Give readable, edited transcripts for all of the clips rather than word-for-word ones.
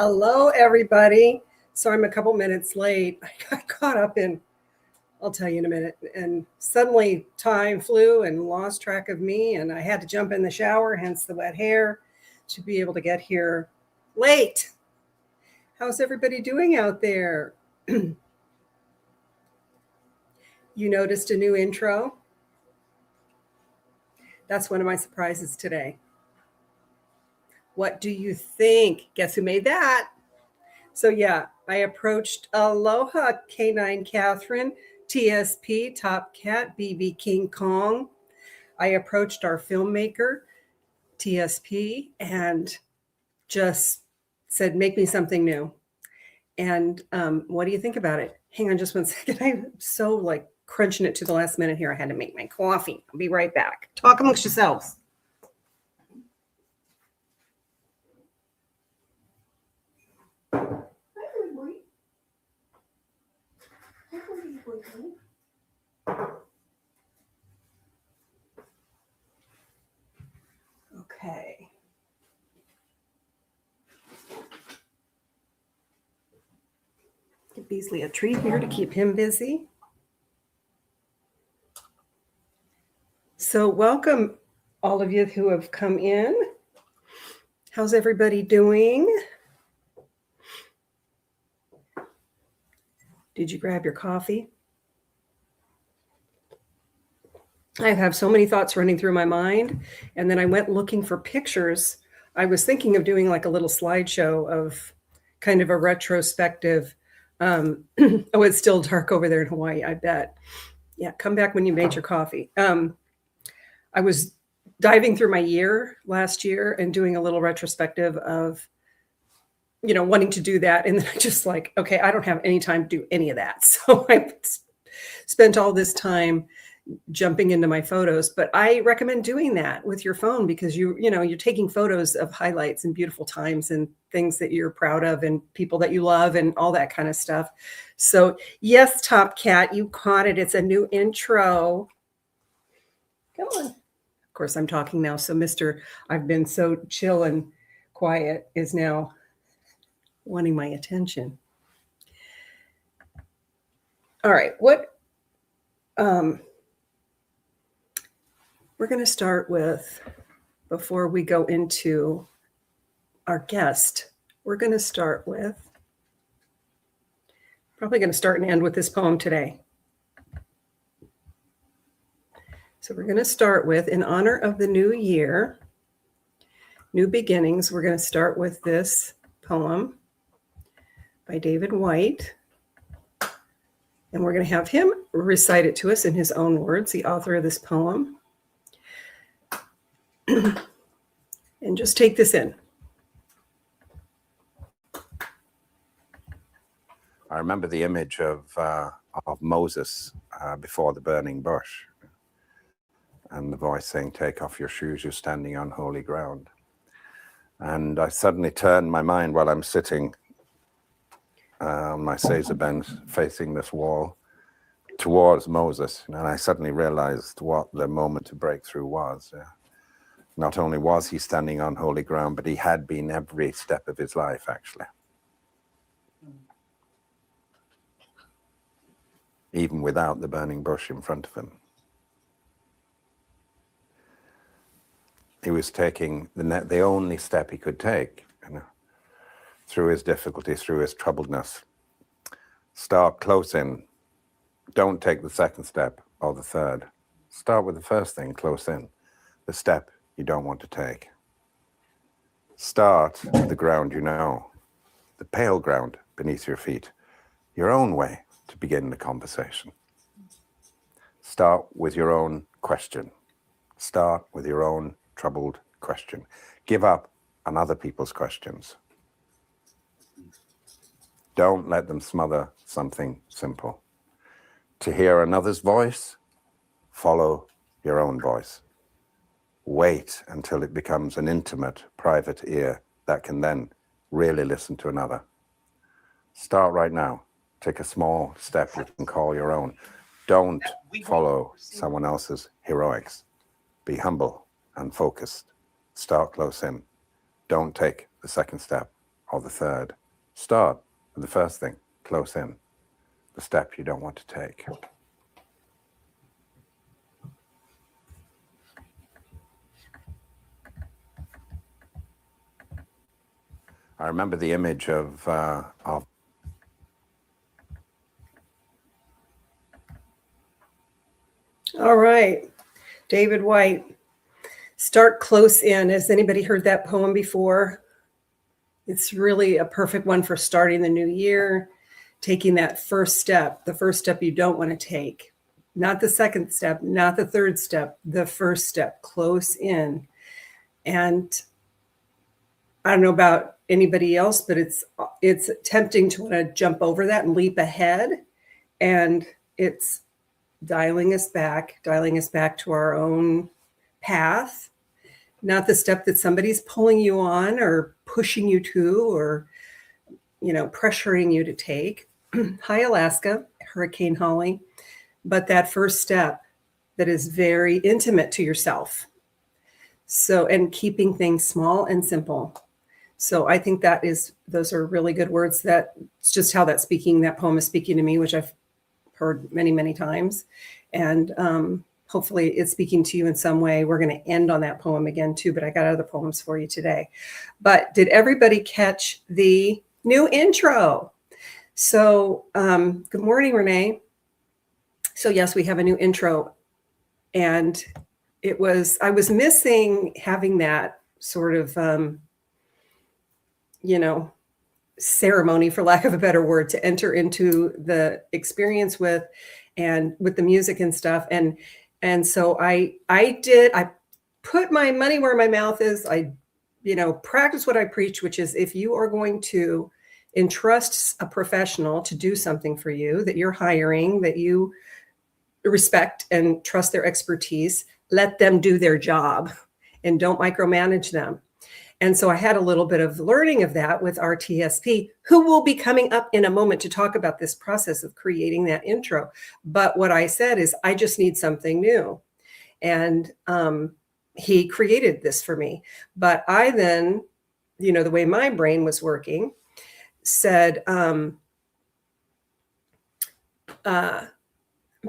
Hello, everybody. So I'm a couple minutes late. I got caught up in, I'll tell you in a minute, and suddenly time flew and lost track of me, and I had to jump in the shower, hence the wet hair, to be able to get here late. How's everybody doing out there? You noticed a new intro? That's one of my surprises today. What do you think? Guess who made that? So yeah, I approached Aloha K9 Catherine, TSP, Top Cat, BB King Kong. I approached our filmmaker, TSP, and just said, make me something new. And what do you think about it? Hang on just one second. I'm so like crunching it to the last minute here. I had to make my coffee. I'll be right back. Talk amongst yourselves. Okay. Give Beasley a treat here to keep him busy. So welcome all of you who have come in. How's everybody doing? Did you grab your coffee? I have so many thoughts running through my mind. And then I went looking for pictures. I was thinking of doing like a little slideshow of kind of a retrospective. Oh, it's still dark over there in Hawaii, I bet. Yeah, come back when you made your coffee. I was diving through my year last year and doing a little retrospective of, wanting to do that. And then I just like, okay, I don't have any time to do any of that. So I spent all this time jumping into my photos, but I recommend doing that with your phone because you're taking photos of highlights and beautiful times and things that you're proud of and people that you love and all that kind of stuff. So yes, Top Cat, you caught it. It's a new intro. Come on. Of course, I'm talking now. So Mr. I've been so chill and quiet is now wanting my attention. All right. We're going to start with, before we go into our guest, we're going to start with, probably going to start and end with this poem today. So we're going to start with, in honor of the new year, new beginnings, we're going to start with this poem by David White. And we're going to have him recite it to us in his own words, the author of this poem. And just take this in. I remember the image of Moses before the burning bush, and the voice saying, "Take off your shoes, you're standing on holy ground." And I suddenly turned my mind while I'm sitting on my Seiza bench facing this wall towards Moses, and I suddenly realized what the moment to breakthrough was. Not only was he standing on holy ground, but he had been every step of his life, actually. Even without the burning bush in front of him. He was taking the only step he could take, through his difficulty, through his troubledness. Start close in. Don't take the second step or the third. Start with the first thing, close in. The step you don't want to take. Start with the ground you know, the pale ground beneath your feet, your own way to begin the conversation. Start with your own question. Start with your own troubled question. Give up on other people's questions. Don't let them smother something simple. To hear another's voice, follow your own voice. Wait until it becomes an intimate, private ear that can then really listen to another. Start right now. Take a small step you can call your own. Don't follow someone else's heroics. Be humble and focused. Start close in. Don't take the second step or the third. Start with the first thing, close in, the step you don't want to take. I remember the image of All right, David White, start close in. Has anybody heard that poem before? It's really a perfect one for starting the new year, taking that first step, the first step you don't want to take. Not the second step, not the third step, the first step, close in. And I don't know about anybody else, but it's tempting to want to jump over that and leap ahead. And it's dialing us back to our own path, not the step that somebody's pulling you on or pushing you to, or, pressuring you to take. Hi, Alaska, Hurricane Holly. But that first step that is very intimate to yourself. So, and keeping things small and simple. So I think those are really good words. That's just how that poem is speaking to me, which I've heard many, many times. And hopefully it's speaking to you in some way. We're going to end on that poem again too, but I got other poems for you today. But did everybody catch the new intro? So good morning, Renee. So yes, we have a new intro. And I was missing having that sort of, ceremony, for lack of a better word, to enter into the experience with the music and stuff. And so I put my money where my mouth is. I, practice what I preach, which is if you are going to entrust a professional to do something for you that you're hiring, that you respect and trust their expertise, let them do their job and don't micromanage them. And so I had a little bit of learning of that with our TSP, who will be coming up in a moment to talk about this process of creating that intro. But what I said is, I just need something new. And he created this for me. But I then, the way my brain was working, said, I'm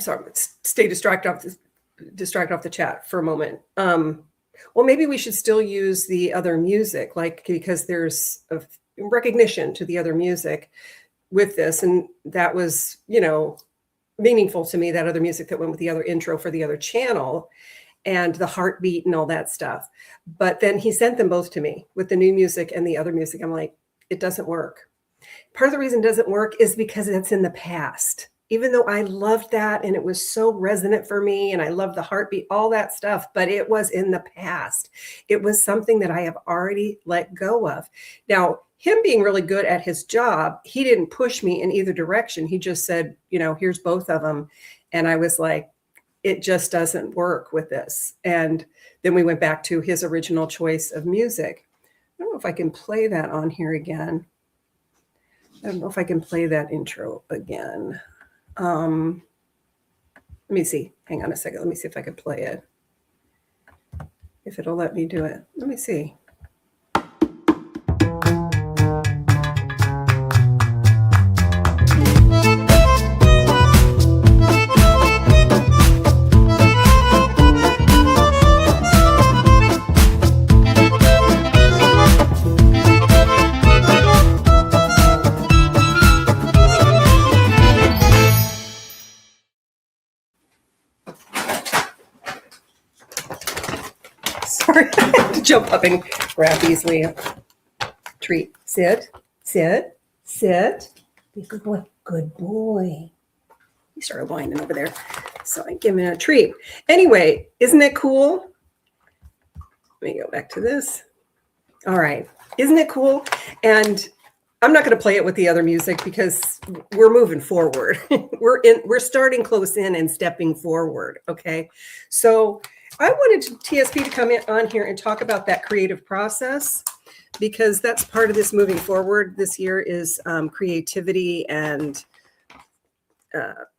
sorry, stay distracted off the chat for a moment. Well, maybe we should still use the other music, because there's a recognition to the other music with this. And that was, meaningful to me, that other music that went with the other intro for the other channel and the heartbeat and all that stuff. But then he sent them both to me with the new music and the other music. I'm like, it doesn't work. Part of the reason it doesn't work is because it's in the past. Even though I loved that and it was so resonant for me and I loved the heartbeat, all that stuff, but it was in the past. It was something that I have already let go of. Now, him being really good at his job, he didn't push me in either direction. He just said, here's both of them. And I was like, it just doesn't work with this. And then we went back to his original choice of music. I don't know if I can play that on here again. I don't know if I can play that intro again. Let me see. Hang on a second. Let me see if I can play it. If it'll let me do it. Let me see. Sorry, I have to jump up and grab easily. Treat. Sit. Be a good boy. Good boy. He started whining over there. So I give him a treat. Anyway, isn't it cool? Let me go back to this. All right. Isn't it cool? And I'm not going to play it with the other music because we're moving forward. We're starting close in and stepping forward. Okay. So I wanted TSP to come in on here and talk about that creative process, because that's part of this moving forward this year is creativity and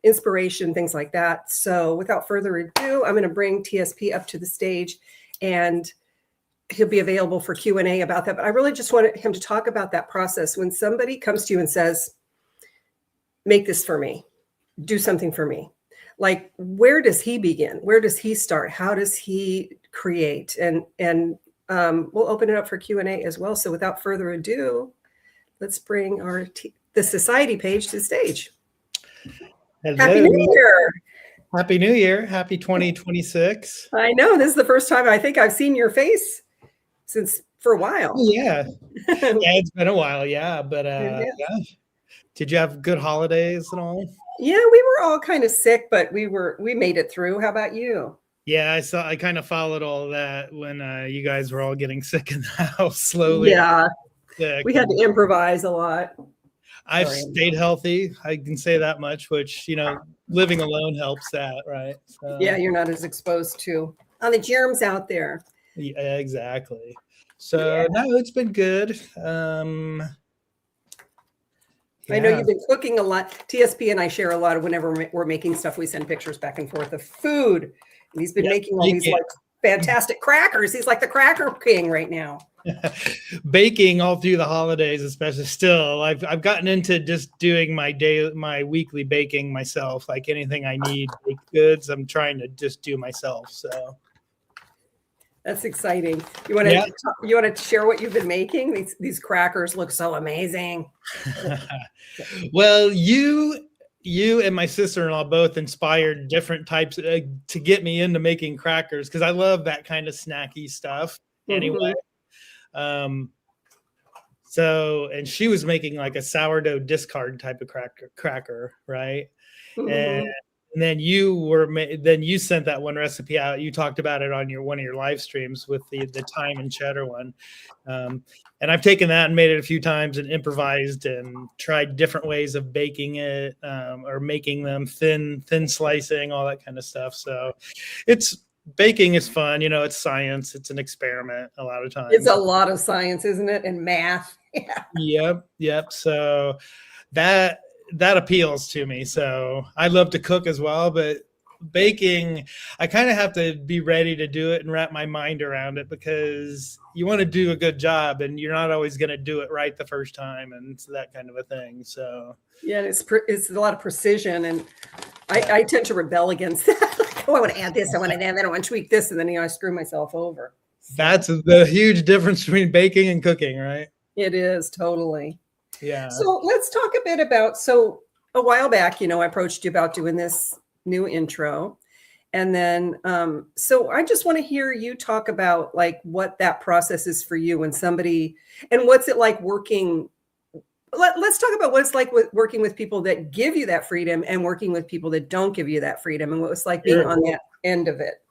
inspiration, things like that. So without further ado, I'm going to bring TSP up to the stage and he'll be available for Q&A about that. But I really just wanted him to talk about that process when somebody comes to you and says, make this for me, do something for me. Like, where does he begin? Where does he start? How does he create? And we'll open it up for Q&A as well. So without further ado, let's bring the society page to the stage. Hello. Happy New Year. Happy New Year. Happy 2026. I know this is the first time I think I've seen your face for a while. Yeah. Yeah, it's been a while. Yeah. But yeah. Did you have good holidays and all? Yeah, we were all kind of sick, but we made it through. How about you? Yeah, I kind of followed all that when you guys were all getting sick in the house slowly. Yeah. We had to improvise a lot. I've stayed healthy. I can say that much, which, living alone helps that, right? So, yeah, you're not as exposed to all the germs out there. Yeah, exactly. So no, it's been good. I know you've been cooking a lot. TSP and I share a lot of whenever we're making stuff, we send pictures back and forth of food. And he's been making all these like fantastic crackers. He's like the cracker king right now. Baking all through the holidays, especially. Still, I've gotten into just doing my weekly baking myself. Like anything I need baked goods, I'm trying to just do myself. So that's exciting. You want to share what you've been making? These crackers look so amazing. Well, you and my sister-in-law both inspired different types to get me into making crackers because I love that kind of snacky stuff anyway. So, and she was making like a sourdough discard type of cracker, right? And then you sent that one recipe out. You talked about it on one of your live streams with the thyme and cheddar one. And I've taken that and made it a few times and improvised and tried different ways of baking it or making them thin slicing, all that kind of stuff. So baking is fun. It's science. It's an experiment a lot of times. It's a lot of science, isn't it? And math. Yeah. Yep. So that appeals to me. So I love to cook as well, but baking, I kind of have to be ready to do it and wrap my mind around it because you want to do a good job and you're not always going to do it right the first time and that kind of a thing. So yeah, it's a lot of precision, and I tend to rebel against that. Like, I want to add this, I want to add that, I want to tweak this, and then I screw myself over. That's the huge difference between baking and cooking, right? It is, totally. Yeah. So let's talk a bit about, a while back, I approached you about doing this new intro. And then, so I just want to hear you talk about like what that process is for you when somebody, and what's it like working. Let's talk about what it's like working with people that give you that freedom and working with people that don't give you that freedom and what it's like being on that end of it.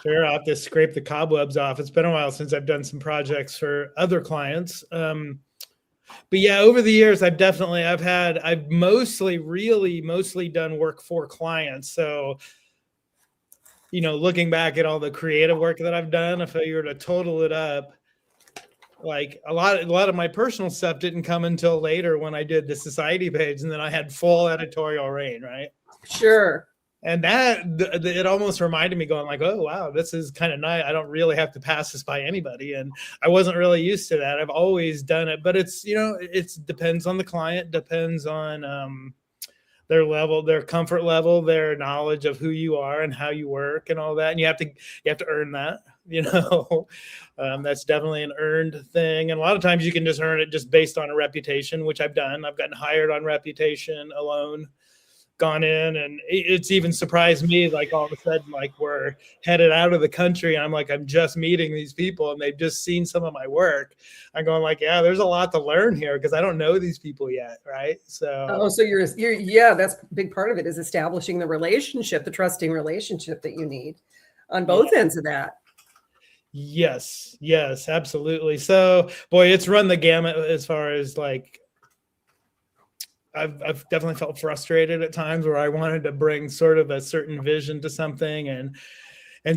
Sure, I'll have to scrape the cobwebs off. It's been a while since I've done some projects for other clients. But yeah, over the years, I've mostly done work for clients. So, looking back at all the creative work that I've done, if you were to total it up, like a lot of my personal stuff didn't come until later when I did the society page, and then I had full editorial reign, right? Sure. And it almost reminded me going like, oh, wow, this is kind of nice. I don't really have to pass this by anybody. And I wasn't really used to that. I've always done it, but it's, it depends on the client, depends on their level, their comfort level, their knowledge of who you are and how you work and all that. And you have to earn that, that's definitely an earned thing. And a lot of times you can just earn it just based on a reputation, which I've done. I've gotten hired on reputation alone. Gone in, and it's even surprised me, like all of a sudden, like we're headed out of the country and I'm just meeting these people and they've just seen some of my work. I'm going like, yeah, there's a lot to learn here because I don't know these people yet, right? So so you're that's a big part of it, is establishing the relationship, the trusting relationship that you need on both ends of that. Yes, absolutely. So boy, it's run the gamut as far as like I've definitely felt frustrated at times where I wanted to bring sort of a certain vision to something, and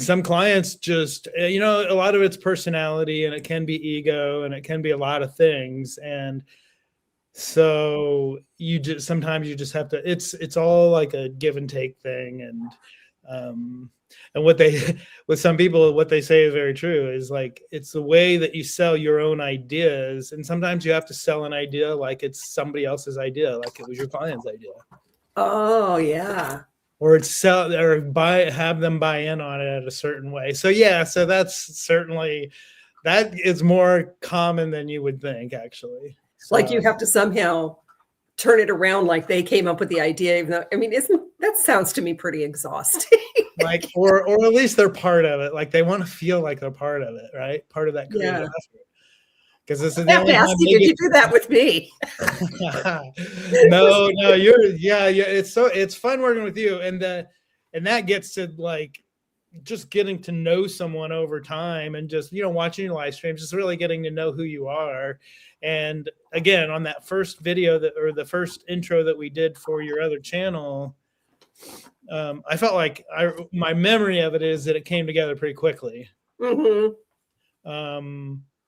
some clients just, a lot of it's personality and it can be ego and it can be a lot of things. And so sometimes you just have to, it's all like a give and take thing. And what they, with some people, what they say is very true, is like, it's the way that you sell your own ideas. And sometimes you have to sell an idea like it's somebody else's idea, like it was your client's idea. Oh, yeah. Or it's sell or have them buy in on it a certain way. So yeah, so that's certainly, that is more common than you would think, actually. So, Like you have to somehow turn it around like they came up with the idea, even though, I mean, that sounds to me pretty exhausting. like, or at least they're part of it. Like they want to feel like they're part of it, right? Part of that creative effort. Because this is the only time did you do that with me? No, it's fun working with you, and that gets to like just getting to know someone over time, and just watching your live streams, just really getting to know who you are. And again, on that first video or the first intro that we did for your other channel, I felt like my memory of it is that it came together pretty quickly.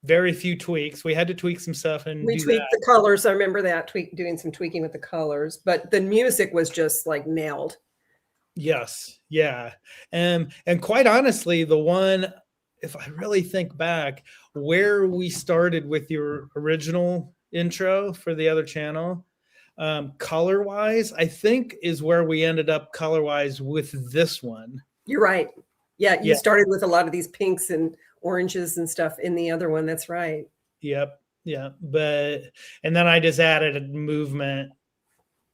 Very few tweaks. We had to tweak some stuff, and we tweaked the colors. I remember that doing some tweaking with the colors, but the music was just like nailed. Yes. Yeah. And quite honestly, the one, if I really think back, where we started with your original intro for the other channel, color wise, I think is where we ended up color wise with this one. You're right. Yeah. You started with a lot of these pinks and oranges and stuff in the other one. That's right. Yep. Yeah. And then I just added a movement.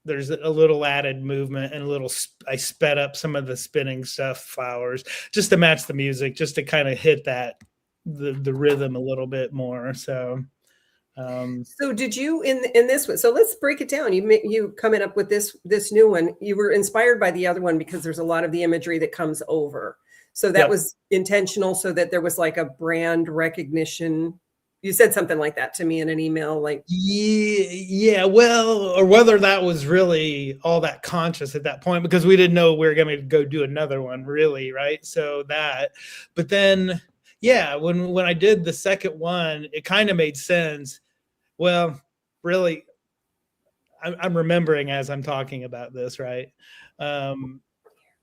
There's a little added movement and I sped up some of the spinning stuff, flowers, just to match the music, just to kind of hit the rhythm a little bit more. So did you in this one? So let's break it down. You coming up with this new one. You were inspired by the other one because there's a lot of the imagery that comes over. So that was intentional, so that there was like a brand recognition. You said something like that to me in an email, like yeah. Well, or whether that was really all that conscious at that point, because we didn't know we were going to go do another one, really, right? So but then when I did the second one, it kind of made sense. Well, really, I'm remembering as I'm talking about this, right?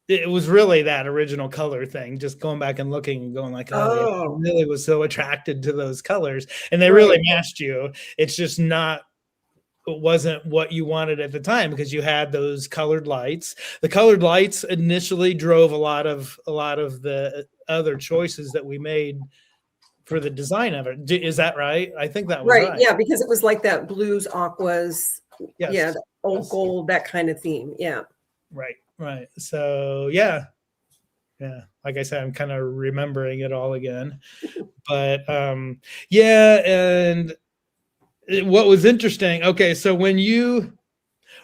It was really that original color thing, just going back and looking and going like, I really was so attracted to those colors, and they really matched you. It's just it wasn't what you wanted at the time, because you had those colored lights. The colored lights initially drove a lot of the other choices that we made for the design of it. Is that right? I think that was right. Yeah, because it was like that blues, aquas, the old gold, that kind of theme. Yeah. Right. So yeah. Like I said, I'm kind of remembering it all again. But and what was interesting. Okay, so when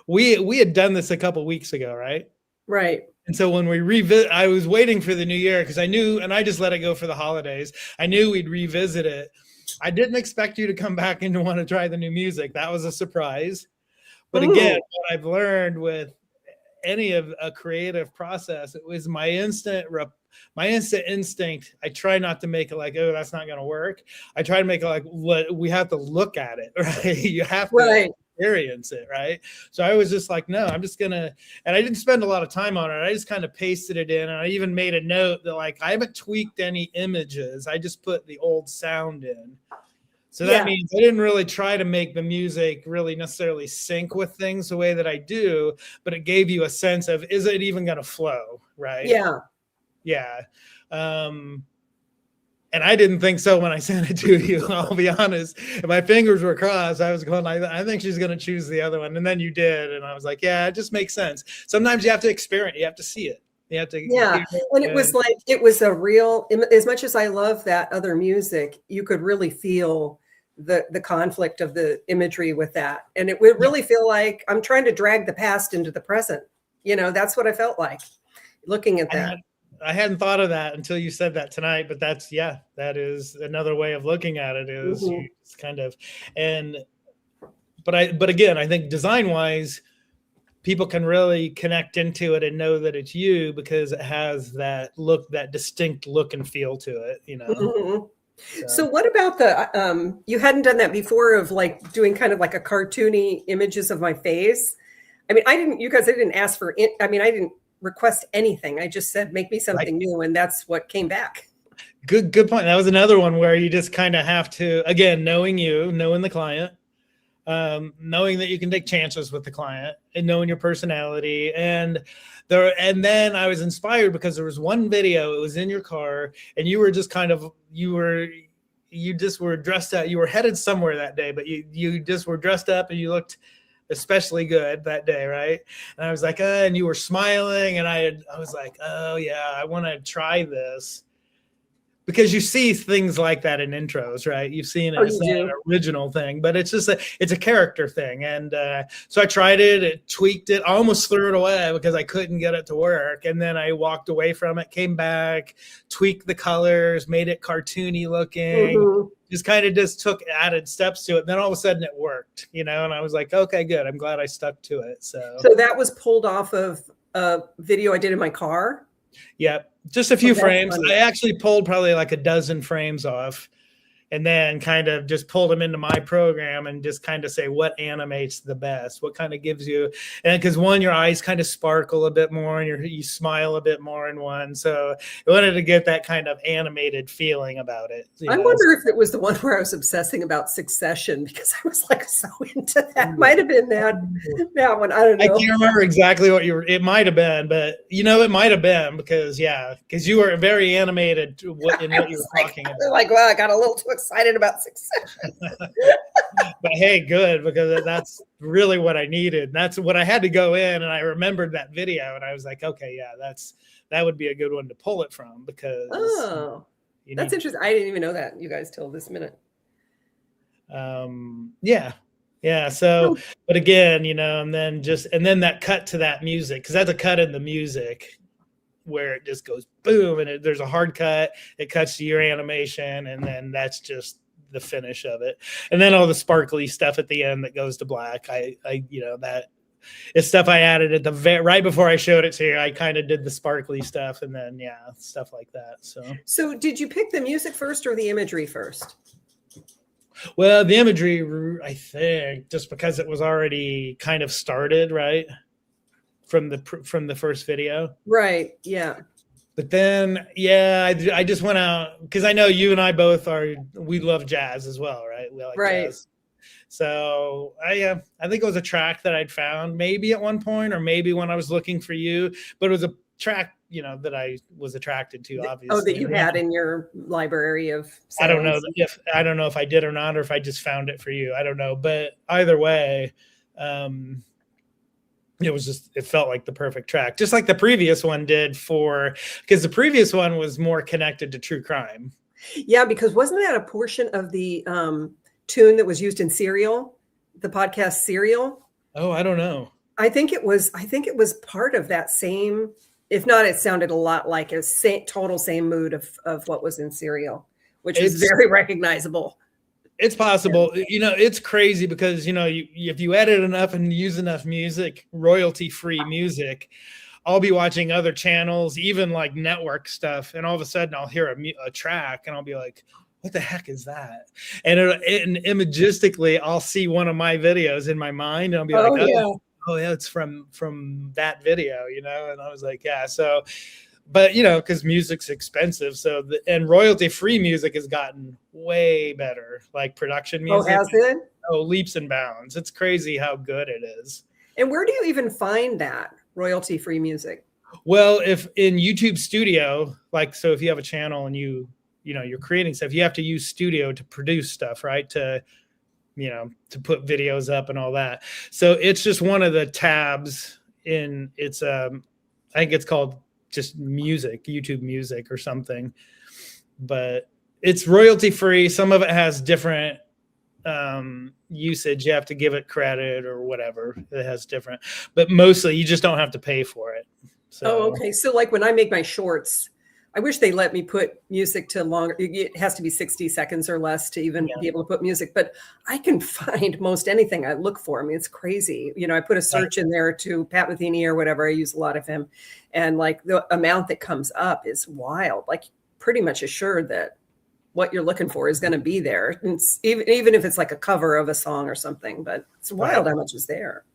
we had done this a couple weeks ago, right? Right. And so when we revisit, I was waiting for the new year because I knew, and I just let it go for the holidays. I knew we'd revisit it. I didn't expect you to come back and to want to try the new music. That was a surprise. But again, what I've learned with any of a creative process, it was my instant instinct. I try not to make it like, oh, that's not going to work. I try to make it like, we have to look at it, right? You have to experience it, right? So I was just like, no, I'm just gonna, and I didn't spend a lot of time on it. I just kind of pasted it in, and I even made a note that like, I haven't tweaked any images. I just put the old sound in. So that means I didn't really try to make the music really necessarily sync with things the way that I do, but it gave you a sense of, is it even going to flow? Right. Yeah. And I didn't think so when I sent it to you. I'll be honest. And my fingers were crossed. I was going, I think she's going to choose the other one. And then you did. And I was like, yeah, it just makes sense. Sometimes you have to experience. You have to see it. You have to. Yeah. And it was like, it was a real, as much as I love that other music, you could really feel the conflict of the imagery with that. And it would really feel like I'm trying to drag the past into the present. That's what I felt like looking at that. I hadn't thought of that until you said that tonight, but that is another way of looking at it, is you just kind of, but again, I think design wise, people can really connect into it and know that it's you because it has that distinct look and feel to it, So what about the, you hadn't done that before, of like doing kind of like a cartoony images of my face. I mean, I didn't ask for it. I mean, I didn't request anything. I just said, make me something new. And that's what came back. Good point. That was another one where you just kind of have to, again, knowing the client, knowing that you can take chances with the client, and knowing your personality. And then I was inspired because there was one video, it was in your car, and you were just you just were dressed up. You were headed somewhere that day, but you just were dressed up and you looked especially good that day, right? And I was like, and you were smiling, and I was like, oh yeah, I want to try this. Because you see things like that in intros, right? You've seen it. It's not an original thing, but it's just it's a character thing. And so I tried it, tweaked it, almost threw it away because I couldn't get it to work. And then I walked away from it, came back, tweaked the colors, made it cartoony looking, just took added steps to it. And then all of a sudden it worked, and I was like, okay, good. I'm glad I stuck to it. So that was pulled off of a video I did in my car. Yep. Just a few frames. Funny. I actually pulled probably like a dozen frames off, and then kind of just pulled them into my program and just kind of say what animates the best, what kind of gives you, and because your eyes kind of sparkle a bit more and you smile a bit more in one. So I wanted to get that kind of animated feeling about it. I wonder if it was the one where I was obsessing about Succession, because I was like so into that. Might have been that one. I don't know. I can't remember exactly what it might have been, but it might have been because you were very animated in what you were talking about. Like, well, I got a little too excited about Succession. But hey, good, because that's really what I needed. That's what I had to go in, and I remembered that video, and I was like, okay, yeah, that would be a good one to pull it from, because that's interesting. I didn't even know that, you guys, till this minute. Yeah. So, but again, and then that cut to that music, because that's a cut in the music where it just goes boom, and there's a hard cut, it cuts to your animation, and then that's just the finish of it. And then all the sparkly stuff at the end that goes to black, that is stuff I added at the right before I showed it to you. I kind of did the sparkly stuff, and then stuff like that. So did you pick the music first or the imagery first? Well, the imagery, I think, just because it was already kind of started, right? From the first video. Right. Yeah. But then, I just went out because I know you and I both we love jazz as well, right? We like jazz. So I think it was a track that I'd found maybe at one point, or maybe when I was looking for you, but it was a track, that I was attracted to, obviously. Oh, that you had in your library of sounds. I don't know if I did or not, or if I just found it for you. I don't know. But either way, it felt like the perfect track, just like the previous one did, because the previous one was more connected to true crime. Yeah, because wasn't that a portion of the tune that was used in Serial, the podcast Serial? Oh, I don't know. I think it was part of that same, if not, it sounded a lot like a total same mood of what was in Serial, which was very recognizable. It's possible. It's crazy because, if you edit enough and use enough music, royalty-free music, I'll be watching other channels, even like network stuff, and all of a sudden I'll hear a track and I'll be like, what the heck is that? And imagistically, I'll see one of my videos in my mind, and I'll be it's from that video, and I was like, yeah. So, but because music's expensive, and royalty-free music has gotten way better, like production music. Oh, has it? Oh, leaps and bounds. It's crazy how good it is. And where do you even find that royalty-free music? Well, if in YouTube Studio, so if you have a channel and you're creating stuff, you have to use Studio to produce stuff, right? To put videos up and all that. So it's just one of the tabs in it's I think it's called just music, YouTube music or something, but it's royalty free. Some of it has different usage. You have to give it credit or whatever. It has different, but mostly you just don't have to pay for it. So, okay. So like when I make my shorts, I wish they let me put music to longer. It has to be 60 seconds or less to even be able to put music, but I can find most anything I look for. I mean, it's crazy. I put a search in there to Pat Metheny or whatever. I use a lot of him. And like the amount that comes up is wild, like pretty much assured that what you're looking for is going to be there. It's even if it's like a cover of a song or something, but it's wild how much is there.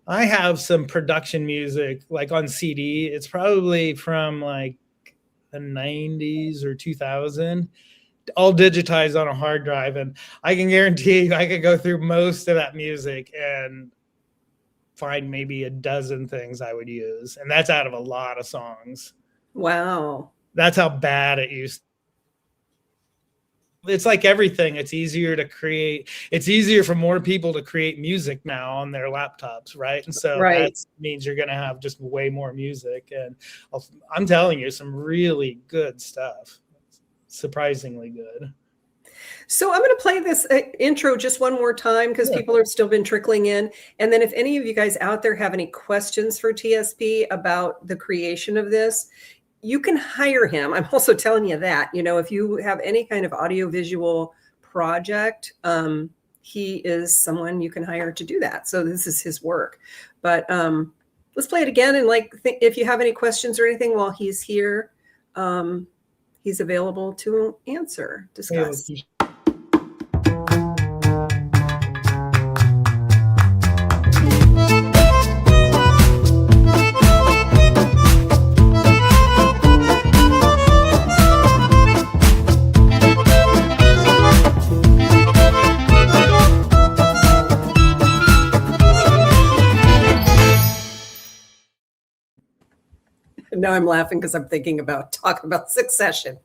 I have some production music like on CD. It's probably from like the 90s or 2000, all digitized on a hard drive. And I can guarantee you I could go through most of that music and find maybe a dozen things I would use. And that's out of a lot of songs. Wow. That's how bad it used to. It's like everything. It's easier to create. It's easier for more people to create music now on their laptops, right? And so that means you're going to have just way more music. And I'm telling you, some really good stuff. Surprisingly good. So I'm going to play this intro just one more time because people have still been trickling in. And then if any of you guys out there have any questions for TSP about the creation of this, you can hire him. I'm also telling you that, you know, if you have any kind of audiovisual project, he is someone you can hire to do that. So this is his work. But let's play it again. And like, if you have any questions or anything while he's here, he's available to answer, discuss. Now I'm laughing because I'm thinking about talking about Succession.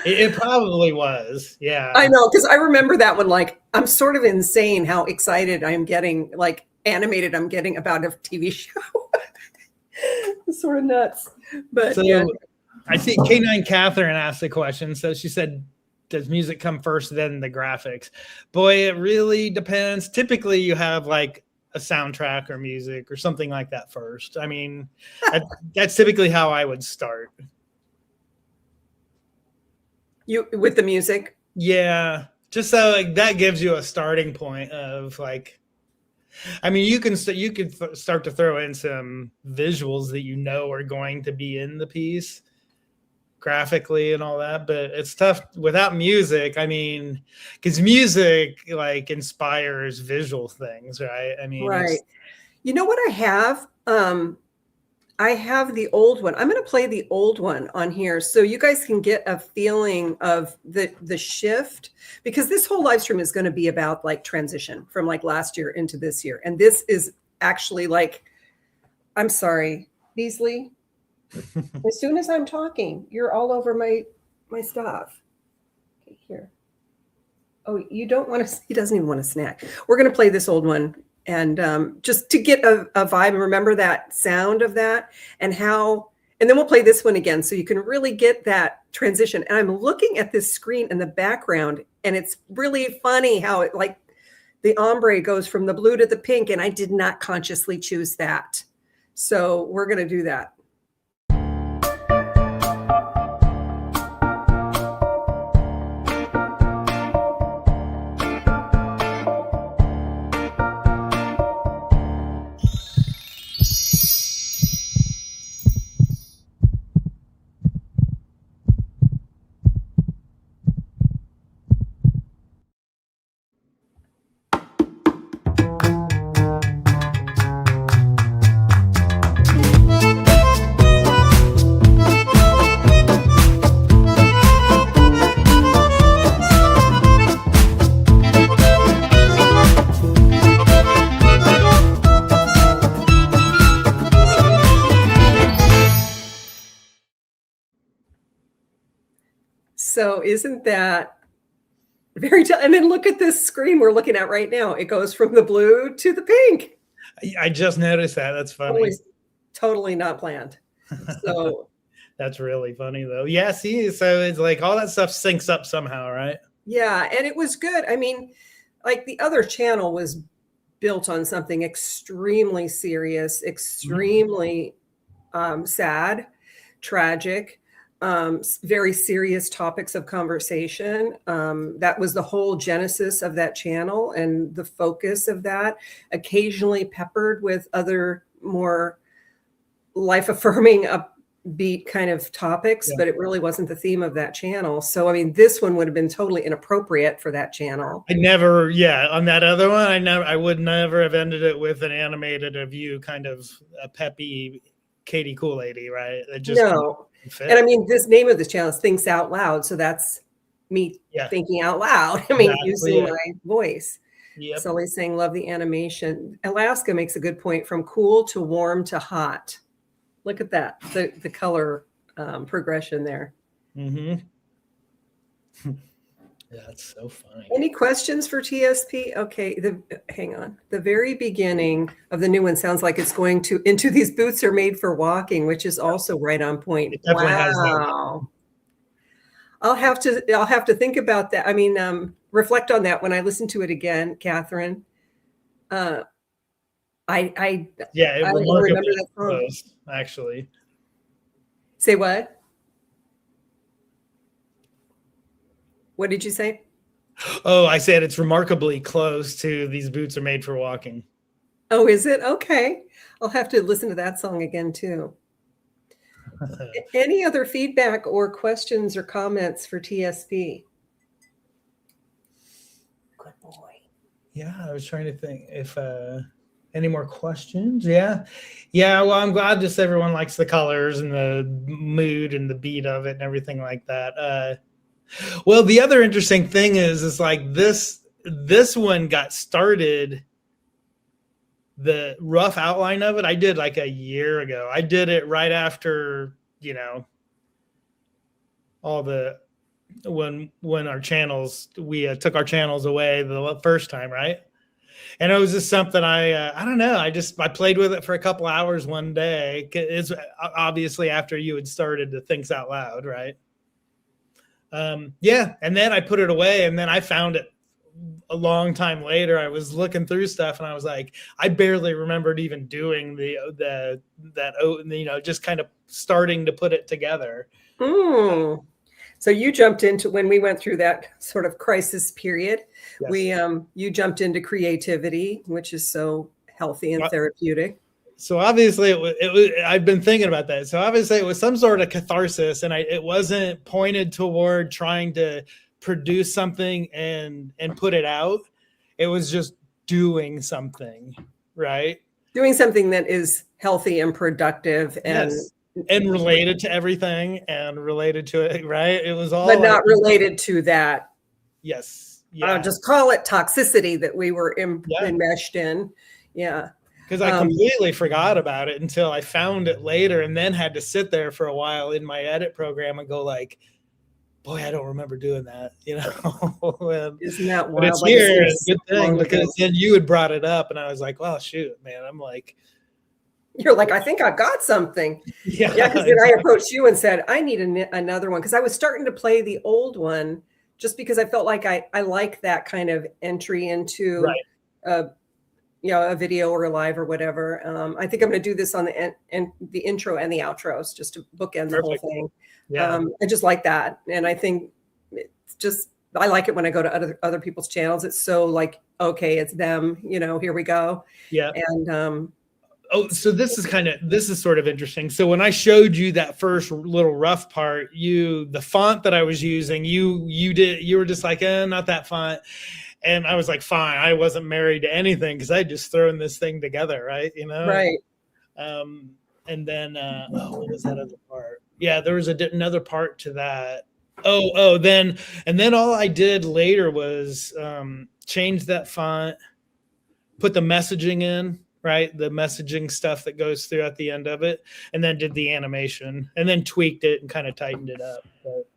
It probably was. Yeah. I know, because I remember that one. Like, I'm sort of insane how excited I am getting, like animated I'm getting about a TV show. It's sort of nuts. But so yeah. I see K9 Catherine asked the question. So she said, does music come first, then the graphics? Boy, it really depends. Typically you have like a soundtrack or music or something like that first. I mean, that's typically how I would start. You with the music? Yeah. Just so like that gives you a starting point of like, I mean, you could start to throw in some visuals that you know are going to be in the piece graphically and all that, but it's tough without music. I mean, because music like inspires visual things, right? I mean, right. You know what I have? I have the old one. I'm going to play the old one on here so you guys can get a feeling of the shift, because this whole live stream is going to be about like transition from like last year into this year. And this is actually like, I'm sorry, Beasley. As soon as I'm talking, you're all over my stuff. Okay, here. Oh, you don't want to, he doesn't even want a snack. We're going to play this old one. And just to get a vibe and remember that sound of that and how, and then we'll play this one again so you can really get that transition. And I'm looking at this screen in the background, and it's really funny how it like the ombre goes from the blue to the pink, and I did not consciously choose that. So we're going to do that. So isn't that very, and then look at this screen we're looking at right now. It goes from the blue to the pink. I just noticed that. That's funny. Totally not planned. So that's really funny though. Yeah, see, so it's like all that stuff syncs up somehow, right? Yeah, and it was good. I mean, like the other channel was built on something extremely serious, extremely sad, tragic. Very serious topics of conversation. That was the whole genesis of that channel and the focus of that, occasionally peppered with other more life-affirming beat kind of topics, Yeah. but it really wasn't the theme of that channel. So, I mean, this one would have been totally inappropriate for that channel. I never, yeah, on that other one, I would never have ended it with an animated of you, kind of a peppy Katie Kool-Lady, right? It just No. didn't fit. And I mean, this name of this channel is Thinks Out Loud. So that's me thinking out loud. I mean, using my voice. Yep. Sully's saying, love the animation. Alaska makes a good point, from cool to warm to hot. Look at that, the color progression there. Mm-hmm. That's so funny. Any questions for TSP? Okay, hang on. The very beginning of the new one sounds like it's going to into these boots are made for walking, which is also right on point. It definitely has that. Wow. I'll have to think about that. I mean, reflect on that when I listen to it again, Catherine. I don't remember that song. Close, actually. Say what? What did you say? Oh, I said it's remarkably close to These Boots Are Made for Walking. Oh, is it? Okay. I'll have to listen to that song again too. Any other feedback or questions or comments for TSP? Good boy. Yeah, I was trying to think if any more questions. Yeah. Well, I'm glad just everyone likes the colors and the mood and the beat of it and everything like that. Well, the other interesting thing is like this one got started. The rough outline of it, I did like a year ago. I did it right after, all the when our channels, we took our channels away the first time, right? And it was just something I don't know. I played with it for a couple hours one day. It's obviously after you had started the Thinks Out Loud, right? Yeah, and then I put it away, and then I found it a long time later. I was looking through stuff, and I was like, I barely remembered even doing just kind of starting to put it together. So you jumped into, when we went through that sort of crisis period, yes. You jumped into creativity, which is so healthy and therapeutic. So obviously it was, I've been thinking about that. So obviously it was some sort of catharsis, and it wasn't pointed toward trying to produce something and put it out. It was just doing something, right? Doing something that is healthy and productive and related to everything and related to it, right? It was all, but not related to that. Yes. Yeah. Just call it toxicity that we were enmeshed in. Yeah. Because I completely forgot about it until I found it later, and then had to sit there for a while in my edit program and go like, boy, I don't remember doing that, and, isn't that wild? But it's here, it's a good thing, because then you had brought it up, and I was like, well, shoot, man. I'm like, you're like, I think I've got something. Yeah, because then I approached you and said, I need another one, because I was starting to play the old one just because I felt like I like that kind of entry into a video or a live or whatever. I think I'm going to do this on the intro and the outros, just to bookend the whole thing. Yeah. I just like that. And I think it's just, I like it when I go to other people's channels. It's so like, okay, it's them, here we go. Yeah. And, so this is sort of interesting. So when I showed you that first little rough part, the font that I was using, you were just like, not that font. And I was like, fine. I wasn't married to anything because I just thrown this thing together, right? Right. And then, what was that other part? Yeah, there was another part to that. Then all I did later was change that font, put the messaging in, right? The messaging stuff that goes through at the end of it, and then did the animation, and then tweaked it and kind of tightened it up. But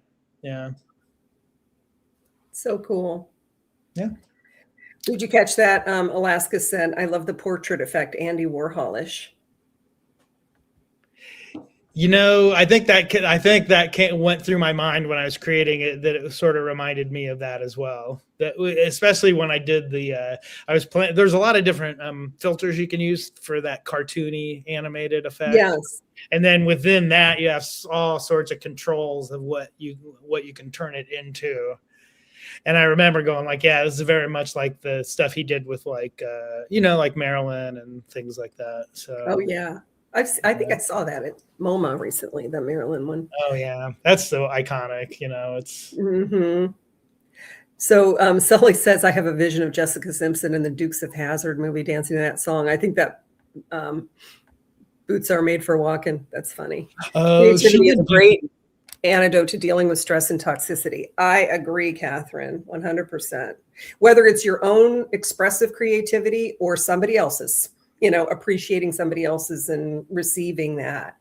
yeah. So cool. Yeah. Did you catch that? Alaska said, I love the portrait effect, Andy Warholish. I think that went through my mind when I was creating it, that it sort of reminded me of that as well. That especially when I did there's a lot of different filters you can use for that cartoony animated effect. Yes. And then within that, you have all sorts of controls of what you can turn it into. And I remember going like, yeah, this is very much like the stuff he did with like Marilyn and things like that. So. Oh yeah. I think I saw that at MoMA recently, the Maryland one. Oh yeah, that's so iconic. You know, it's So Sully says, I have a vision of Jessica Simpson in the Dukes of Hazzard movie dancing to that song. I think that boots are made for walking. That's funny. Creativity is a great antidote to dealing with stress and toxicity. I agree, Catherine, 100%. Whether it's your own expressive creativity or somebody else's, appreciating somebody else's and receiving that.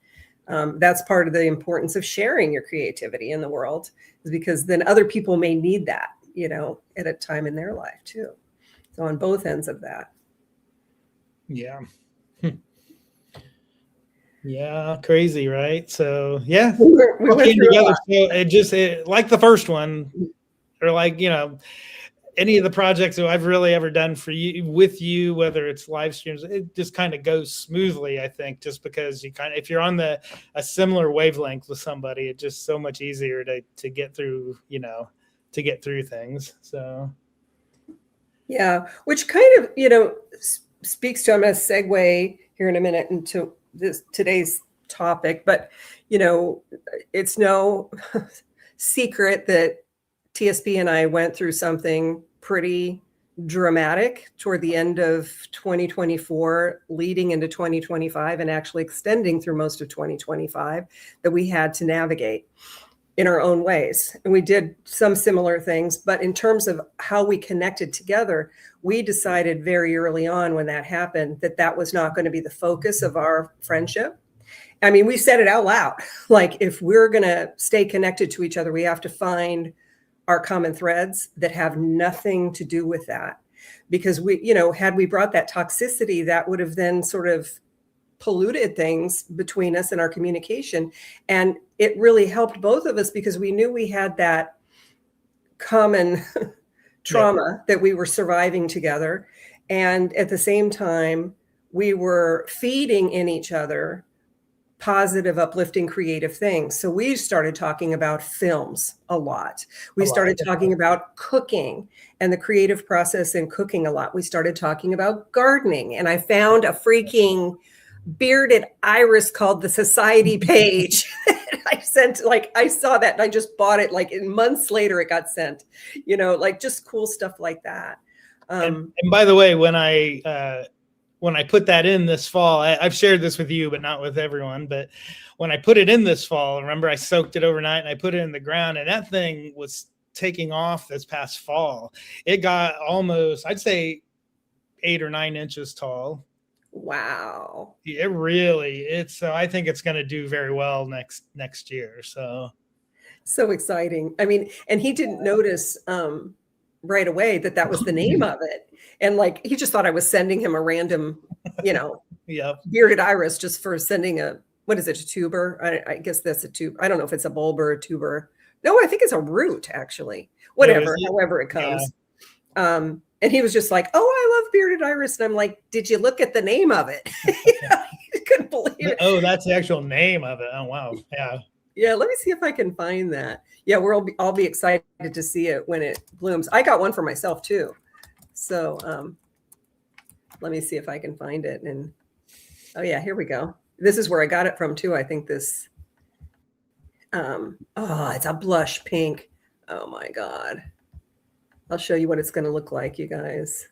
That's part of the importance of sharing your creativity in the world, is because then other people may need that, at a time in their life too. So on both ends of that. Yeah. Yeah, crazy, right? So yeah, we came together. So it like the first one, or like any of the projects that I've really ever done for you with you, whether it's live streams, it just kind of goes smoothly. I think just because if you're on a similar wavelength with somebody, it's just so much easier to get through, to get through things. So yeah, which kind of speaks to, I'm going to segue here in a minute into today's topic, but it's no secret that TSP and I went through something pretty dramatic toward the end of 2024, leading into 2025, and actually extending through most of 2025, that we had to navigate in our own ways. And we did some similar things, but in terms of how we connected together, we decided very early on when that happened that was not going to be the focus of our friendship. I mean, we said it out loud, like, if we're going to stay connected to each other, we have to find our common threads that have nothing to do with that. Because had we brought that toxicity, that would have then sort of polluted things between us and our communication. And it really helped both of us because we knew we had that common trauma that we were surviving together. And at the same time, we were feeding in each other positive, uplifting, creative things. So we started talking about films a lot. We started talking about cooking and the creative process in cooking a lot. We started talking about gardening. And I found a freaking bearded iris called the Society page. I saw that and I just bought it, like, in months later it got sent, like just cool stuff like that. And by the way, when I put that in this fall, I've shared this with you, but not with everyone. But when I put it in this fall, remember I soaked it overnight and I put it in the ground, and that thing was taking off this past fall. It got almost, I'd say, 8 or 9 inches tall. Wow. So I think it's going to do very well next year. So exciting. I mean, and he didn't notice right away that was the name of it. And like, he just thought I was sending him a random, bearded iris just for sending what is it, a tuber? I guess that's a tube. I don't know if it's a bulb or a tuber. No, I think it's a root, actually. Whatever, however it comes. Yeah. And he was just like, "Oh, I love bearded iris." And I'm like, "Did you look at the name of it?" He couldn't believe it. Oh, that's the actual name of it. Oh, wow. Yeah. Yeah. Let me see if I can find that. Yeah, I'll be excited to see it when it blooms. I got one for myself too. So let me see if I can find it. And oh yeah, here we go. This is where I got it from too. I think this. It's a blush pink. Oh my God. I'll show you what it's going to look like, you guys.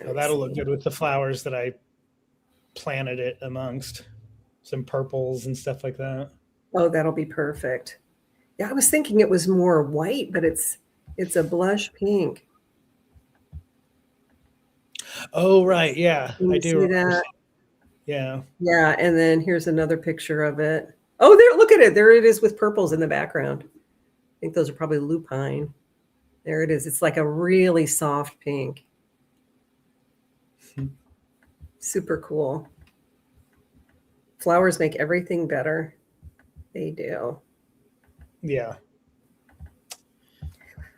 Oh, that'll look good with the flowers that I planted it amongst. Some purples and stuff like that. Oh, that'll be perfect. Yeah, I was thinking it was more white, but it's a blush pink. Oh, right. Yeah, I do. See that? Yeah. Yeah, and then here's another picture of it. Oh, there! Look at it. There it is with purples in the background. I think those are probably lupine. There it is. It's like a really soft pink. Super cool. Flowers make everything better. They do. Yeah.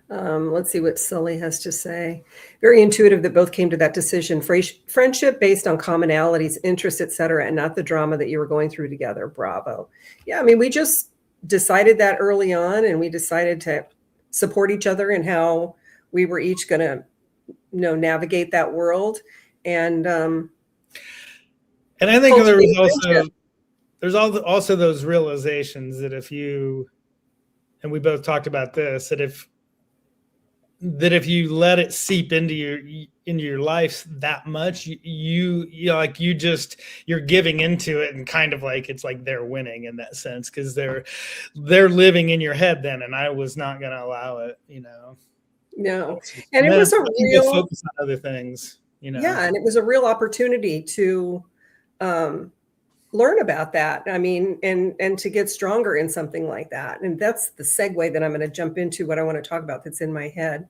Let's see what Sully has to say. Very intuitive that both came to that decision. Friendship based on commonalities, interests, etc., and not the drama that you were going through together. Bravo. Yeah, I mean, we just decided that early on, and we decided to support each other in how we were each going to, navigate that world. And And I think Cultivate there's also those realizations that if you, and we both talked about this, that if you let it seep into your life that much, you like you're giving into it, and kind of like it's like they're winning in that sense, because they're living in your head then, and I was not going to allow it, No, and it then was a real focus on other things, Yeah, and it was a real opportunity to learn about that. I mean, and to get stronger in something like that. And that's the segue that I'm going to jump into what I want to talk about that's in my head.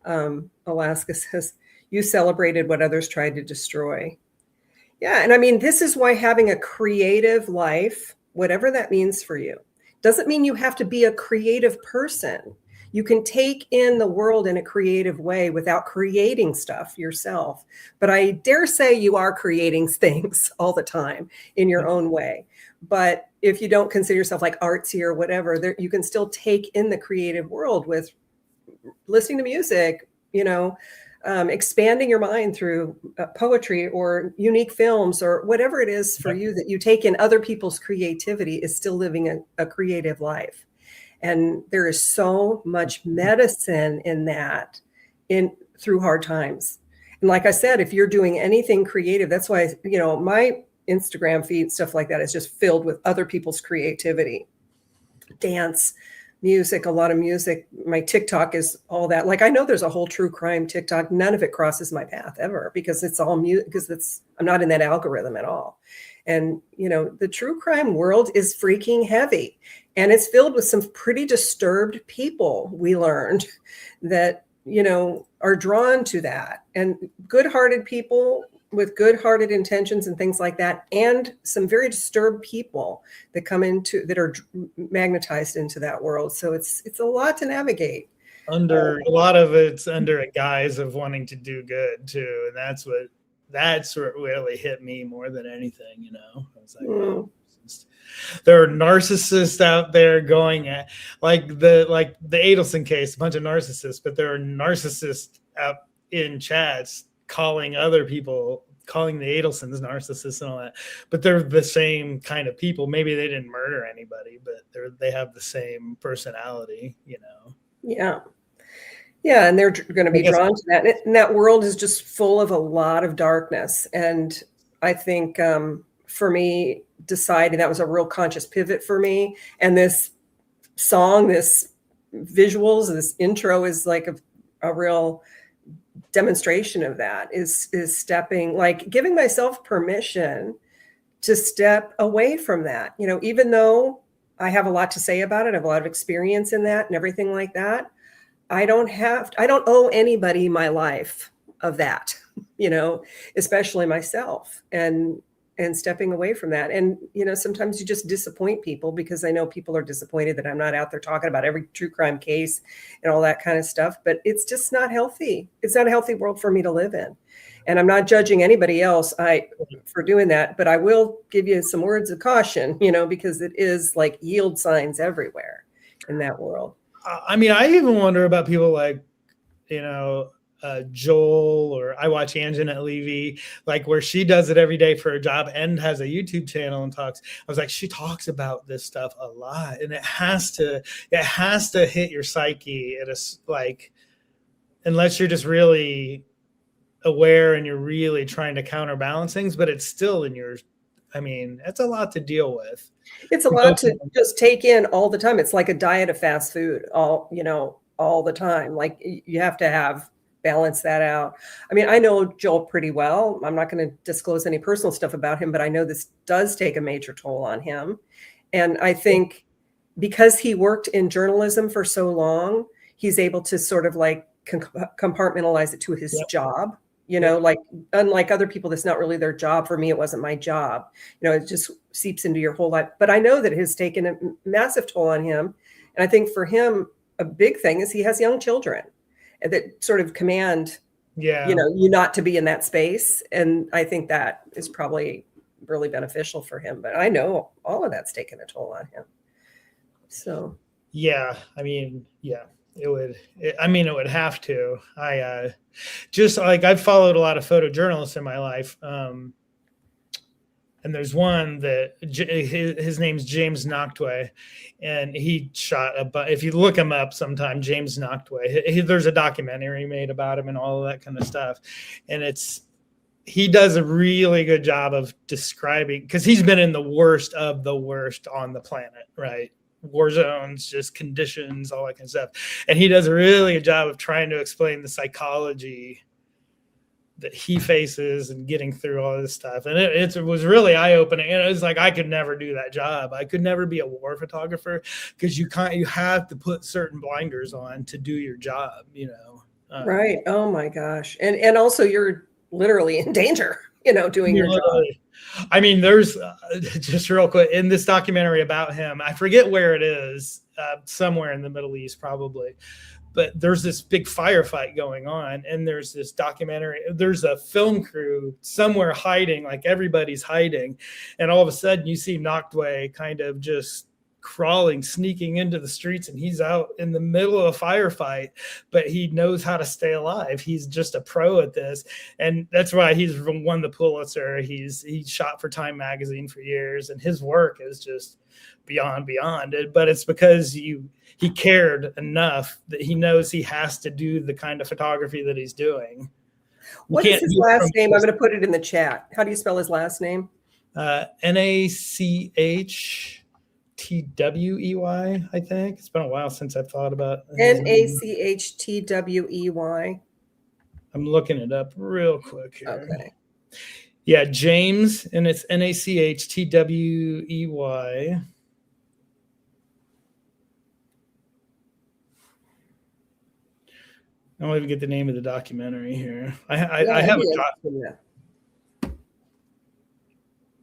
Alaska says, you celebrated what others tried to destroy. Yeah, and I mean, this is why having a creative life, whatever that means for you, doesn't mean you have to be a creative person. You can take in the world in a creative way without creating stuff yourself. But I dare say you are creating things all the time in your own way. But if you don't consider yourself like artsy or whatever, you can still take in the creative world with listening to music, expanding your mind through poetry or unique films or whatever it is for you that you take in other people's creativity is still living a creative life. And there is so much medicine in that through hard times. And like I said, if you're doing anything creative, that's why, my Instagram feed, stuff like that is just filled with other people's creativity, dance, music, a lot of music. My TikTok is all that. Like, I know there's a whole true crime TikTok. None of it crosses my path ever because it's all music, because I'm not in that algorithm at all. And, the true crime world is freaking heavy, and it's filled with some pretty disturbed people. We learned that, are drawn to that, and good-hearted people with good-hearted intentions and things like that, and some very disturbed people that are magnetized into that world. So it's a lot to navigate. A lot of it's under a guise of wanting to do good too, and that's what really hit me more than anything. I was like, there are narcissists out there going at like the Adelson case, a bunch of narcissists, but there are narcissists out in chats calling the Adelsons narcissists and all that. But they're the same kind of people. Maybe they didn't murder anybody, but they have the same personality, Yeah. Yeah, and they're going to be drawn to that. And that world is just full of a lot of darkness. And I think for me, deciding that was a real conscious pivot for me. And this song, this visuals, this intro is like a real demonstration of that, is stepping, like giving myself permission to step away from that. Even though I have a lot to say about it, I have a lot of experience in that and everything like that, I don't owe anybody my life of that, especially myself, and stepping away from that. And, sometimes you just disappoint people, because I know people are disappointed that I'm not out there talking about every true crime case and all that kind of stuff, but it's just not healthy. It's not a healthy world for me to live in. And I'm not judging anybody else for doing that, but I will give you some words of caution, because it is like yield signs everywhere in that world. I mean, I even wonder about people like, Joel, or I watch Anjanette Levy, like where she does it every day for her job and has a YouTube channel and talks. I was like, she talks about this stuff a lot, and it has to hit your psyche unless you're just really aware and you're really trying to counterbalance things, but it's still in your, it's a lot to deal with. It's a lot to just take in all the time. It's like a diet of fast food all the time. Like, you have to balance that out. I know Joel pretty well. I'm not going to disclose any personal stuff about him, but I know this does take a major toll on him. And I think because he worked in journalism for so long, he's able to sort of like compartmentalize it to his job. Like, unlike other people, that's not really their job. For me, it wasn't my job. It just seeps into your whole life. But I know that it has taken a massive toll on him. And I think for him, a big thing is he has young children that sort of command, you not to be in that space. And I think that is probably really beneficial for him. But I know all of that's taken a toll on him. So, yeah, it would have to. I just like, I've followed a lot of photojournalists in my life. And And there's one that his name's James Noctway, and he shot if you look him up sometime, James Noctway, there's a documentary made about him and all of that kind of stuff. And he does a really good job of describing, because he's been in the worst of the worst on the planet, right? War zones, just conditions, all that kind of stuff. And he does a really good job of trying to explain the psychology that he faces and getting through all this stuff. And it was really eye-opening. And it was like, I could never do that job. I could never be a war photographer, because you have to put certain blinders on to do your job, you know? Right. Oh my gosh. And also you're literally in danger, you know, doing your job. I mean, there's just real quick in this documentary about him, I forget where it is, somewhere in the Middle East, probably. But there's this big firefight going on, and there's this documentary. There's a film crew somewhere hiding, like everybody's hiding. And all of a sudden you see Noctway kind of just crawling, sneaking into the streets, and he's out in the middle of a firefight, but he knows how to stay alive. He's just a pro at this. And that's why he's won the Pulitzer. He's shot for Time magazine for years, and his work is just beyond it. But it's because he cared enough that he knows he has to do the kind of photography that he's doing. What is his last name? I'm going to put it in the chat. How do you spell his last name? Nacchtwey, I think. It's been a while since I've thought about Nacchtwey. I'm looking it up real quick here. Okay. Yeah, James, and it's Nacchtwey. I don't even get the name of the documentary here. I have a documentary.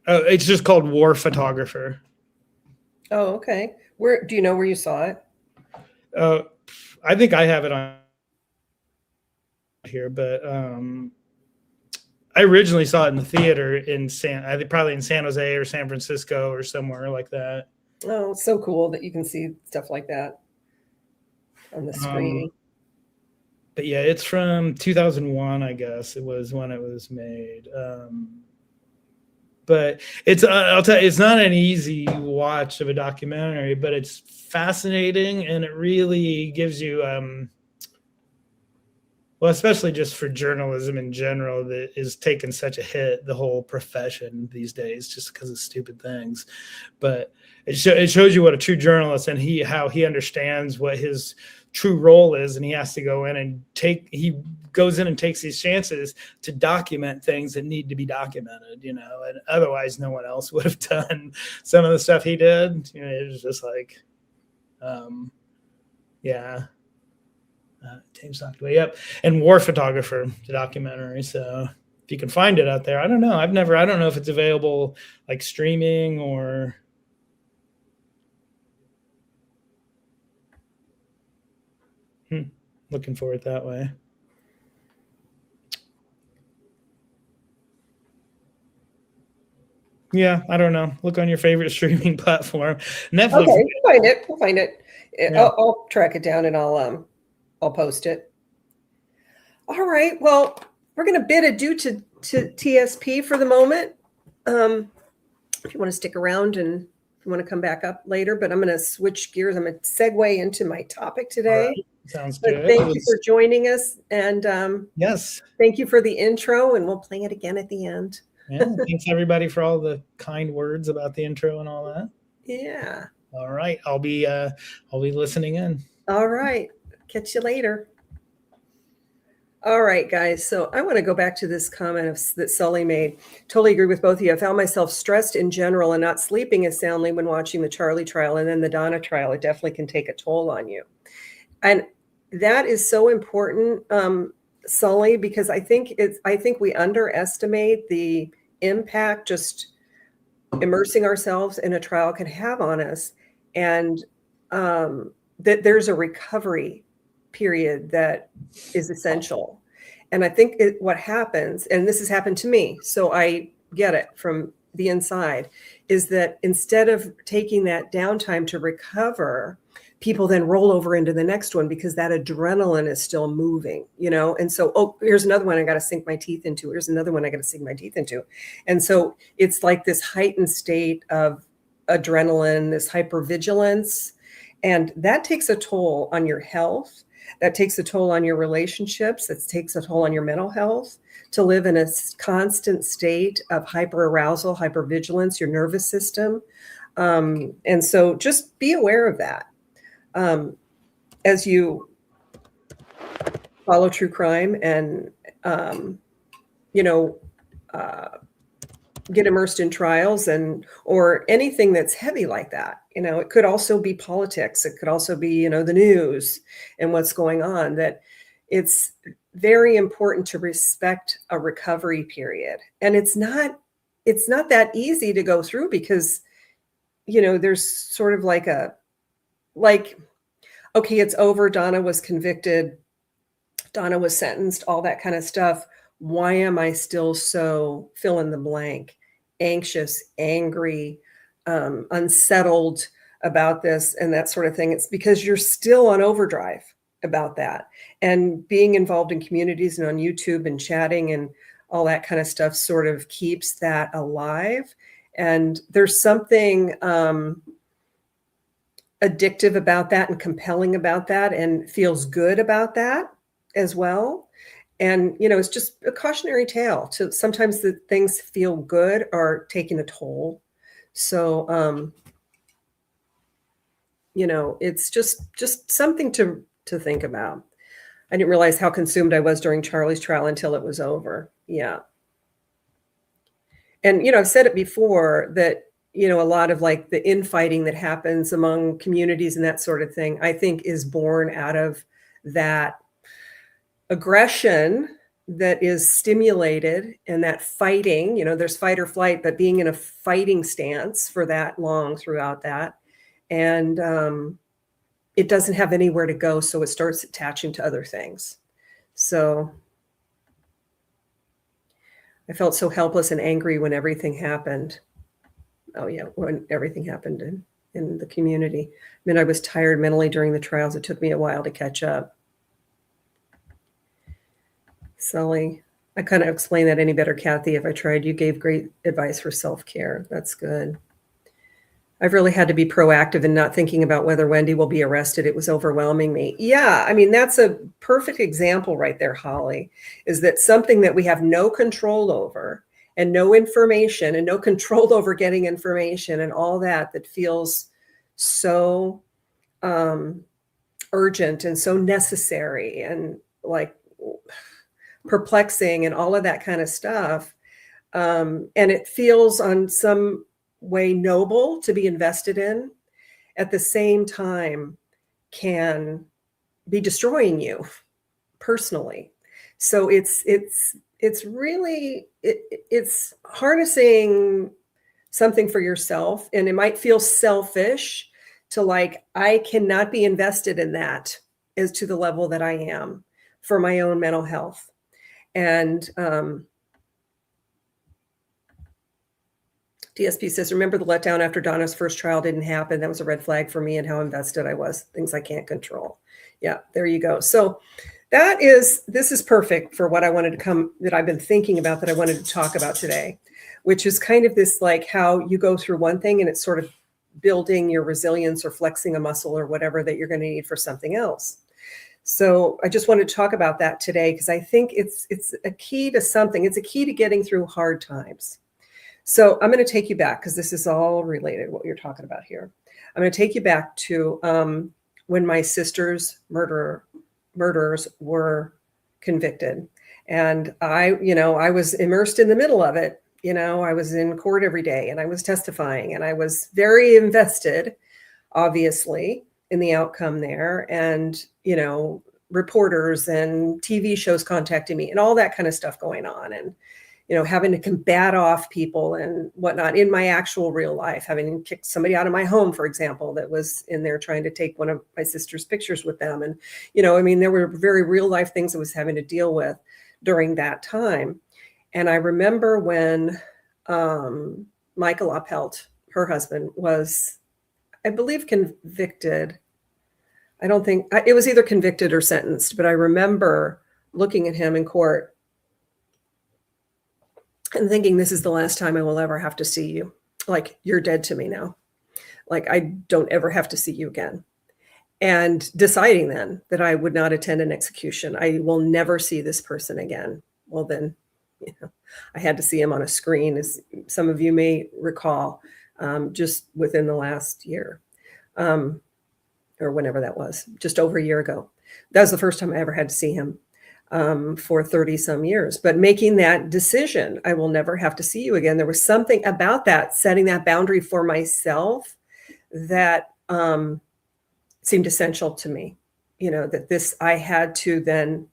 Oh, it's just called War Photographer. Oh, okay. Where do you know where you saw it? I think I have it on here, but I originally saw it in the theater I think probably in San Jose or San Francisco or somewhere like that. Oh, it's so cool that you can see stuff like that on the screen. But yeah, it's from 2001, I guess it was when it was made. But I'll tell you, it's not an easy watch of a documentary, but it's fascinating, and it really gives you, well, especially just for journalism in general, that is taking such a hit, the whole profession these days, just because of stupid things. But it shows you what a true journalist, and how he understands what his true role is, and he has to go in and he goes in and takes these chances to document things that need to be documented, you know, and otherwise no one else would have done some of the stuff he did. You know, it was just like, James Noctway, yep. And War Photographer, the documentary. So if you can find it out there, I don't know. I don't know if it's available like streaming or. Looking for it that way. Yeah, I don't know. Look on your favorite streaming platform. Netflix. Okay, we'll find it. Yeah. I'll track it down and I'll post it. All right. Well, we're going to bid adieu to TSP for the moment. If you want to stick around and if you want to come back up later, but I'm going to switch gears. I'm going to segue into my topic today. Right. Sounds good. Thank you for joining us. And yes, thank you for the intro, and we'll play it again at the end. Yeah, thanks everybody for all the kind words about the intro and all that. Yeah. All right. I'll be listening in. All right. Catch you later. All right, guys. So I want to go back to this comment that Sully made. Totally agree with both of you. I found myself stressed in general and not sleeping as soundly when watching the Charlie trial and then the Donna trial. It definitely can take a toll on you. And that is so important, Sully, because I think we underestimate the impact just immersing ourselves in a trial can have on us, and that there's a recovery period that is essential. And I think what happens, and this has happened to me, so I get it from the inside, is that instead of taking that downtime to recover, people then roll over into the next one because that adrenaline is still moving, and so, oh, here's another one I got to sink my teeth into, here's another one I got to sink my teeth into. And so it's like this heightened state of adrenaline, this hypervigilance, and that takes a toll on your health. That takes a toll on your relationships. That takes a toll on your mental health, to live in a constant state of hyperarousal, hypervigilance, your nervous system. And so just be aware of that. As you follow true crime and, get immersed in trials or anything that's heavy like that. It could also be politics. It could also be, the news and what's going on. That it's very important to respect a recovery period. And it's not that easy to go through because, there's sort of like okay, it's over. Donna was convicted. Donna was sentenced, all that kind of stuff. Why am I still so fill in the blank, anxious, angry, unsettled about this and that sort of thing? It's because you're still on overdrive about that. And being involved in communities and on YouTube and chatting and all that kind of stuff sort of keeps that alive. And there's something addictive about that and compelling about that and feels good about that as well. And, it's just a cautionary tale to sometimes the things feel good are taking a toll. So, it's just something to think about. I didn't realize how consumed I was during Charlie's trial until it was over. Yeah. And, I've said it before that, a lot of like the infighting that happens among communities and that sort of thing, I think is born out of that aggression that is stimulated and that fighting, there's fight or flight, but being in a fighting stance for that long throughout that. And it doesn't have anywhere to go. So it starts attaching to other things. So I felt so helpless and angry when everything happened. Oh yeah, when everything happened in the community. I mean, I was tired mentally during the trials. It took me a while to catch up. Sully, I couldn't explain that any better, Kathy, if I tried. You gave great advice for self-care. That's good. I've really had to be proactive in not thinking about whether Wendy will be arrested. It was overwhelming me. Yeah, I mean, that's a perfect example right there, Holly, is that something that we have no control over and no information and no control over getting information and all that feels so urgent and so necessary and like perplexing and all of that kind of stuff. And it feels on some way noble to be invested in, at the same time can be destroying you personally. So it's really it's harnessing something for yourself, and it might feel selfish to like, I cannot be invested in that as to the level that I am for my own mental health. And DSP says, remember the letdown after Donna's first trial didn't happen. That was a red flag for me and how invested I was. Things I can't control. Yeah, there you go. So this is perfect for what I wanted that I've been thinking about, that I wanted to talk about today, which is kind of this, like how you go through one thing and it's sort of building your resilience or flexing a muscle or whatever that you're going to need for something else. So I just wanted to talk about that today because I think it's a key to something. It's a key to getting through hard times. So I'm going to take you back because this is all related, what you're talking about here. I'm going to take you back to when my sister's murderers were convicted. And I was immersed in the middle of it. I was in court every day and I was testifying and I was very invested, obviously, in the outcome there. And, reporters and TV shows contacting me and all that kind of stuff going on. And, having to combat off people and whatnot in my actual real life, having kicked somebody out of my home, for example, that was in there trying to take one of my sister's pictures with them. And, there were very real life things I was having to deal with during that time. And I remember when Michael Uphelt, her husband, was, I believe, convicted I don't think it was either convicted or sentenced, but I remember looking at him in court and thinking, this is the last time I will ever have to see you. Like, you're dead to me now. Like, I don't ever have to see you again. And deciding then that I would not attend an execution. I will never see this person again. Well, then, I had to see him on a screen, as some of you may recall, just within the last year, or whenever that was, just over a year ago. That was the first time I ever had to see him for 30 some years. But making that decision, I will never have to see you again. There was something about that, setting that boundary for myself, that seemed essential to me, that I had to then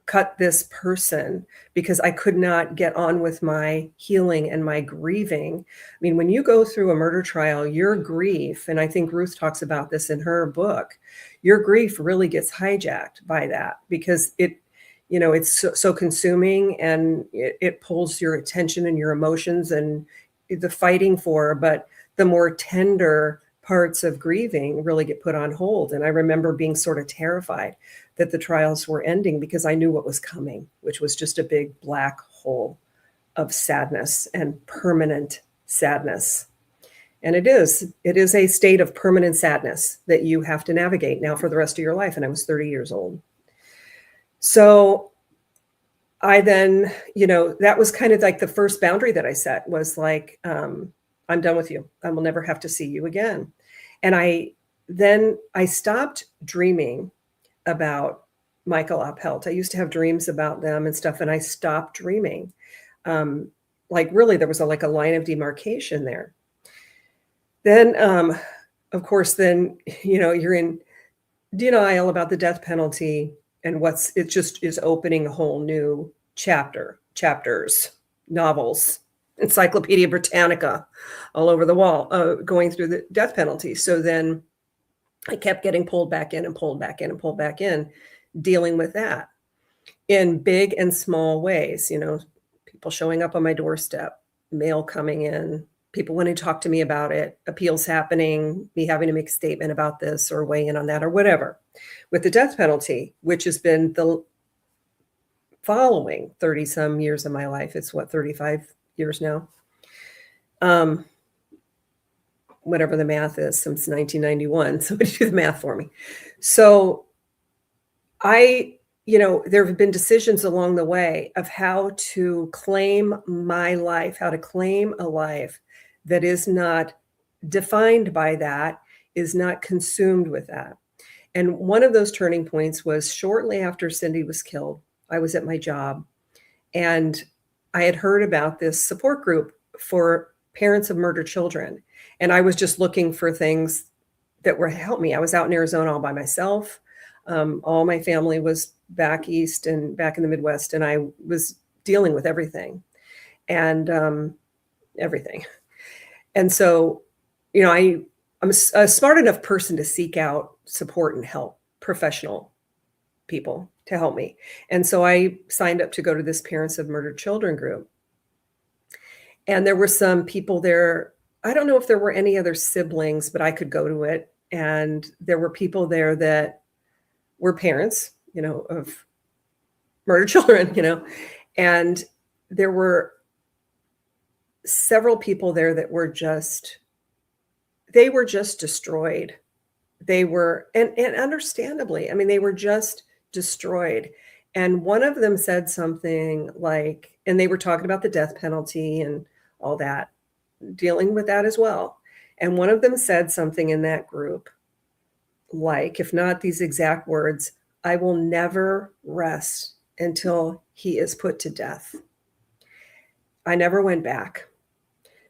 cut this person because I could not get on with my healing and my grieving. I mean, when you go through a murder trial, your grief, and I think Ruth talks about this in her book, your grief really gets hijacked by that, because it's so consuming, and it pulls your attention and your emotions and the fighting for, but the more tender parts of grieving really get put on hold. And I remember being sort of terrified that the trials were ending, because I knew what was coming, which was just a big black hole of sadness and permanent sadness. And it is a state of permanent sadness that you have to navigate now for the rest of your life. And I was 30 years old. So I then, that was kind of like the first boundary that I set, was like, I'm done with you. I will never have to see you again. And I stopped dreaming about Michael Uphelt. I used to have dreams about them and stuff, and I stopped dreaming. Like, really, there was a line of demarcation there. Then, of course, you're in denial about the death penalty, and it just is opening a whole new chapters, novels, Encyclopedia Britannica all over the wall, going through the death penalty. So then I kept getting pulled back in and pulled back in and pulled back in, dealing with that in big and small ways. People showing up on my doorstep, mail coming in, people wanting to talk to me about it, appeals happening, me having to make a statement about this or weigh in on that or whatever. With the death penalty, which has been the following 30 some years of my life, it's 35 years now. Whatever the math is, since 1991. Somebody do the math for me. So there have been decisions along the way of how to claim my life, how to claim a life that is not defined by that, is not consumed with that. And one of those turning points was shortly after Cindy was killed. I was at my job, and I had heard about this support group for parents of murdered children. And I was just looking for things that were help me. I was out in Arizona all by myself. All my family was back east and back in the Midwest, and I was dealing with everything and everything. And so, I'm a smart enough person to seek out support and help, professional people to help me. And so I signed up to go to this Parents of Murdered Children group. And there were some people there. I don't know if there were any other siblings, but I could go to it. And there were people there that were parents, of murdered children, and there were several people there that were just destroyed. They were, and understandably, they were just destroyed. And one of them said something like, and they were talking about the death penalty and all that, dealing with that as well. And one of them said something in that group, like, if not these exact words, I will never rest until he is put to death. I never went back,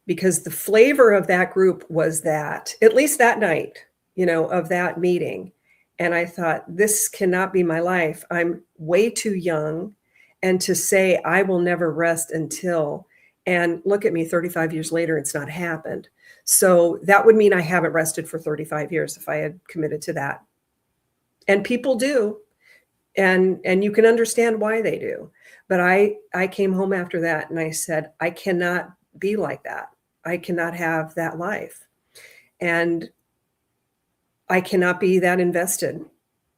because the flavor of that group was that, at least that night, of that meeting. And I thought, this cannot be my life. I'm way too young. And to say I will never rest until, and look at me 35 years later, it's not happened. So that would mean I haven't rested for 35 years if I had committed to that. And people do. And you can understand why they do. But I came home after that and I said, I cannot be like that. I cannot have that life. And I cannot be that invested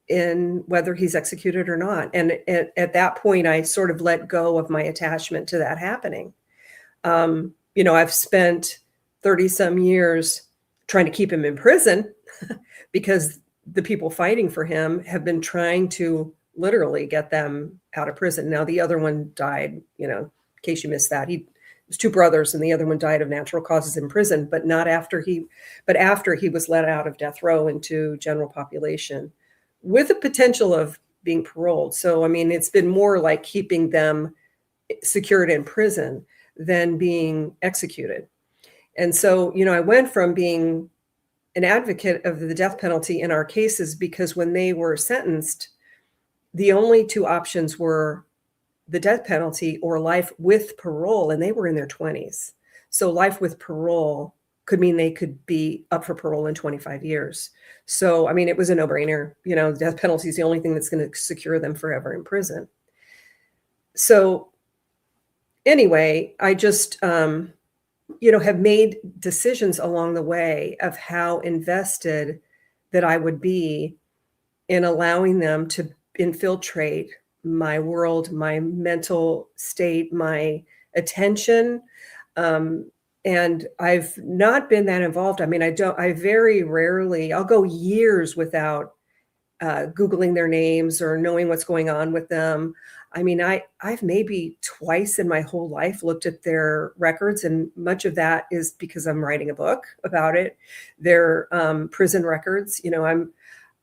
in whether he's executed or not. And at that point, I sort of let go of my attachment to that happening. I've spent 30 some years trying to keep him in prison because the people fighting for him have been trying to literally get them out of prison. Now, the other one died, in case you missed that. He was two brothers, and the other one died of natural causes in prison, but after he was let out of death row into general population with the potential of being paroled. So, I mean, it's been more like keeping them secured in prison than being executed. And so, I went from being an advocate of the death penalty in our cases because when they were sentenced, the only two options were the death penalty or life with parole, and they were in their 20s. So life with parole could mean they could be up for parole in 25 years. So, I mean, it was a no-brainer. The death penalty is the only thing that's going to secure them forever in prison. So anyway, I just, have made decisions along the way of how invested that I would be in allowing them to infiltrate my world, my mental state, my attention. And I've not been that involved. I mean, I very rarely, I'll go years without Googling their names or knowing what's going on with them. I mean, I've maybe twice in my whole life looked at their records, and much of that is because I'm writing a book about it. Their prison records,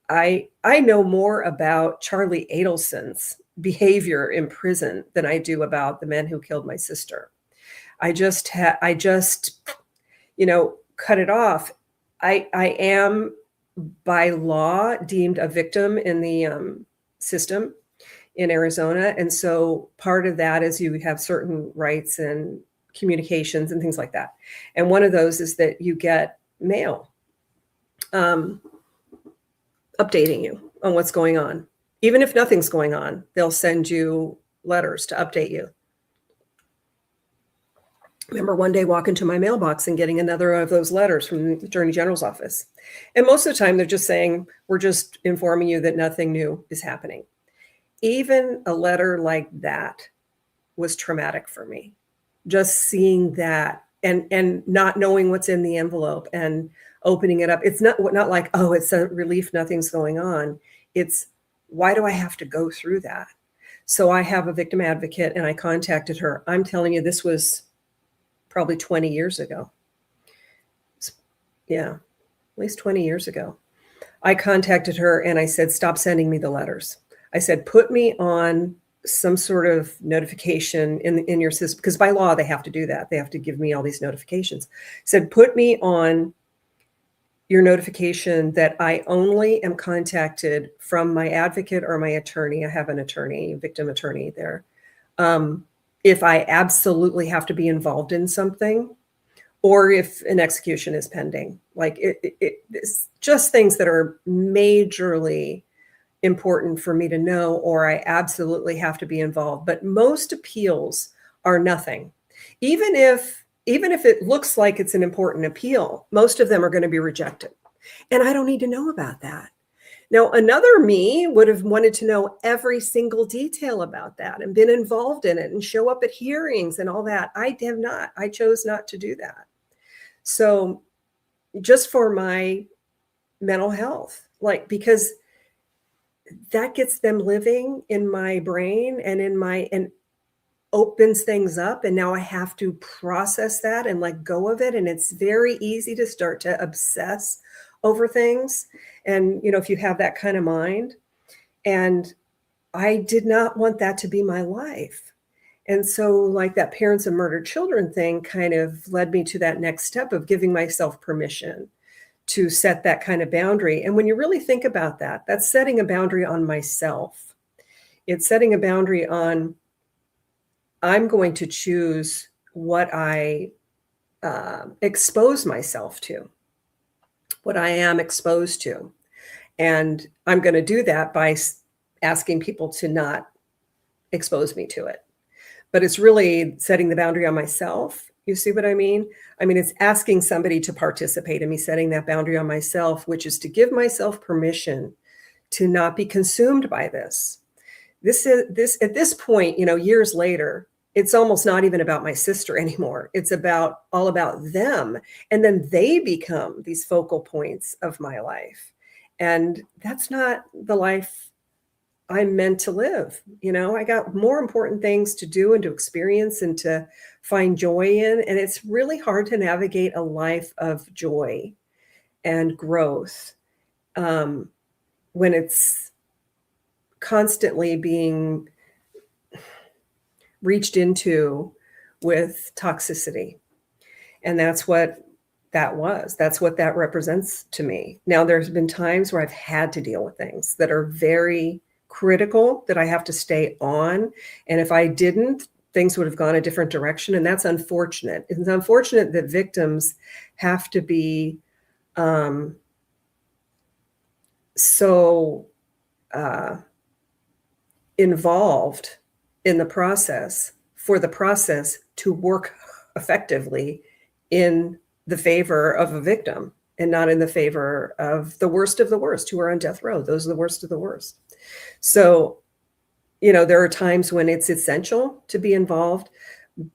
I know more about Charlie Adelson's behavior in prison than I do about the men who killed my sister. I just cut it off. I am by law deemed a victim in the system in Arizona. And so part of that is you have certain rights and communications and things like that. And one of those is that you get mail updating you on what's going on. Even if nothing's going on, they'll send you letters to update you. I remember one day walking to my mailbox and getting another of those letters from the Attorney General's office. And most of the time, they're just saying, we're just informing you that nothing new is happening. Even a letter like that was traumatic for me. Just seeing that and not knowing what's in the envelope and opening it up. It's not like, oh, it's a relief, nothing's going on. It's, why do I have to go through that? So I have a victim advocate and I contacted her. I'm telling you, this was probably 20 years ago. Yeah, at least 20 years ago. I contacted her and I said, stop sending me the letters. I said, put me on some sort of notification in your system, because by law, they have to do that. They have to give me all these notifications. I said, put me on your notification that I only am contacted from my advocate or my attorney. I have an attorney, victim attorney there. If I absolutely have to be involved in something, or if an execution is pending, like it's just things that are majorly important for me to know, or I absolutely have to be involved. But most appeals are nothing. Even if it looks like it's an important appeal, most of them are going to be rejected. And I don't need to know about that. Now, another me would have wanted to know every single detail about that and been involved in it and show up at hearings and all that. I have not. I chose not to do that. So just for my mental health, because that gets them living in my brain and opens things up. And now I have to process that and let go of it. And it's very easy to start to obsess over things. And, if you have that kind of mind, and I did not want that to be my life. And so that parents of murdered children thing kind of led me to that next step of giving myself permission to set that kind of boundary. And when you really think about that, that's setting a boundary on myself. It's setting a boundary on, I'm going to choose what I expose myself to, what I am exposed to. And I'm going to do that by asking people to not expose me to it. But it's really setting the boundary on myself You see what I mean? I mean, it's asking somebody to participate and me setting that boundary on myself, which is to give myself permission to not be consumed by this. This at this point, years later, it's almost not even about my sister anymore. It's all about them. And then they become these focal points of my life. And that's not the life I'm meant to live. I got more important things to do and to experience and to find joy in. And it's really hard to navigate a life of joy and growth when it's constantly being reached into with toxicity. And that's what that's what that represents to me. Now, there's been times where I've had to deal with things that are very critical that I have to stay on. And if I didn't, things would have gone a different direction. And that's unfortunate. It's unfortunate that victims have to be so involved in the process for the process to work effectively in the favor of a victim and not in the favor of the worst who are on death row. Those are the worst of the worst. So, there are times when it's essential to be involved,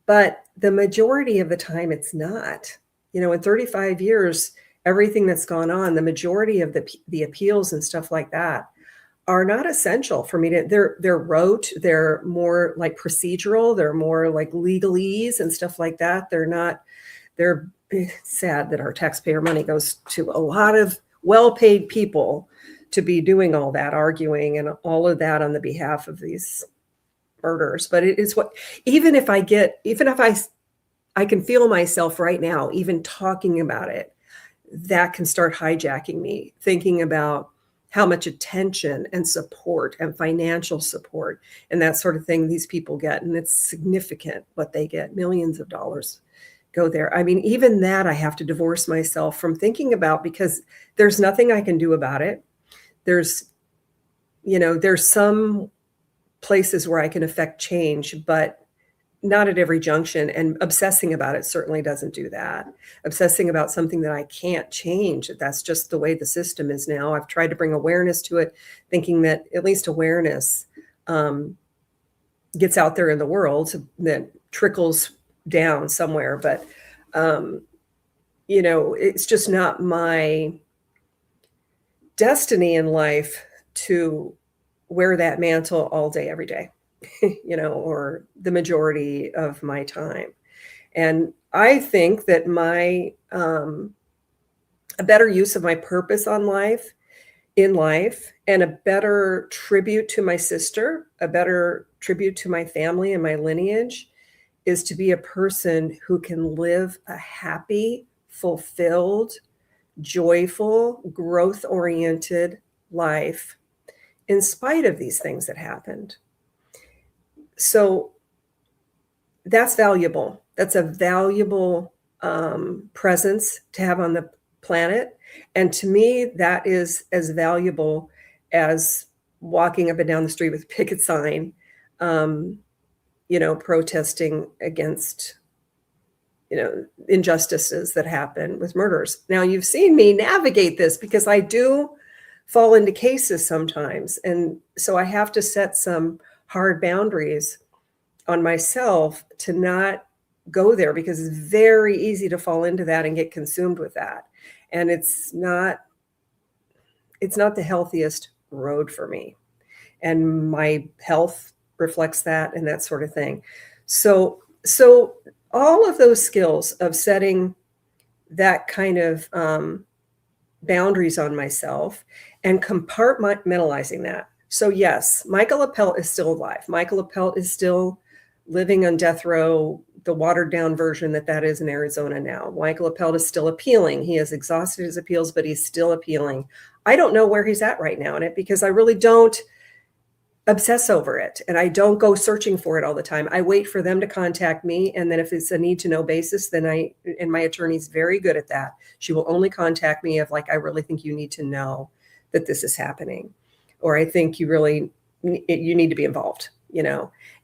but the majority of the time it's not. In 35 years, everything that's gone on, the majority of the appeals and stuff like that are not essential for me to, they're rote, they're more like procedural, they're more like legalese and stuff like that. They're sad that our taxpayer money goes to a lot of well-paid people to be doing all that arguing and all of that on the behalf of these murders. But it is even if I can feel myself right now, even talking about it, that can start hijacking me, thinking about how much attention and support and financial support and that sort of thing these people get. And it's significant what they get. Millions of dollars go there. I mean, even that I have to divorce myself from thinking about because there's nothing I can do about it. There's some places where I can affect change, but not at every junction. And obsessing about it certainly doesn't do that. Obsessing about something that I can't change, that's just the way the system is now. I've tried to bring awareness to it, thinking that at least awareness gets out there in the world, that trickles down somewhere. But, it's just not my destiny in life to wear that mantle all day, every day. Or the majority of my time. And I think that a better use of my purpose in life, and a better tribute to my sister, a better tribute to my family and my lineage is to be a person who can live a happy, fulfilled, joyful, growth-oriented life in spite of these things that happened. So that's valuable. That's a valuable presence to have on the planet. And to me, that is as valuable as walking up and down the street with a picket sign, protesting against, injustices that happen with murders. Now, you've seen me navigate this because I do fall into cases sometimes. And so I have to set some hard boundaries on myself to not go there because it's very easy to fall into that and get consumed with that. And it's not the healthiest road for me. And my health reflects that and that sort of thing. So all of those skills of setting that kind of boundaries on myself and compartmentalizing that. So yes, Michael Appelt is still alive. Michael Appelt is still living on death row, the watered down version that is in Arizona now. Michael Appelt is still appealing. He has exhausted his appeals, but he's still appealing. I don't know where he's at right now in it because I really don't obsess over it. And I don't go searching for it all the time. I wait for them to contact me. And then if it's a need to know basis, then and my attorney's very good at that. She will only contact me if I really think you need to know that this is happening. Or I think you need to be involved,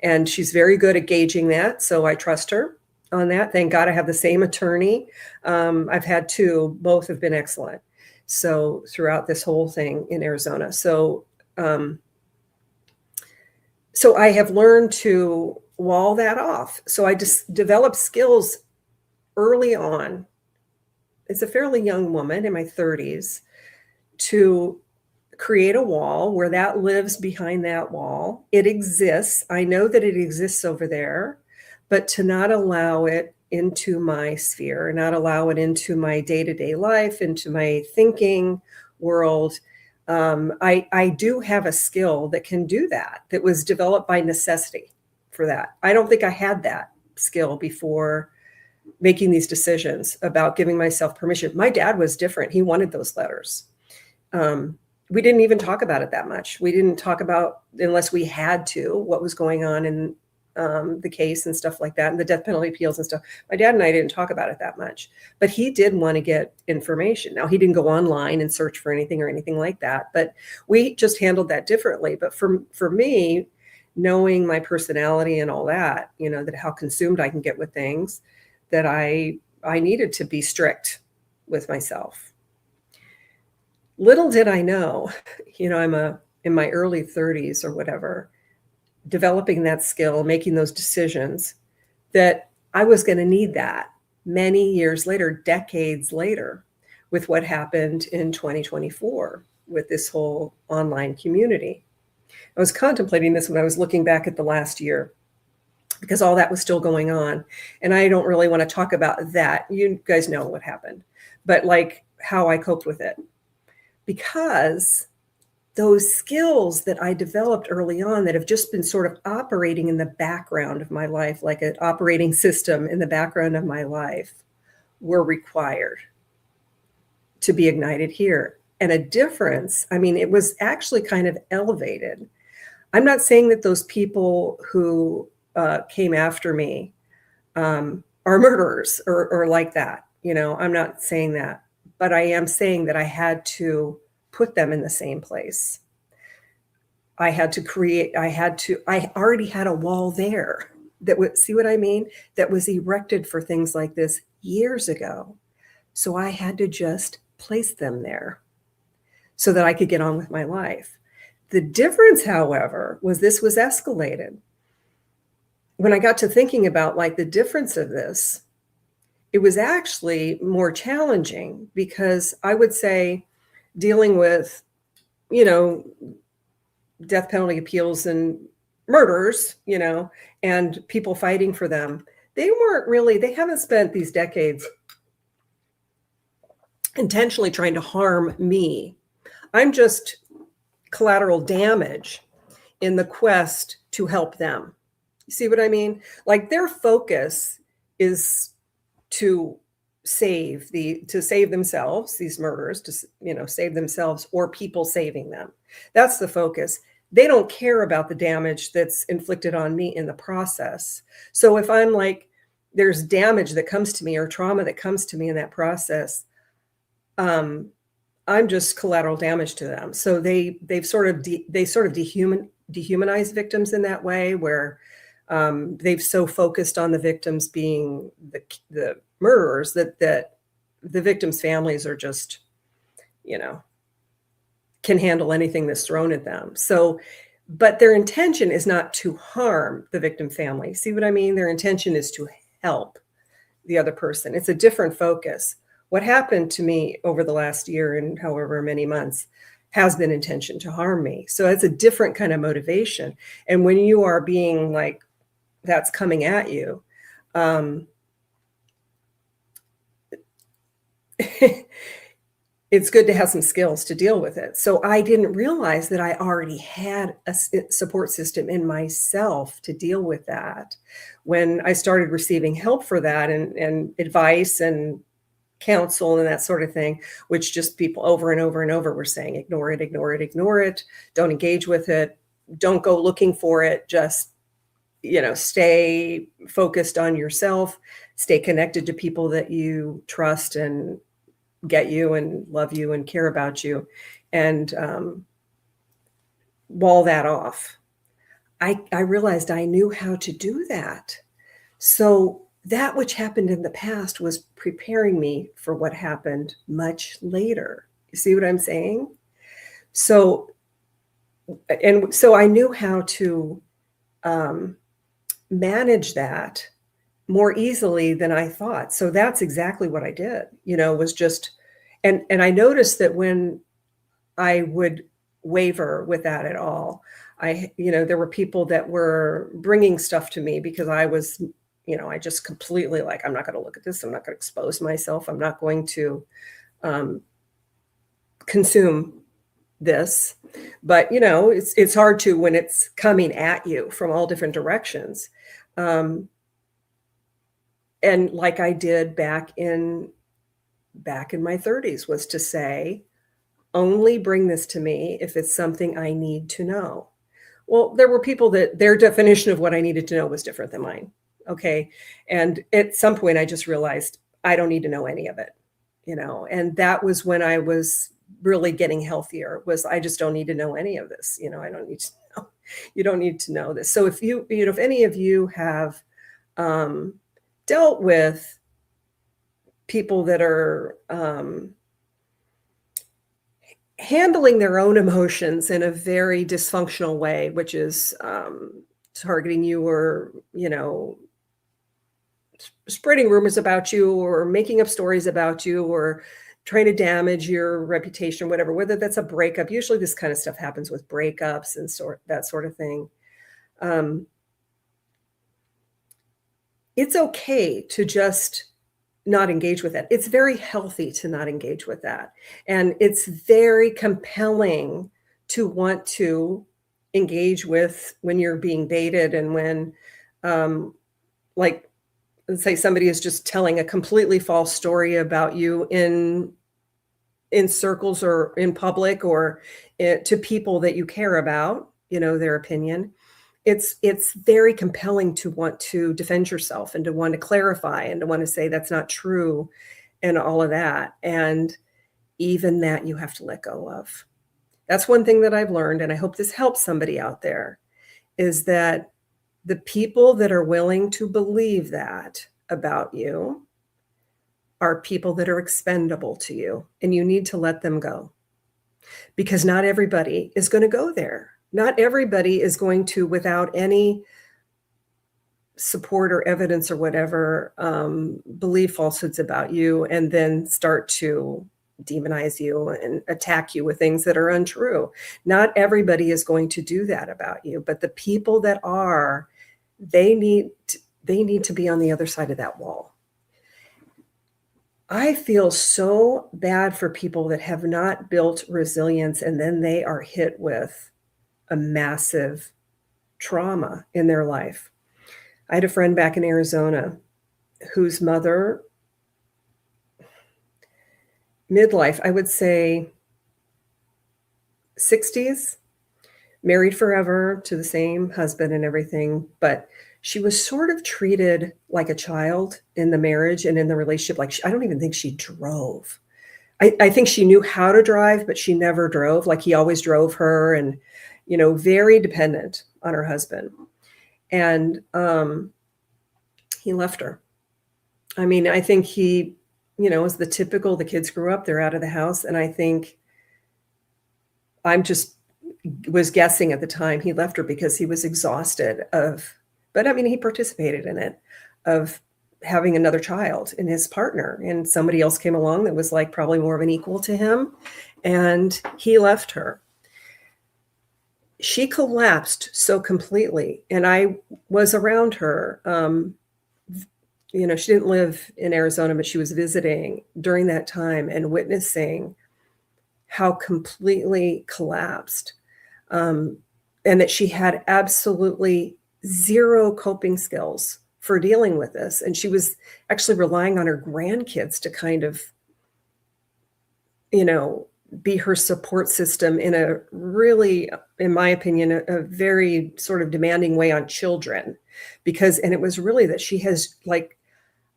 and she's very good at gauging that. So I trust her. on that. Thank God I have the same attorney. I've had two, both have been excellent. So throughout this whole thing in Arizona. So I have learned to wall that off. So I just developed skills early on. As a fairly young woman in my 30s, to create a wall where that lives behind that wall. It exists. I know that it exists over there, but to not allow it into my sphere, not allow it into my day-to-day life, into my thinking world. I do have a skill that can do that, that was developed by necessity for that. I don't think I had that skill before making these decisions about giving myself permission. My dad was different. He wanted those letters. We didn't even talk about it that much. We didn't talk about, unless we had to, what was going on in the case and stuff like that, and the death penalty appeals and stuff. My dad and I didn't talk about it that much, but he did want to get information. Now, he didn't go online and search for anything or anything like that, but we just handled that differently. But for me, knowing my personality and all that, that how consumed I can get with things, that I needed to be strict with myself. Little did I know, I'm in my early 30s or whatever, developing that skill, making those decisions, that I was going to need that many years later, decades later, with what happened in 2024 with this whole online community. I was contemplating this when I was looking back at the last year, because all that was still going on. And I don't really want to talk about that. You guys know what happened, but like how I coped with it. Because those skills that I developed early on that have just been sort of operating in the background of my life, like an operating system in the background of my life, were required to be ignited here. And a difference, it was actually kind of elevated. I'm not saying that those people who came after me are murderers or like that. I'm not saying that. But I am saying that I had to put them in the same place. I already had a wall there that would, see what I mean? That was erected for things like this years ago. So I had to just place them there so that I could get on with my life. The difference, however, was this was escalated. When I got to thinking about like the difference of this, it was actually more challenging, because I would say dealing with, death penalty appeals and murders, and people fighting for them, they haven't spent these decades intentionally trying to harm me. I'm just collateral damage in the quest to help them. You see what I mean? Like their focus is to save themselves, these murderers, to save themselves or people saving them. That's the focus. They don't care about the damage that's inflicted on me in the process. So if I'm like, there's damage that comes to me or trauma that comes to me in that process, I'm just collateral damage to them. So they've sort of dehumanized victims in that way, where they've so focused on the victims being the murderers that the victims' families are just, can handle anything that's thrown at them. So, but their intention is not to harm the victim family. See what I mean? Their intention is to help the other person. It's a different focus. What happened to me over the last year and however many months has been intention to harm me. So it's a different kind of motivation. And when you are being like, that's coming at you, it's good to have some skills to deal with it. So I didn't realize that I already had a support system in myself to deal with that. When I started receiving help for that and advice and counsel and that sort of thing, which just people over and over and over were saying, ignore it, ignore it, ignore it. Don't engage with it. Don't go looking for it. Just, stay focused on yourself, stay connected to people that you trust and get you and love you and care about you, and wall that off. I realized I knew how to do that. So that which happened in the past was preparing me for what happened much later. You see what I'm saying? So, and so I knew how to manage that more easily than I thought. So that's exactly what I did, was just, and I noticed that when I would waver with that at all, there were people that were bringing stuff to me because I was, I just completely like, I'm not going to look at this. I'm not going to expose myself. I'm not going to consume this. But, it's hard to when it's coming at you from all different directions. And like I did back in my 30s, was to say, only bring this to me if it's something I need to know. Well, there were people that their definition of what I needed to know was different than mine. Okay. And at some point I just realized I don't need to know any of it, and that was when I was really getting healthier, was I just don't need to know any of this. I don't need to know. You don't need to know this. So if if any of you have dealt with people that are handling their own emotions in a very dysfunctional way, which is targeting you, or, spreading rumors about you, or making up stories about you, or trying to damage your reputation, whatever, whether that's a breakup. Usually this kind of stuff happens with breakups and that sort of thing. It's okay to just not engage with that. It's very healthy to not engage with that. And it's very compelling to want to engage with when you're being baited, and when, like, let's say somebody is just telling a completely false story about you in circles or in public, or to people that you care about, their opinion. It's very compelling to want to defend yourself, and to want to clarify, and to want to say that's not true, and all of that. And even that you have to let go of. That's one thing that I've learned, and I hope this helps somebody out there, is that the people that are willing to believe that about you are people that are expendable to you, and you need to let them go, because not everybody is going to go there. Not everybody is going to, without any support or evidence or whatever, believe falsehoods about you, and then start to demonize you and attack you with things that are untrue. Not everybody is going to do that about you, but the people that are, they need to be on the other side of that wall. I feel so bad for people that have not built resilience, and then they are hit with a massive trauma in their life. I had a friend back in Arizona whose mother, midlife, I would say 60s, married forever to the same husband and everything, but she was sort of treated like a child in the marriage and in the relationship. Like, I don't even think she drove. I think she knew how to drive, but she never drove. Like, he always drove her, and, very dependent on her husband. And he left her. I mean, I think he, was the typical, the kids grew up, they're out of the house. And I think was guessing at the time he left her because he was exhausted but I mean, he participated in it, of having another child in his partner, and somebody else came along that was like probably more of an equal to him, and he left her. She collapsed so completely, and I was around her. She didn't live in Arizona, but she was visiting during that time and witnessing how completely collapsed, and that she had absolutely zero coping skills for dealing with this. And she was actually relying on her grandkids to kind of, be her support system in a really, in my opinion, a very sort of demanding way on children. And it was really that she has, like,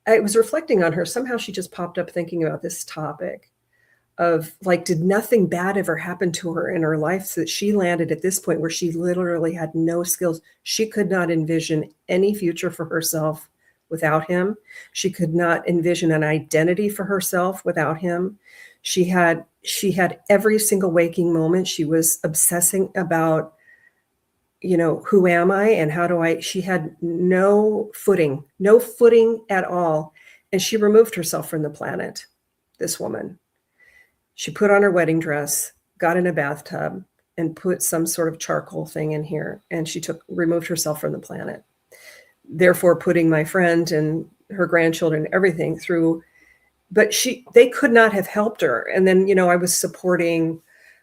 I was reflecting on her. Somehow she just popped up thinking about this topic of, like, did nothing bad ever happen to her in her life so that she landed at this point where she literally had no skills? She could not envision any future for herself without him. She could not envision an identity for herself without him. She had every single waking moment. She was obsessing about, who am I and how do she had no footing at all. And she removed herself from the planet, this woman. She put on her wedding dress, got in a bathtub, and put some sort of charcoal thing in here. And she removed herself from the planet, therefore putting my friend and her grandchildren, everything through. But they could not have helped her. And then, I was supporting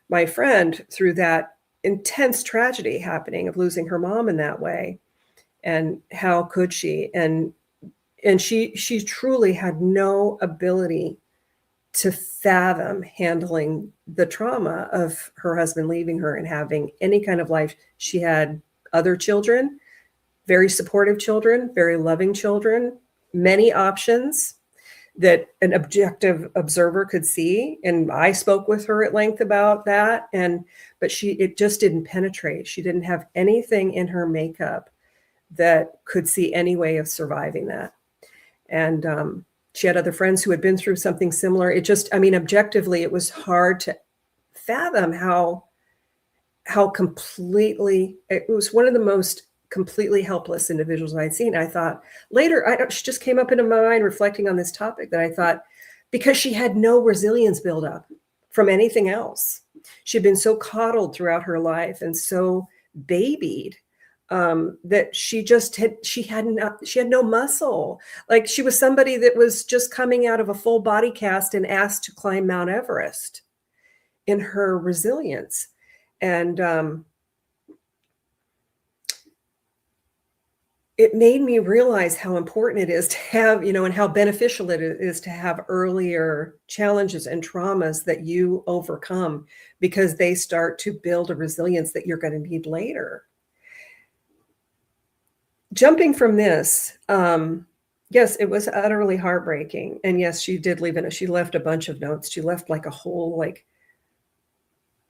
my friend through that intense tragedy happening of losing her mom in that way. And how could she? And she truly had no ability to fathom handling the trauma of her husband leaving her and having any kind of life. She had other children, very supportive children, very loving children, many options that an objective observer could see. And I spoke with her at length about that. But it just didn't penetrate. She didn't have anything in her makeup that could see any way of surviving that. And she had other friends who had been through something similar. Objectively, it was hard to fathom how completely, it was one of the most completely helpless individuals I'd seen. I thought later, she just came up into my mind reflecting on this topic, that I thought, because she had no resilience build up from anything else. She'd been so coddled throughout her life and so babied, that she had no muscle. Like, she was somebody that was just coming out of a full body cast and asked to climb Mount Everest in her resilience. And it made me realize how important it is to have, and how beneficial it is to have earlier challenges and traumas that you overcome, because they start to build a resilience that you're going to need later. Jumping from this, yes, it was utterly heartbreaking. And yes, she did leave she left a bunch of notes. She left like a whole,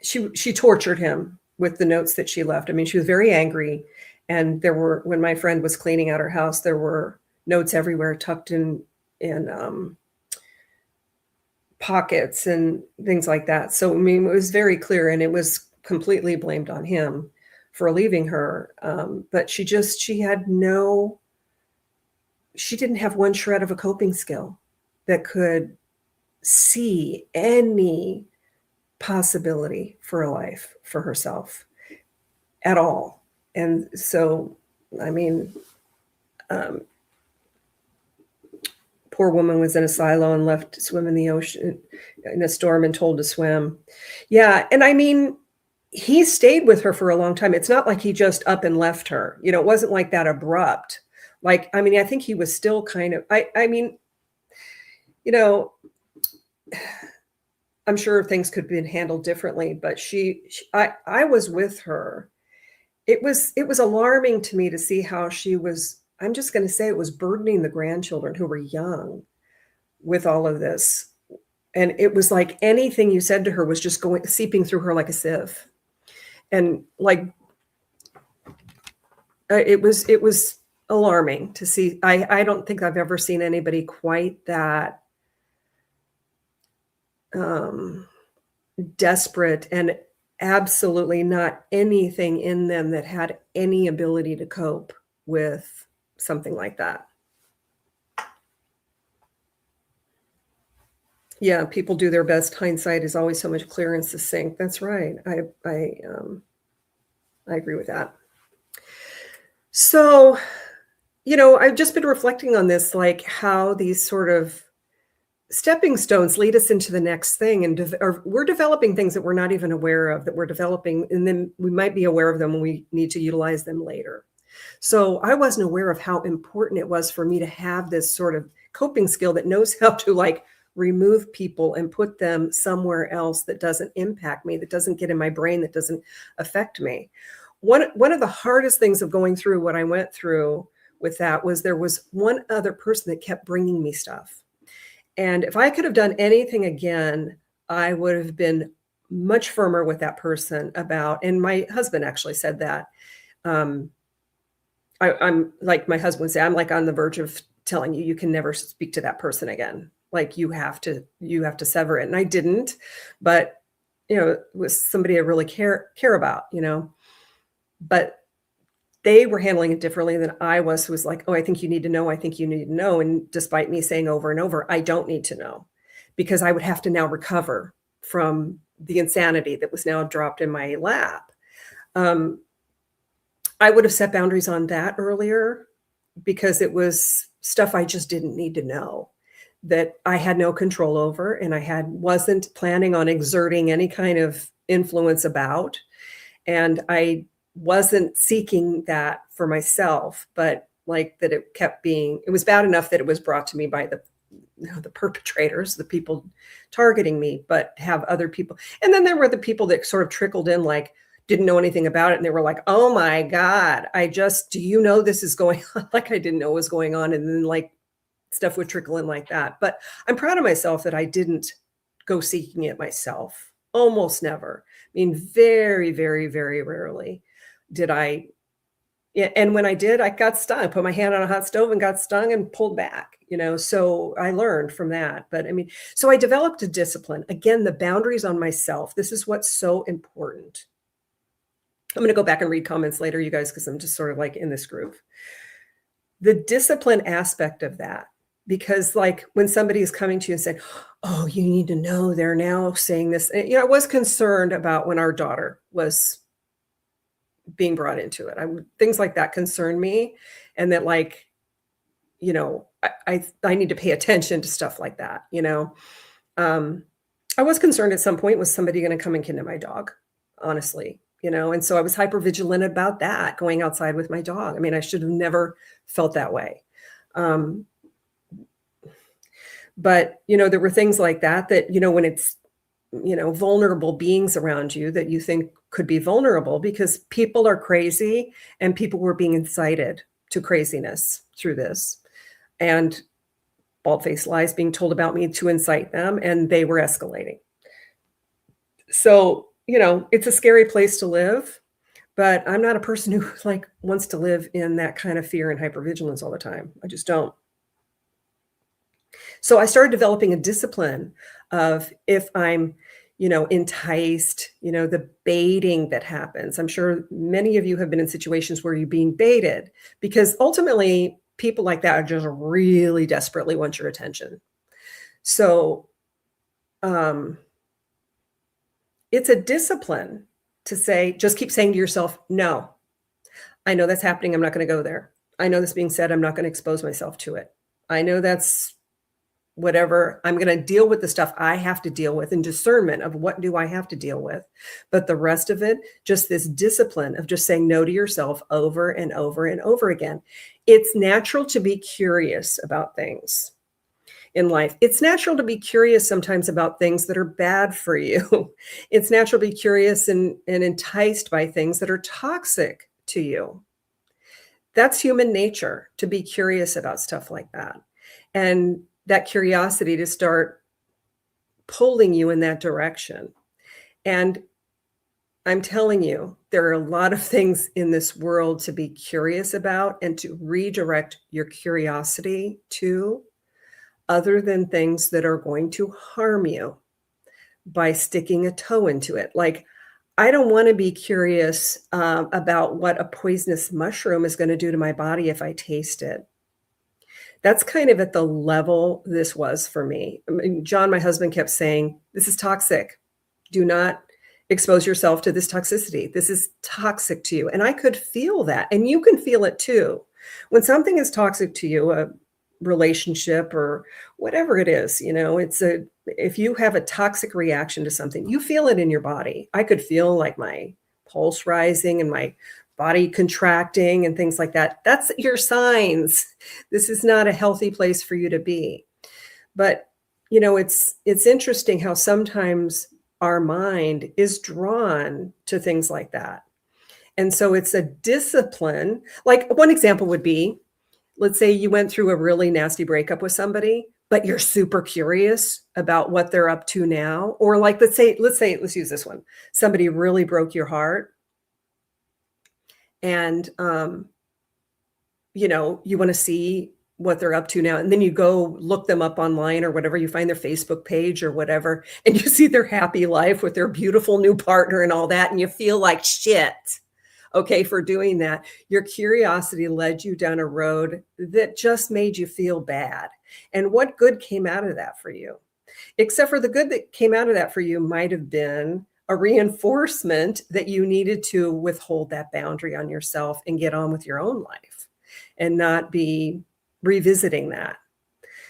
she tortured him with the notes that she left. She was very angry. And when my friend was cleaning out her house, there were notes everywhere tucked in pockets and things like that. So, it was very clear, and it was completely blamed on him for leaving her. But she didn't have one shred of a coping skill that could see any possibility for a life for herself at all. And so, poor woman was in a silo and left to swim in the ocean in a storm and told to swim. Yeah. And he stayed with her for a long time. It's not like he just up and left her. It wasn't like that abrupt. I think he was still kind of, I'm sure things could have been handled differently, but I was with her. It was alarming to me to see how she was, I'm just going to say, it was burdening the grandchildren who were young with all of this. And it was like anything you said to her was just seeping through her like a sieve. And it was alarming to see. I don't think I've ever seen anybody quite that desperate, and absolutely not anything in them that had any ability to cope with something like that. Yeah, people do their best. Hindsight is always so much clearer and succinct. That's right. I agree with that. So, I've just been reflecting on this, like how these sort of stepping stones lead us into the next thing, and we're developing things that we're not even aware of, that we're developing, and then we might be aware of them when we need to utilize them later. So I wasn't aware of how important it was for me to have this sort of coping skill that knows how to remove people and put them somewhere else that doesn't impact me, that doesn't get in my brain, that doesn't affect me. One of the hardest things of going through what I went through with that was there was one other person that kept bringing me stuff. And if I could have done anything again, I would have been much firmer with that person about, and my husband actually said that, I'm like my husband would say, I'm like on the verge of telling you can never speak to that person again. Like you have to sever it. And I didn't, but it was somebody I really care about, but they were handling it differently than I was. Who was like, oh, I think you need to know. I think you need to know. And despite me saying over and over, I don't need to know, because I would have to now recover from the insanity that was now dropped in my lap. I would have set boundaries on that earlier, because it was stuff I just didn't need to know, that I had no control over, and I wasn't planning on exerting any kind of influence about. And I wasn't seeking that for myself, but like that it was bad enough that it was brought to me by the perpetrators, the people targeting me, but have other people. And then there were the people that sort of trickled in, like, didn't know anything about it. And they were like, oh my God, do you know this is going on? Like I didn't know what was going on. And then like stuff would trickle in like that. But I'm proud of myself that I didn't go seeking it myself. Almost never. I mean, very, very, very rarely did I. And when I did, I got stung. I put my hand on a hot stove and got stung and pulled back, so I learned from that. But I mean, so I developed a discipline. Again, the boundaries on myself. This is what's so important. I'm going to go back and read comments later, you guys, because I'm just sort of like in this groove. The discipline aspect of that, because like when somebody is coming to you and saying, oh, you need to know they're now saying this. I was concerned about when our daughter was being brought into it. Things like that concern me. And that like, I need to pay attention to stuff like that. I was concerned at some point, was somebody going to come and kidnap my dog, honestly. And so I was hyper vigilant about that, going outside with my dog. I mean, I should have never felt that way. But, there were things like that, when it's, vulnerable beings around you that you think could be vulnerable, because people are crazy and people were being incited to craziness through this, and bald-faced lies being told about me to incite them, and they were escalating. So, it's a scary place to live, but I'm not a person who like wants to live in that kind of fear and hypervigilance all the time. I just don't. So I started developing a discipline of, if I'm, enticed, the baiting that happens. I'm sure many of you have been in situations where you're being baited, because ultimately people like that are just really desperately want your attention. So, it's a discipline to say, just keep saying to yourself, no, I know that's happening. I'm not going to go there. I know this being said, I'm not going to expose myself to it. I know that's whatever. I'm going to deal with the stuff I have to deal with, and discernment of what do I have to deal with. But the rest of it, just this discipline of just saying no to yourself over and over and over again. It's natural to be curious about things in life. It's natural to be curious sometimes about things that are bad for you. It's natural to be curious and enticed by things that are toxic to you. That's human nature, to be curious about stuff like that. And that curiosity to start pulling you in that direction. And I'm telling you, there are a lot of things in this world to be curious about and to redirect your curiosity to, other than things that are going to harm you by sticking a toe into it. Like, I don't want to be curious about what a poisonous mushroom is going to do to my body if I taste it. That's kind of at the level this was for me. I mean, John, my husband, kept saying, this is toxic. Do not expose yourself to this toxicity. This is toxic to you. And I could feel that. And you can feel it too. When something is toxic to you, a relationship or whatever it is, if you have a toxic reaction to something, you feel it in your body. I could feel like my pulse rising and my body contracting and things like that. That's your signs. This is not a healthy place for you to be. But, it's interesting how sometimes our mind is drawn to things like that. And so it's a discipline. Like, one example would be, let's say you went through a really nasty breakup with somebody, but you're super curious about what they're up to now. Or like, let's use this one. Somebody really broke your heart. And, you want to see what they're up to now. And then you go look them up online or whatever, you find their Facebook page or whatever, and you see their happy life with their beautiful new partner and all that. And you feel like shit, okay, for doing that. Your curiosity led you down a road that just made you feel bad. And what good came out of that for you? Except for the good that came out of that for you might have been a reinforcement that you needed to withhold that boundary on yourself and get on with your own life and not be revisiting that.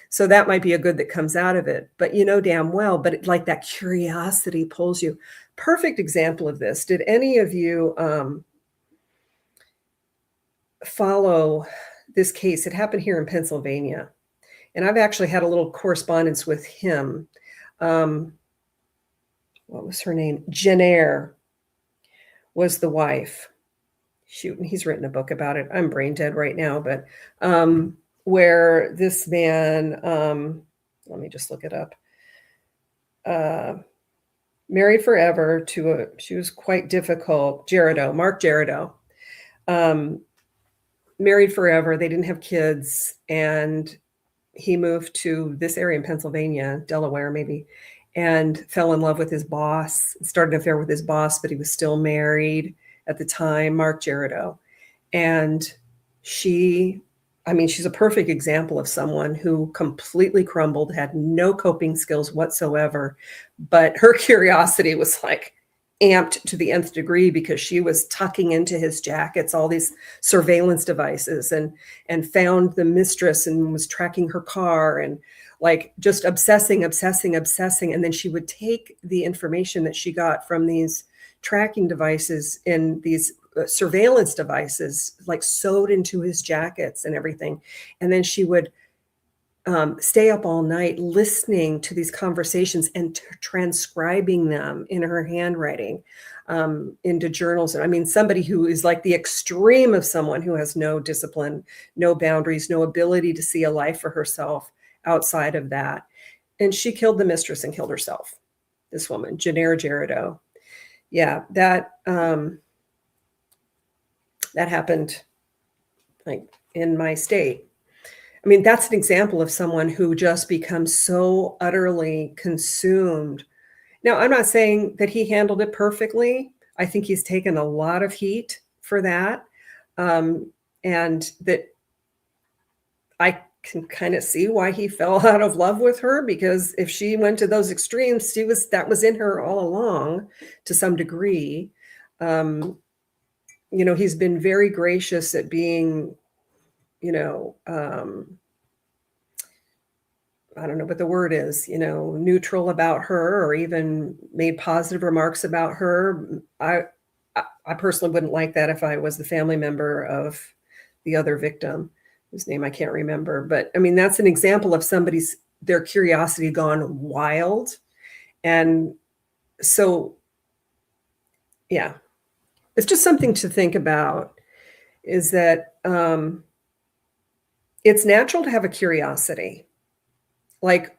So that might be a good that comes out of it, but you know damn well, but like that curiosity pulls you. Perfect example of this. Did any of you follow this case? It happened here in Pennsylvania, and I've actually had a little correspondence with him. What was her name? Jennair was the wife. Shoot, and he's written a book about it. I'm brain dead right now, but where this man, let me just look it up, married forever to she was quite difficult, Mark Gerardo, married forever. They didn't have kids, and he moved to this area in Pennsylvania, Delaware maybe, and fell in love with his boss, started an affair with his boss, but he was still married at the time, Mark Gerardo. And she's a perfect example of someone who completely crumbled, had no coping skills whatsoever, but her curiosity was like amped to the nth degree because she was tucking into his jackets all these surveillance devices and found the mistress and was tracking her car and like just obsessing. And then she would take the information that she got from these tracking devices and these surveillance devices, like sewed into his jackets and everything. And then she would stay up all night listening to these conversations and transcribing them in her handwriting into journals. And I mean, somebody who is like the extreme of someone who has no discipline, no boundaries, no ability to see a life for herself outside of that. And she killed the mistress and killed herself. This woman, Jennair Gerardo. Yeah, that happened like in my state. I mean, that's an example of someone who just becomes so utterly consumed. Now, I'm not saying that he handled it perfectly. I think he's taken a lot of heat for that. And that I can kind of see why he fell out of love with her, because if she went to those extremes, that was in her all along to some degree. He's been very gracious at being, I don't know what the word is, neutral about her, or even made positive remarks about her. I personally wouldn't like that if I was the family member of the other victim, whose name I can't remember. But I mean, that's an example of their curiosity gone wild. And so, yeah, it's just something to think about, is that it's natural to have a curiosity. Like,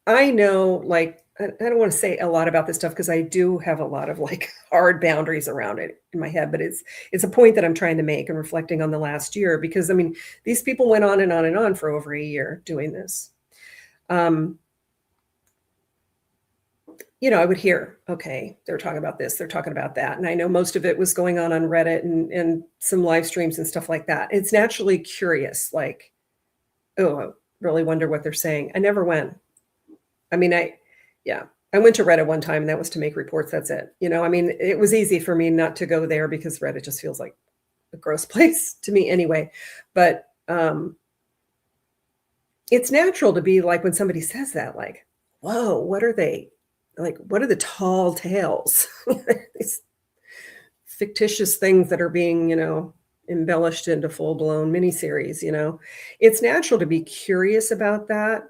I know, like, I don't want to say a lot about this stuff because I do have a lot of like hard boundaries around it in my head, but it's a point that I'm trying to make and reflecting on the last year, because I mean, these people went on and on and on for over a year doing this. I would hear, okay, they're talking about this, they're talking about that. And I know most of it was going on Reddit and some live streams and stuff like that. It's naturally curious, like, oh, I really wonder what they're saying. I never went. I mean, I went to Reddit one time, and that was to make reports. That's it. I mean, it was easy for me not to go there because Reddit just feels like a gross place to me anyway. But it's natural to be like, when somebody says that, like, whoa, what are they? Like, what are the tall tales? These fictitious things that are being, embellished into full-blown miniseries, It's natural to be curious about that.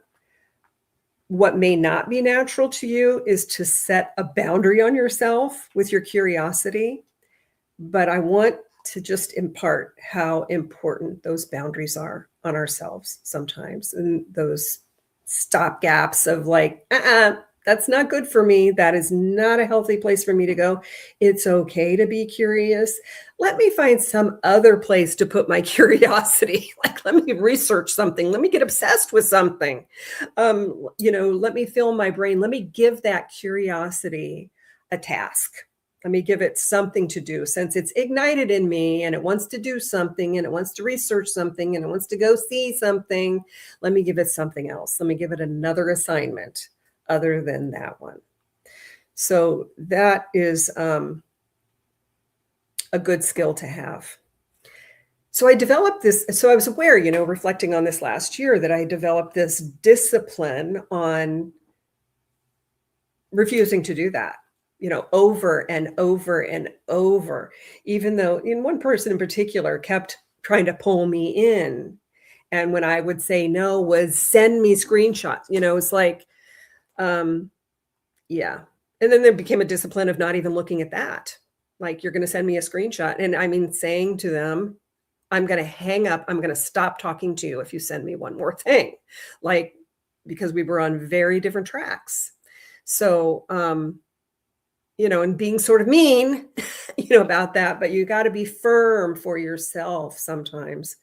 What may not be natural to you is to set a boundary on yourself with your curiosity. But I want to just impart how important those boundaries are on ourselves sometimes, and those stop gaps of like, that's not good for me. That is not a healthy place for me to go. It's okay to be curious. Let me find some other place to put my curiosity. Like, let me research something. Let me get obsessed with something. Let me fill my brain. Let me give that curiosity a task. Let me give it something to do, since it's ignited in me and it wants to do something and it wants to research something and it wants to go see something. Let me give it something else. Let me give it another assignment other than that one. So that is a good skill to have. So I developed this. So I was aware, reflecting on this last year, that I developed this discipline on refusing to do that, over and over and over, even though one person in particular kept trying to pull me in. And when I would say no, was send me screenshots, it's like, yeah. And then there became a discipline of not even looking at that. Like, you're going to send me a screenshot. And I mean, saying to them, I'm going to hang up. I'm going to stop talking to you if you send me one more thing, like, because we were on very different tracks. So, and being sort of mean, about that, but you got to be firm for yourself sometimes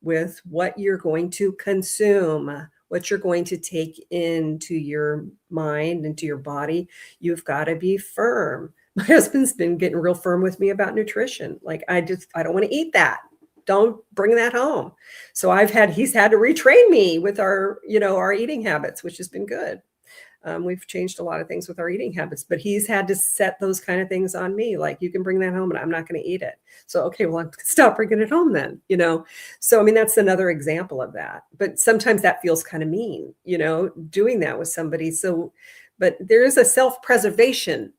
with what you're going to consume, what you're going to take into your mind, into your body. You've got to be firm. My husband's been getting real firm with me about nutrition. Like, I don't want to eat that. Don't bring that home. So he's had to retrain me with our eating habits, which has been good. We've changed a lot of things with our eating habits, but he's had to set those kind of things on me. Like, you can bring that home and I'm not going to eat it. So, okay, well, I'm stop bringing it home then, So, I mean, that's another example of that. But sometimes that feels kind of mean, doing that with somebody. So, but there is a self-preservation,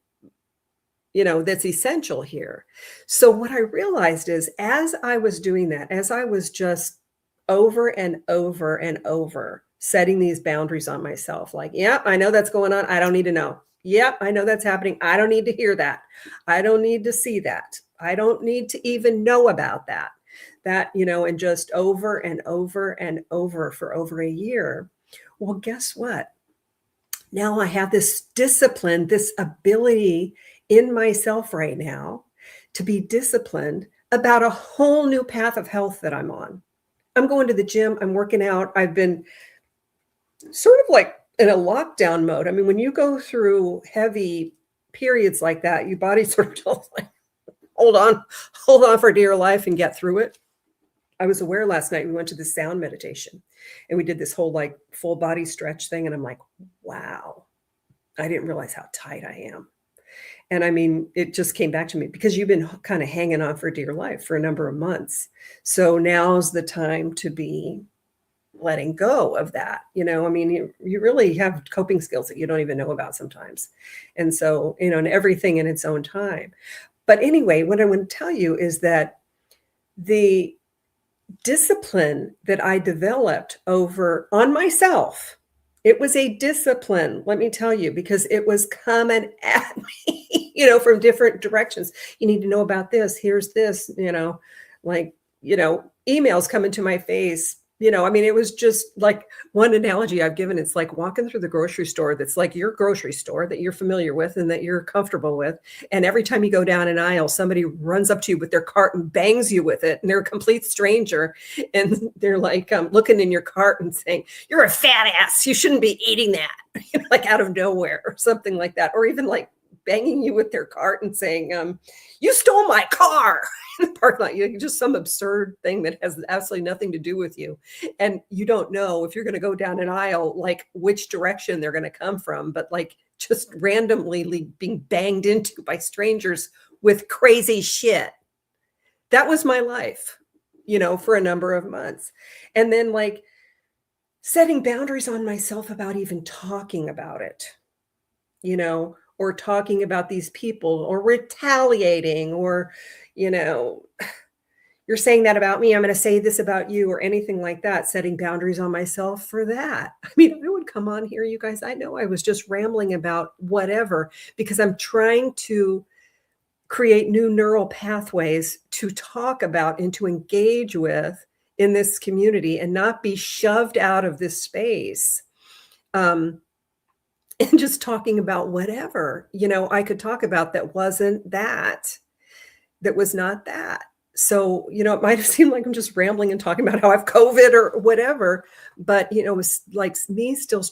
that's essential here. So what I realized is, as I was doing that, as I was just over and over and over setting these boundaries on myself, like, yeah, I know that's going on. I don't need to know. Yep, I know that's happening. I don't need to hear that. I don't need to see that. I don't need to even know about that. And just over and over and over for over a year. Well, guess what? Now I have this discipline, this ability in myself right now to be disciplined about a whole new path of health that I'm on. I'm going to the gym. I'm working out. I've been sort of like in a lockdown mode. I mean, when you go through heavy periods like that, your body sort of tells, like, hold on for dear life and get through it. I was aware last night we went to the sound meditation and we did this whole like full body stretch thing. And I'm like, wow, I didn't realize how tight I am. And I mean, it just came back to me because you've been kind of hanging on for dear life for a number of months. So now's the time to be letting go of that. I mean, you really have coping skills that you don't even know about sometimes. And so, and everything in its own time. But anyway, what I want to tell you is that the discipline that I developed on myself, it was a discipline, let me tell you, because it was coming at me, from different directions. You need to know about this. Here's this, emails coming to my face. I mean, it was just like one analogy I've given. It's like walking through the grocery store that's like your grocery store that you're familiar with and that you're comfortable with. And every time you go down an aisle, somebody runs up to you with their cart and bangs you with it. And they're a complete stranger. And they're like looking in your cart and saying, you're a fat ass. You shouldn't be eating that, like out of nowhere or something like that. Or even like banging you with their cart and saying, you stole my car in the parking lot. Just some absurd thing that has absolutely nothing to do with you. And you don't know if you're going to go down an aisle, like which direction they're going to come from, but like just randomly being banged into by strangers with crazy shit. That was my life, for a number of months. And then like setting boundaries on myself about even talking about it, or talking about these people or retaliating or, you're saying that about me, I'm going to say this about you or anything like that, setting boundaries on myself for that. I mean, I would come on here, you guys, I know I was just rambling about whatever, because I'm trying to create new neural pathways to talk about and to engage with in this community and not be shoved out of this space. and just talking about whatever, I could talk about that wasn't that, that was not that. So, it might have seemed like I'm just rambling and talking about how I have COVID or whatever, but, it was like me still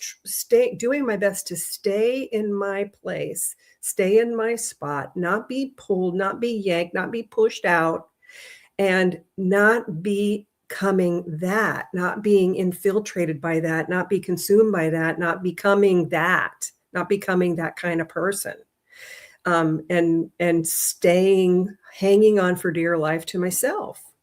doing my best to stay in my place, stay in my spot, not be pulled, not be yanked, not be pushed out, and not becoming that, not being infiltrated by that, not be consumed by that, not becoming that kind of person. And hanging on for dear life to myself.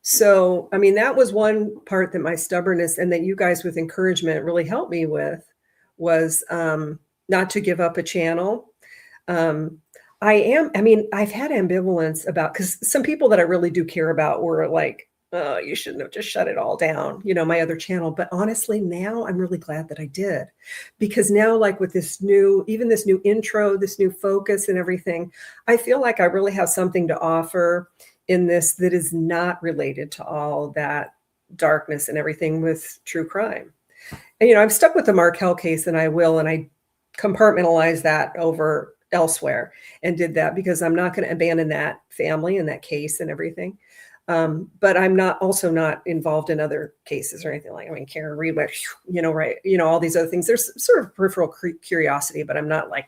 So, I mean, that was one part that my stubbornness and that you guys with encouragement really helped me with was not to give up a channel. I've had ambivalence about, because some people that I really do care about were like, oh, you shouldn't have just shut it all down, my other channel. But honestly, now I'm really glad that I did, because now, like with this new intro, this new focus and everything, I feel like I really have something to offer in this that is not related to all that darkness and everything with true crime. And, I'm stuck with the Markel case, and I compartmentalize that over elsewhere and did that because I'm not going to abandon that family and that case and everything. But I'm also not involved in other cases or anything Karen Reed, right. All these other things. There's sort of peripheral curiosity, but I'm not like,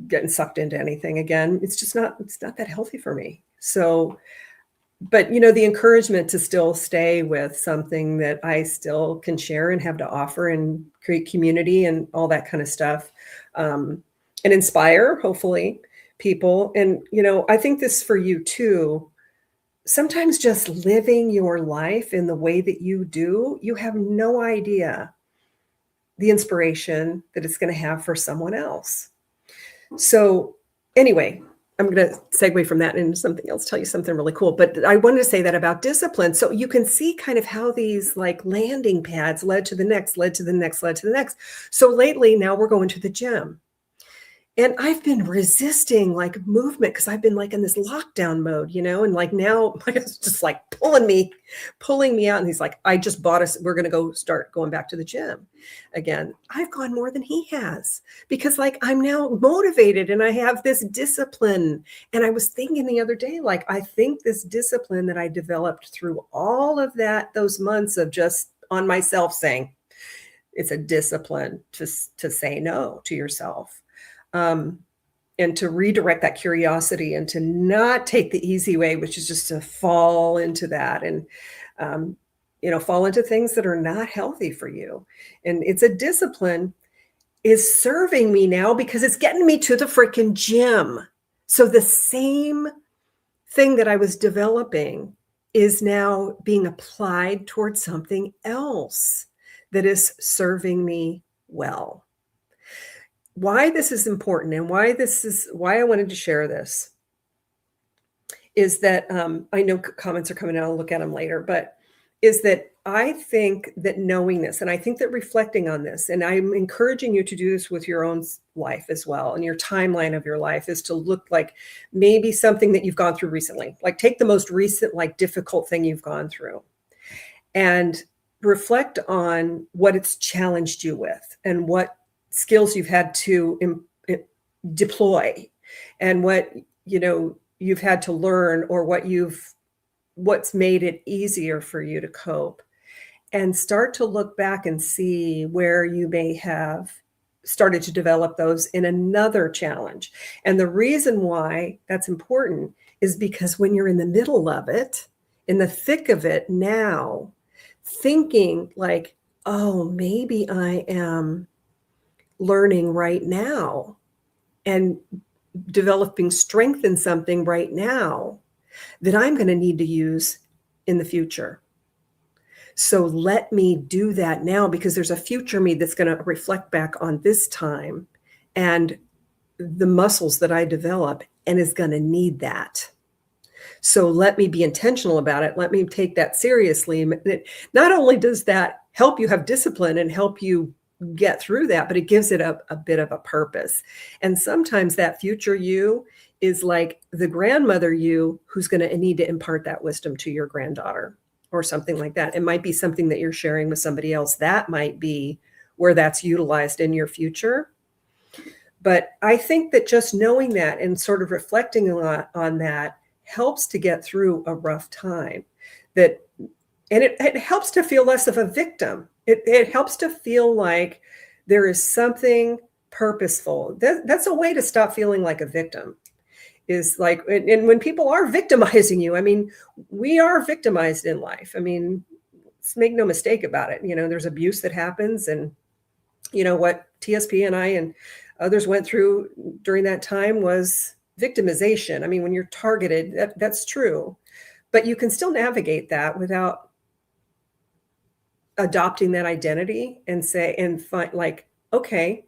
getting sucked into anything again. It's not that healthy for me. So, but, the encouragement to still stay with something that I still can share and have to offer and create community and all that kind of stuff, and inspire, hopefully, people. And, I think this for you too. Sometimes just living your life in the way that you do, you have no idea the inspiration that it's going to have for someone else. So anyway, I'm going to segue from that into something else, tell you something really cool. But I wanted to say that about discipline. So you can see kind of how these like landing pads led to the next, led to the next, led to the next. So lately, now we're going to the gym. And I've been resisting like movement because I've been like in this lockdown mode, and like now my husband's just like pulling me out. And he's like, I just bought us, we're going to start going back to the gym again. I've gone more than he has because like I'm now motivated and I have this discipline. And I was thinking the other day, like, I think this discipline that I developed through all of those months of just on myself saying, it's a discipline to say no to yourself. And to redirect that curiosity and to not take the easy way, which is just to fall into that and, fall into things that are not healthy for you. And it's a discipline is serving me now because it's getting me to the freaking gym. So the same thing that I was developing is now being applied towards something else that is serving me well. Why this is important and why I wanted to share this is that I know comments are coming out, I'll look at them later, but is that I think that knowing this, and I think that reflecting on this, and I'm encouraging you to do this with your own life as well, and your timeline of your life is to look like maybe something that you've gone through recently, like take the most recent, like difficult thing you've gone through and reflect on what it's challenged you with and what skills you've had to deploy and what, you've had to learn or what's made it easier for you to cope, and start to look back and see where you may have started to develop those in another challenge. And the reason why that's important is because when you're in the middle of it, in the thick of it now, thinking like, oh, maybe I am learning right now and developing strength in something right now that I'm going to need to use in the future. So let me do that now because there's a future me that's going to reflect back on this time and the muscles that I develop and is going to need that. So let me be intentional about it. Let me take that seriously. Not only does that help you have discipline and help you get through that, but it gives it a bit of a purpose. And sometimes that future you is like the grandmother you who's going to need to impart that wisdom to your granddaughter or something like that. It might be something that you're sharing with somebody else. That might be where that's utilized in your future. But I think that just knowing that and sort of reflecting a lot on that helps to get through a rough time. And it helps to feel less of a victim. It helps to feel like there is something purposeful. That's a way to stop feeling like a victim. Is like, and when people are victimizing you, I mean, we are victimized in life. I mean, let's make no mistake about it. There's abuse that happens, and what TSP and I and others went through during that time was victimization. I mean, when you're targeted, that's true, but you can still navigate that without adopting that identity and find like, okay,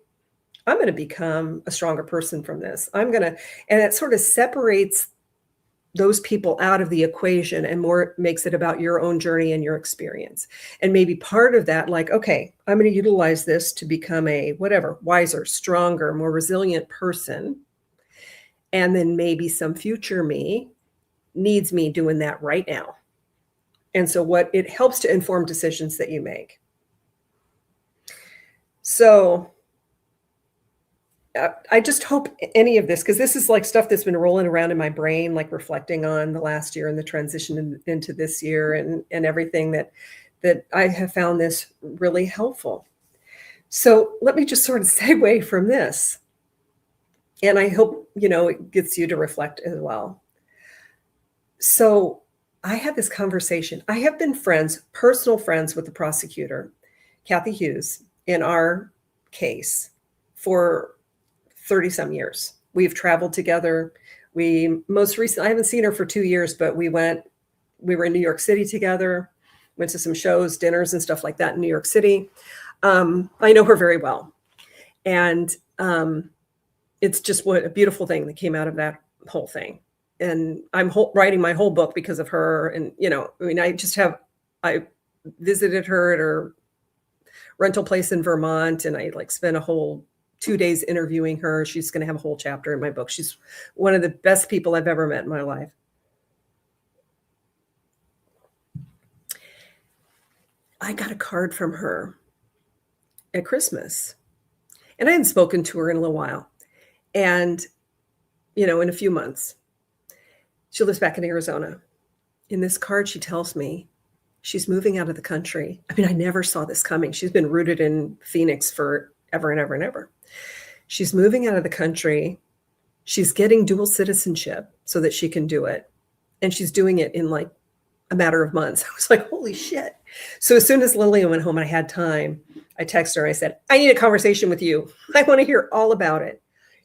I'm going to become a stronger person from this. And it sort of separates those people out of the equation and more makes it about your own journey and your experience. And maybe part of that, like, okay, I'm going to utilize this to become a whatever, wiser, stronger, more resilient person. And then maybe some future me needs me doing that right now. And so it helps to inform decisions that you make. So I just hope any of this, because this is like stuff that's been rolling around in my brain, like reflecting on the last year and the transition into this year and everything that I have found this really helpful. So let me just sort of segue from this. And I hope, it gets you to reflect as well. So I had this conversation. I have been personal friends with the prosecutor, Kathy Hughes, in our case for 30 some years. We've traveled together. I haven't seen her for 2 years, but we were in New York City together, went to some shows, dinners and stuff like that in New York City. I know her very well. And it's just what a beautiful thing that came out of that whole thing. And I'm writing my whole book because of her. And, I visited her at her rental place in Vermont, and I spent a whole 2 days interviewing her. She's going to have a whole chapter in my book. She's one of the best people I've ever met in my life. I got a card from her at Christmas, and I hadn't spoken to her in a little while. And, in a few months, she lives back in Arizona. In this card, she tells me she's moving out of the country. I mean, I never saw this coming. She's been rooted in Phoenix for ever and ever and ever. She's moving out of the country. She's getting dual citizenship so that she can do it. And she's doing it in like a matter of months. I was like, holy shit. So as soon as Lillian went home and I had time, I texted her and I said, I need a conversation with you. I want to hear all about it.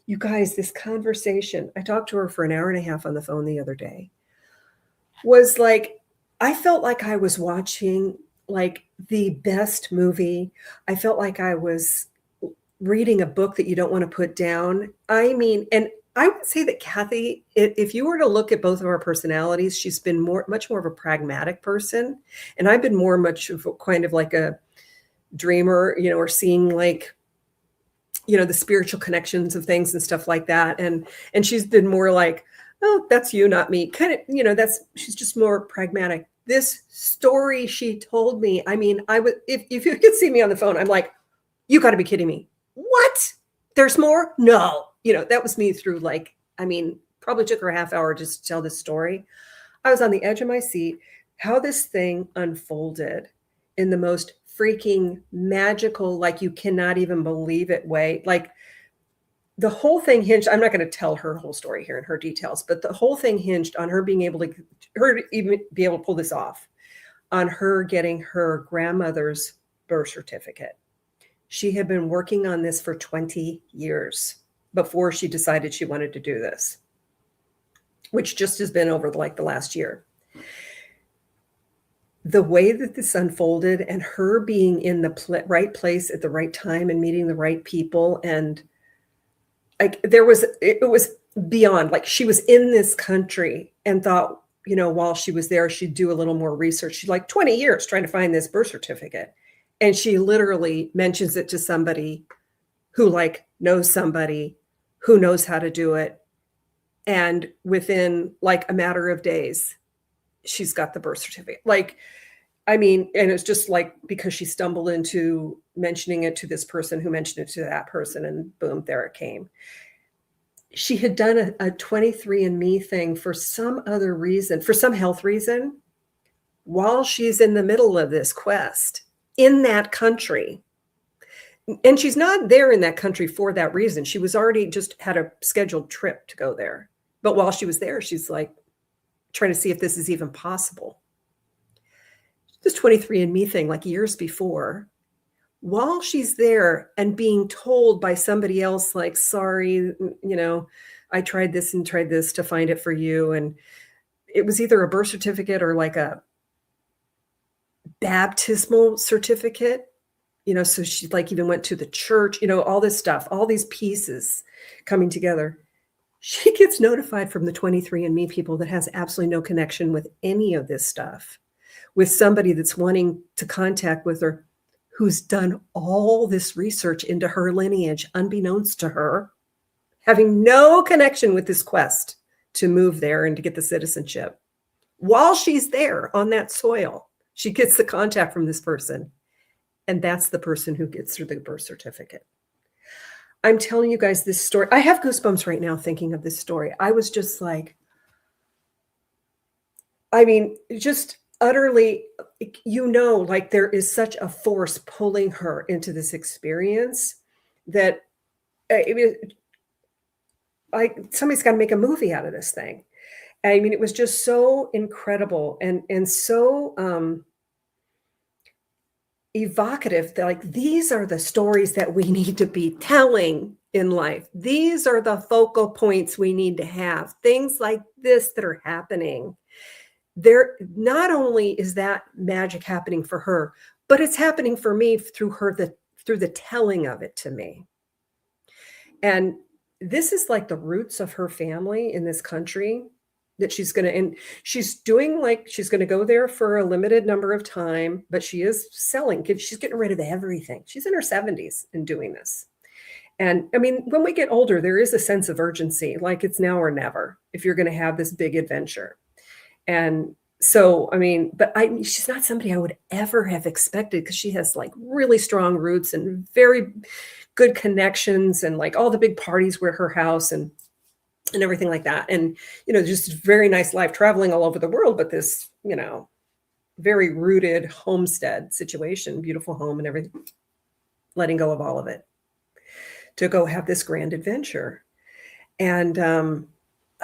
You guys, this conversation, I talked to her for an hour and a half on the phone the other day, was like, I felt like I was watching like the best movie. I felt like I was reading a book that you don't want to put down. I mean, and I would say that Kathy, if you were to look at both of our personalities, she's been much more of a pragmatic person. And I've been much of kind of like a dreamer, or seeing like, the spiritual connections of things and stuff like that. And she's been more like, oh, that's you, not me. Kind of, she's just more pragmatic. This story she told me, I mean, if you could see me on the phone, I'm like, you got to be kidding me. What? There's more? No. That was me through probably took her a half hour just to tell this story. I was on the edge of my seat, how this thing unfolded in the most freaking magical, like you cannot even believe it way. Like the whole thing hinged, I'm not going to tell her whole story here and her details, but the whole thing hinged on her being able to even be able to pull this off, on her getting her grandmother's birth certificate. She had been working on this for 20 years before she decided she wanted to do this, which just has been over the last year. The way that this unfolded and her being in the right place at the right time and meeting the right people. And it was beyond, like she was in this country and thought, while she was there, she'd do a little more research. She's 20 years trying to find this birth certificate. And she literally mentions it to somebody who knows somebody who knows how to do it. And within a matter of days, she's got the birth certificate. I mean, and it's just like because she stumbled into mentioning it to this person who mentioned it to that person, and boom, there it came. She had done a 23andMe thing for some other reason, for some health reason, while she's in the middle of this quest in that country. And she's not there in that country for that reason. She was already just had a scheduled trip to go there. But while she was there, she's like trying to see if this is even possible. This 23andMe thing, like years before, while she's there and being told by somebody else, like, sorry, I tried this and tried this to find it for you. And it was either a birth certificate or like a baptismal certificate, so she like even went to the church, all this stuff, all these pieces coming together. She gets notified from the 23andMe people that has absolutely no connection with any of this stuff, with somebody that's wanting to contact with her, who's done all this research into her lineage, unbeknownst to her, having no connection with this quest to move there and to get the citizenship. While she's there on that soil, she gets the contact from this person. And that's the person who gets her the birth certificate. I'm telling you guys this story. I have goosebumps right now thinking of this story. I was just like, just utterly, like there is such a force pulling her into this experience that somebody's got to make a movie out of this thing. It was just so incredible and so evocative that like these are the stories that we need to be telling in life. These are the focal points we need to have. Things like this that are happening. There, not only is that magic happening for her, but it's happening for me through the telling of it to me. And this is like the roots of her family in this country that she's going to go there for a limited number of time, but she is selling. She's getting rid of everything. She's in her 70s and doing this. And when we get older, there is a sense of urgency, like it's now or never, if you're going to have this big adventure. And so, she's not somebody I would ever have expected because she has like really strong roots and very good connections and like all the big parties were at her house and everything like that. And, just a very nice life traveling all over the world, but this, very rooted homestead situation, beautiful home and everything, letting go of all of it to go have this grand adventure. And,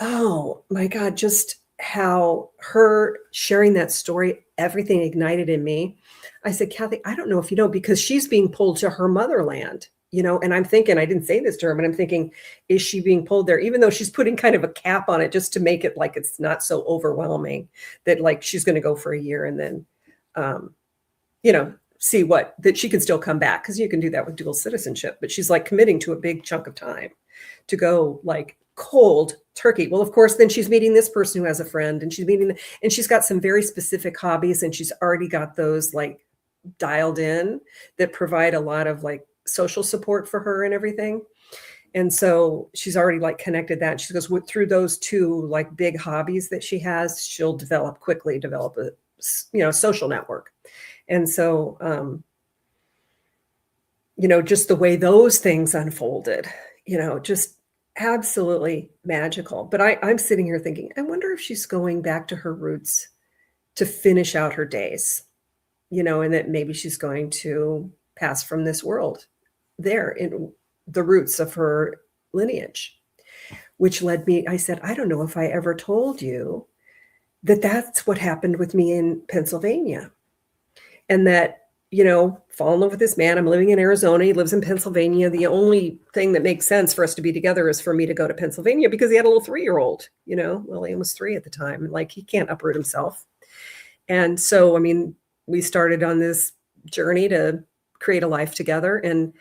oh my God, just how her sharing that story, everything ignited in me. I said, Kathy, I don't know if you know, because she's being pulled to her motherland. And I'm thinking, I didn't say this to her, but I'm thinking, is she being pulled there? Even though she's putting kind of a cap on it just to make it like it's not so overwhelming that like she's going to go for a year and then, see that she can still come back because you can do that with dual citizenship. But she's like committing to a big chunk of time to go like cold turkey. Well, of course, then she's meeting this person who has a friend and she's got some very specific hobbies and she's already got those like dialed in that provide a lot of like social support for her and everything. And so she's already like connected that. She goes through those two like big hobbies that she has, she'll quickly develop a, social network. And so, just the way those things unfolded, just absolutely magical. But I'm sitting here thinking, I wonder if she's going back to her roots to finish out her days, and that maybe she's going to pass from this world there in the roots of her lineage, which led me, I said, I don't know if I ever told you that that's what happened with me in Pennsylvania. And that, fall in love with this man. I'm living in Arizona. He lives in Pennsylvania. The only thing that makes sense for us to be together is for me to go to Pennsylvania because he had a little 3-year-old, William was 3 at the time. And like, he can't uproot himself. And so, we started on this journey to create a life together and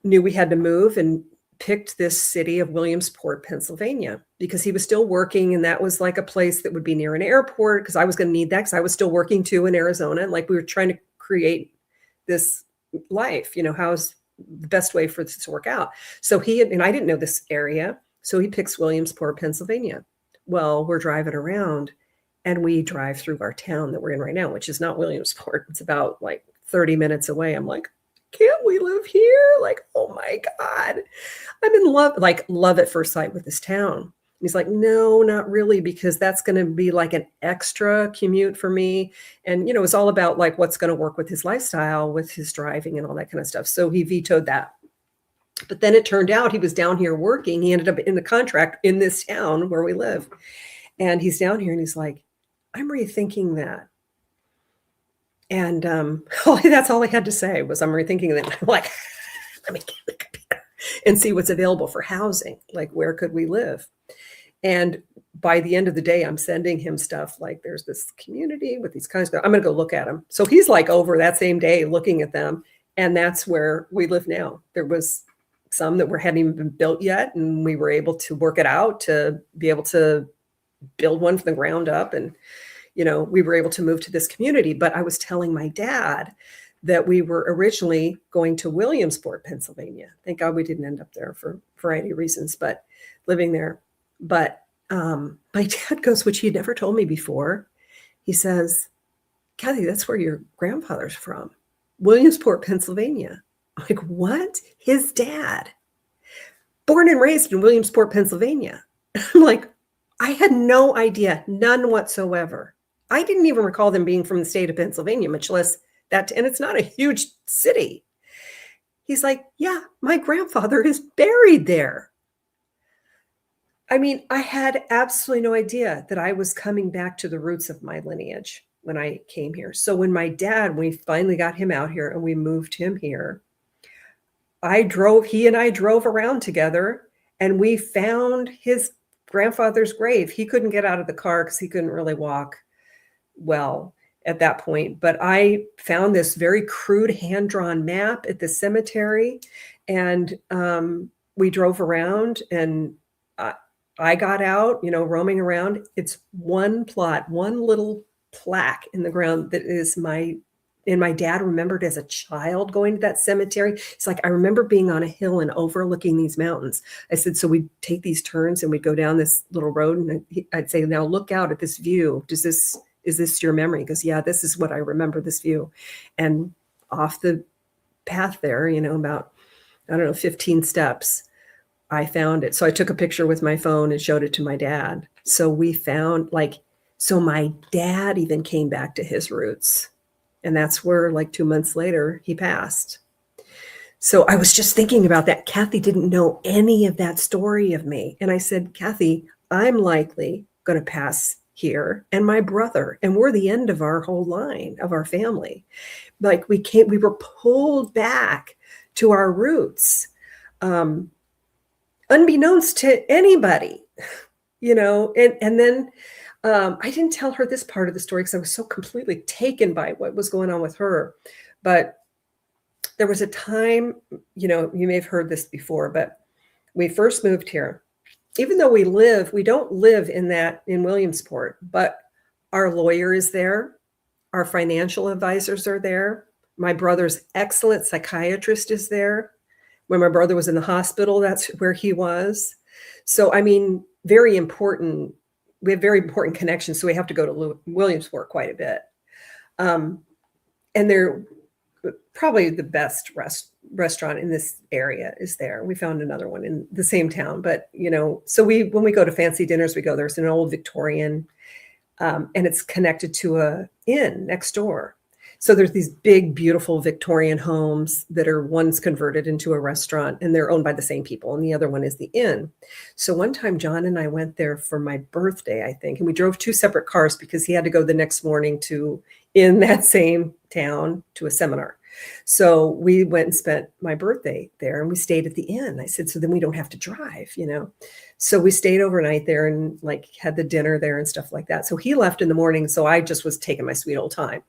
knew we had to move and picked this city of Williamsport, Pennsylvania, because he was still working. And that was like a place that would be near an airport because I was going to need that because I was still working too in Arizona. And like we were trying to create this life, how's the best way for this to work out. So and I didn't know this area. So he picks Williamsport, Pennsylvania. Well, we're driving around And we drive through our town that we're in right now, which is not Williamsport. It's about like 30 minutes away. I'm like, can't we live here? Like, oh my God, I'm in love, like love at first sight with this town. He's like, no, not really, because that's going to be like an extra commute for me. And, it's all about like what's going to work with his lifestyle, with his driving and all that kind of stuff. So he vetoed that. But then it turned out he was down here working. He ended up in the contract in this town where we live. And he's down here and he's like, I'm rethinking that. And that's all I had to say was, I'm rethinking that. I'm like, let me get the computer and see what's available for housing. Like, where could we live? And by the end of the day, I'm sending him stuff like, there's this community with these kinds of, I'm going to go look at them. So he's like over that same day looking at them. And that's where we live now. There was some that hadn't even been built yet. And we were able to work it out to be able to build one from the ground up. And, we were able to move to this community. But I was telling my dad that we were originally going to Williamsport, Pennsylvania. Thank God we didn't end up there for a variety of reasons, but living there. But my dad goes, which he had never told me before. He says, Kathy, that's where your grandfather's from, Williamsport, Pennsylvania. I'm like, what? His dad, born and raised in Williamsport, Pennsylvania. I'm like, I had no idea, none whatsoever. I didn't even recall them being from the state of Pennsylvania, much less that, and it's not a huge city. He's like, yeah, my grandfather is buried there. I mean, I had absolutely no idea that I was coming back to the roots of my lineage when I came here. So when we finally got him out here and we moved him here, he and I drove around together and we found his grandfather's grave. He couldn't get out of the car because he couldn't really walk well at that point. But I found this very crude hand-drawn map at the cemetery, and we drove around, and I got out, roaming around. It's one plot, one little plaque in the ground that is my dad remembered as a child going to that cemetery. It's like, I remember being on a hill and overlooking these mountains. I said, so we'd take these turns and we'd go down this little road, and I'd say, now look out at this view. Is this your memory? He goes, yeah, this is what I remember, this view. And off the path there, about, 15 steps, I found it. So I took a picture with my phone and showed it to my dad. So we found so my dad even came back to his roots. And that's where 2 months later, he passed. So I was just thinking about that. Kathy didn't know any of that story of me. And I said, Kathy, I'm likely going to pass here, and my brother, and we're the end of our whole line of our family. We were pulled back to our roots, unbeknownst to anybody, and then I didn't tell her this part of the story because I was so completely taken by what was going on with her. But there was a time, you may have heard this before, but we first moved here. Even though we don't live in Williamsport, but our lawyer is there. Our financial advisors are there. My brother's excellent psychiatrist is there. When my brother was in the hospital, that's where he was. So, very important. We have very important connections. So we have to go to Williamsport quite a bit. And they're probably the best restaurant in this area is there. We found another one in the same town, but so when we go to fancy dinners, we go, there's an old Victorian, and it's connected to a inn next door. So there's these big, beautiful Victorian homes that are, one's converted into a restaurant, and they're owned by the same people, and the other one is the inn. So one time John and I went there for my birthday, I think, and we drove 2 separate cars because he had to go the next morning in that same town to a seminar. So we went and spent my birthday there, and we stayed at the inn. I said, so then we don't have to drive, So we stayed overnight there and had the dinner there and stuff like that. So he left in the morning. So I just was taking my sweet old time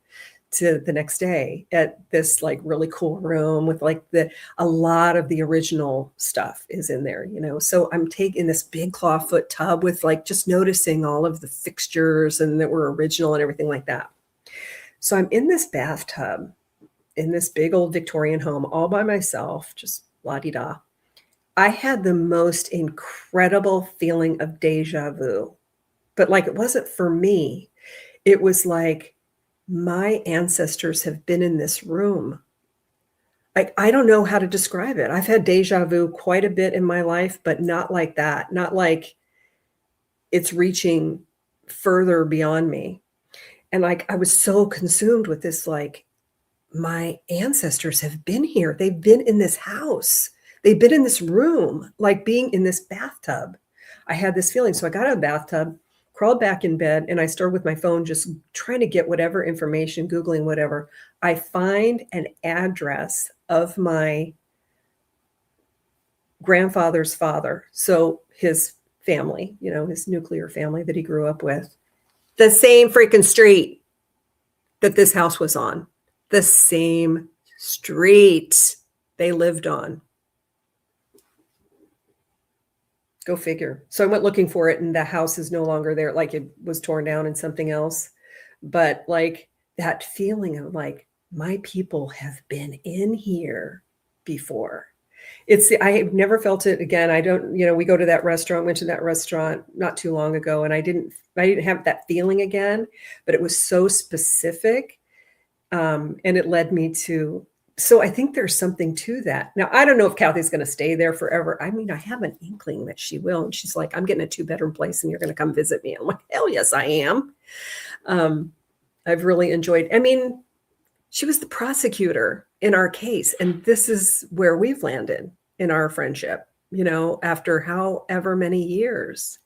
to the next day at this really cool room with a lot of the original stuff is in there, So I'm taking this big clawfoot tub with just noticing all of the fixtures and that were original and everything like that. So I'm in this bathtub in this big old Victorian home all by myself, just la-di-da. I had the most incredible feeling of deja vu, but it wasn't for me. it was like my ancestors have been in this room. I don't know how to describe it. I've had deja vu quite a bit in my life, but not like that. Not like it's reaching further beyond me. And like I was so consumed with this, like, my ancestors have been here. They've been in this house. They've been in this room, like being in this bathtub. I had this feeling. So I got out of the bathtub, crawled back in bed, and I started with my phone, just trying to get whatever information, Googling whatever. I find an address of my grandfather's father. So his family, his nuclear family that he grew up with, the same freaking street that this house was on, the same street they lived on. Go figure. So I went looking for it, and the house is no longer there. Like, it was torn down and something else. But like that feeling of like, my people have been in here before. I have never felt it again. I don't, we go to that restaurant, went to that restaurant not too long ago, and I didn't have that feeling again, but it was so specific. And it led me to, so I think there's something to that. Now, I don't know if Kathy's going to stay there forever. I mean, I have an inkling that she will. And she's like, I'm getting a 2-bedroom place and you're going to come visit me. I'm like, hell yes, I am. I've really enjoyed, she was the prosecutor in our case. And this is where we've landed in our friendship, after however many years.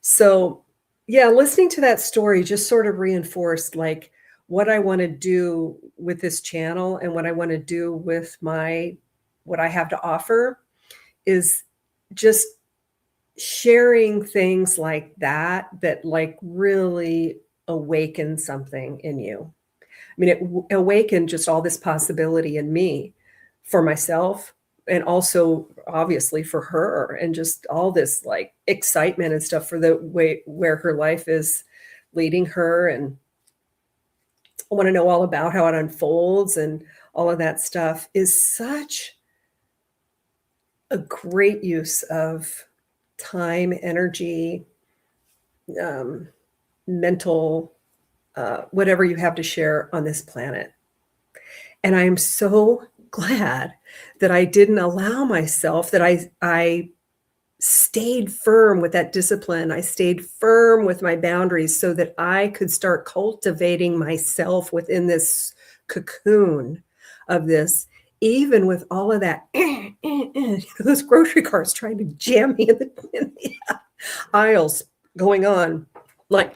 So yeah, listening to that story just sort of reinforced like what I want to do with this channel and what I want to do with what I have to offer is just sharing things like that like really awaken something in you. It awakened just all this possibility in me for myself, and also obviously for her, and just all this like excitement and stuff for the way where her life is leading her. And I want to know all about how it unfolds, and all of that stuff is such a great use of time, energy, mental, whatever you have to share on this planet. And I am so glad that I didn't allow myself, that I stayed firm with that discipline. I stayed firm with my boundaries so that I could start cultivating myself within this cocoon of this, even with all of that, those grocery carts trying to jam me in the aisles going on. Like,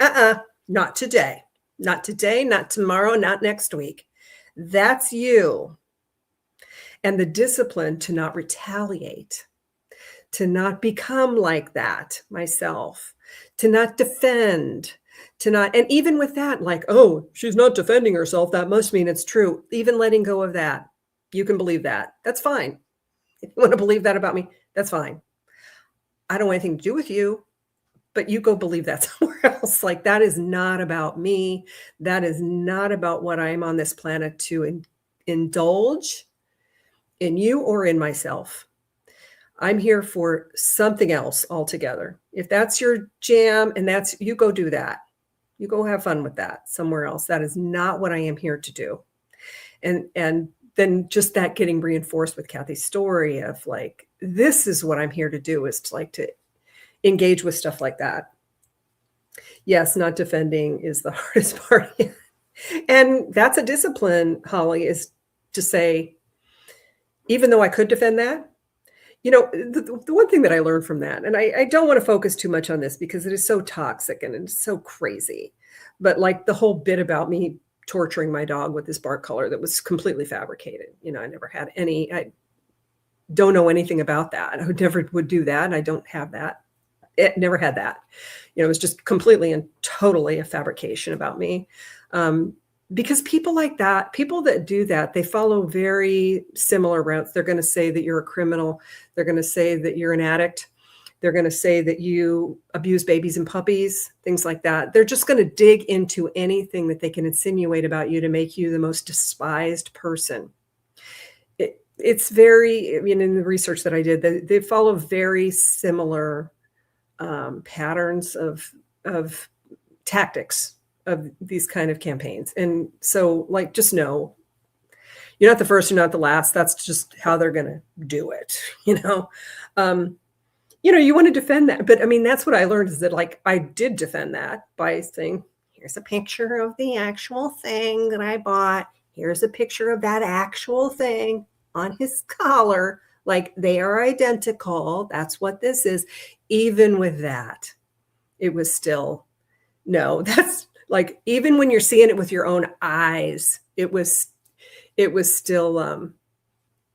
not today, not today, not tomorrow, not next week. That's you. And the discipline to not retaliate, to not become like that myself, to not defend, and even with that, like, oh, she's not defending herself, that must mean it's true. Even letting go of that. You can believe that. That's fine. If you want to believe that about me, that's fine. I don't want anything to do with you, but you go believe that somewhere else. Like, that is not about me. That is not about what I'm on this planet to indulge in you or in myself. I'm here for something else altogether. If that's your jam and you go do that. You go have fun with that somewhere else. That is not what I am here to do. And then just that getting reinforced with Kathy's story of like, this is what I'm here to do, is to engage with stuff like that. Yes, not defending is the hardest part. And that's a discipline, Holly, is to say, even though I could defend that, the one thing that I learned from that, and I don't want to focus too much on this because it is so toxic and it's so crazy, but like the whole bit about me torturing my dog with this bark collar that was completely fabricated. I never had any, I don't know anything about that. I never would do that. And I don't have that. It never had that. It was just completely and totally a fabrication about me. Because people like that, people that do that, they follow very similar routes. They're going to say that you're a criminal. They're going to say that you're an addict. They're going to say that you abuse babies and puppies, things like that. They're just going to dig into anything that they can insinuate about you to make you the most despised person. It's very, in the research that I did, they follow very similar patterns of tactics of these kind of campaigns. And so like, just know you're not the first, you're not the last. That's just how they're going to do it. You want to defend that. But I mean, that's what I learned, is that like, I did defend that by saying, here's a picture of the actual thing that I bought. Here's a picture of that actual thing on his collar. Like, they are identical. That's what this is. Even with that, it was still, no, that's like, even when you're seeing it with your own eyes, it was still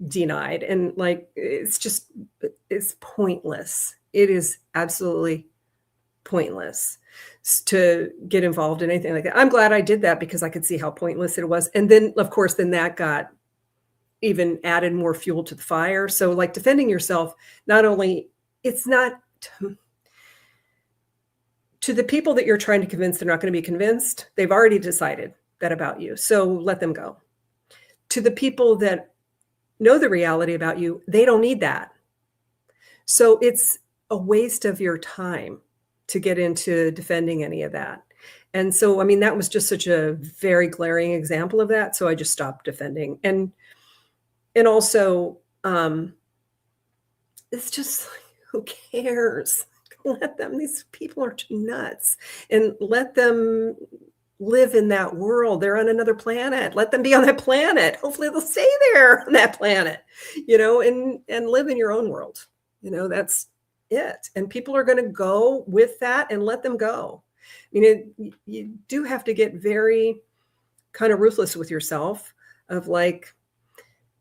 denied. And like, it's pointless. It is absolutely pointless to get involved in anything like that. I'm glad I did that, because I could see how pointless it was. And then of course, then that got even added more fuel to the fire. So like, defending yourself, not only, it's not to the people that you're trying to convince, they're not going to be convinced. They've already decided that about you. So let them go. To the people that know the reality about you, they don't need that. So it's a waste of your time to get into defending any of that. And so, I mean, that was just such a very glaring example of that. So I just stopped defending. And also, it's just like, who cares? Let them, these people are too nuts, and let them live in that world. They're on another planet. Let them be on that planet. Hopefully they'll stay there on that planet, and live in your own world. That's it. And people are going to go with that, and let them go. I mean, you do have to get very kind of ruthless with yourself, of like,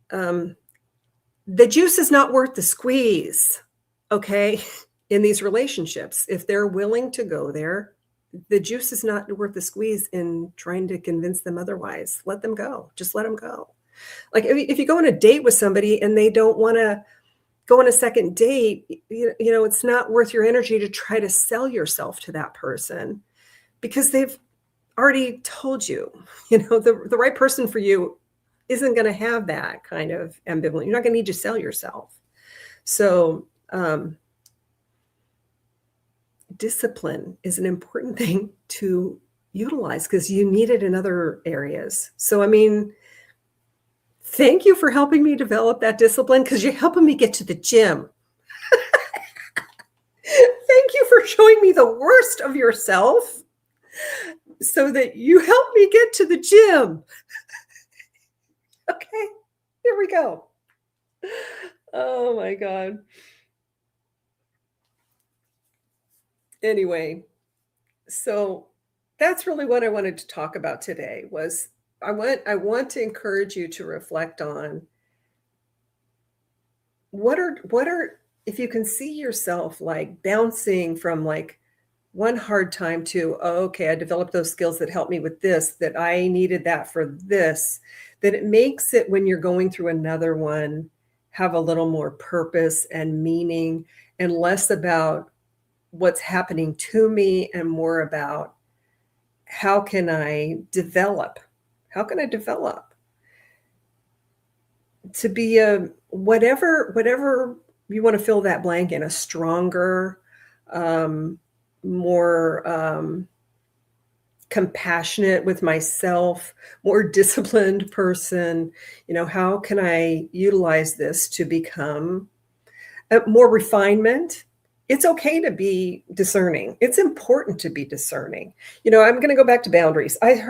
the juice is not worth the squeeze. Okay. In these relationships, if they're willing to go there, the juice is not worth the squeeze in trying to convince them otherwise. Let them go. Just let them go. Like, if you go on a date with somebody and they don't want to go on a second date, it's not worth your energy to try to sell yourself to that person, because they've already told you, the right person for you isn't going to have that kind of ambivalence. You're not going to need to sell yourself. So, discipline is an important thing to utilize, because you need it in other areas. So, I mean, thank you for helping me develop that discipline, because you're helping me get to the gym. Thank you for showing me the worst of yourself so that you help me get to the gym. Okay, here we go. Oh my God. Anyway, so that's really what I wanted to talk about today. Was I want to encourage you to reflect on what are if you can see yourself like bouncing from like one hard time to, oh, okay, I developed those skills that helped me with this, that I needed that for this, that it makes it, when you're going through another one, have a little more purpose and meaning, and less about what's happening to me and more about how can I develop to be a whatever you want to fill that blank in, a stronger, more compassionate with myself, more disciplined person. How can I utilize this to become more refinement? It's okay to be discerning. It's important to be discerning. I'm going to go back to boundaries. I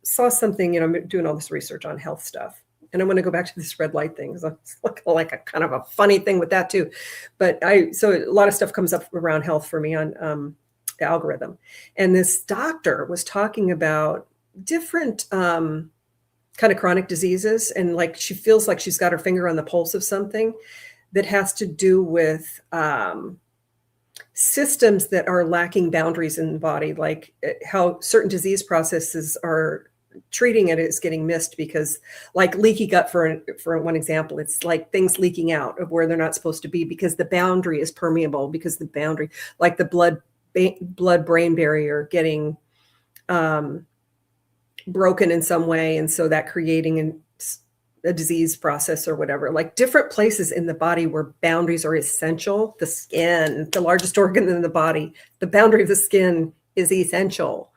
saw something, I'm doing all this research on health stuff, and I'm going to go back to this red light thing. It's like a kind of a funny thing with that too. But so a lot of stuff comes up around health for me on the algorithm. And this doctor was talking about different kind of chronic diseases. And like, she feels like she's got her finger on the pulse of something that has to do with systems that are lacking boundaries in the body, like how certain disease processes are treating it is getting missed, because like leaky gut, for one example, it's like things leaking out of where they're not supposed to be, because the boundary is permeable, because the boundary, like the blood-brain barrier getting broken in some way. And so that creating a disease process or whatever, like different places in the body where boundaries are essential. The skin, the largest organ in the body, the boundary of the skin is essential.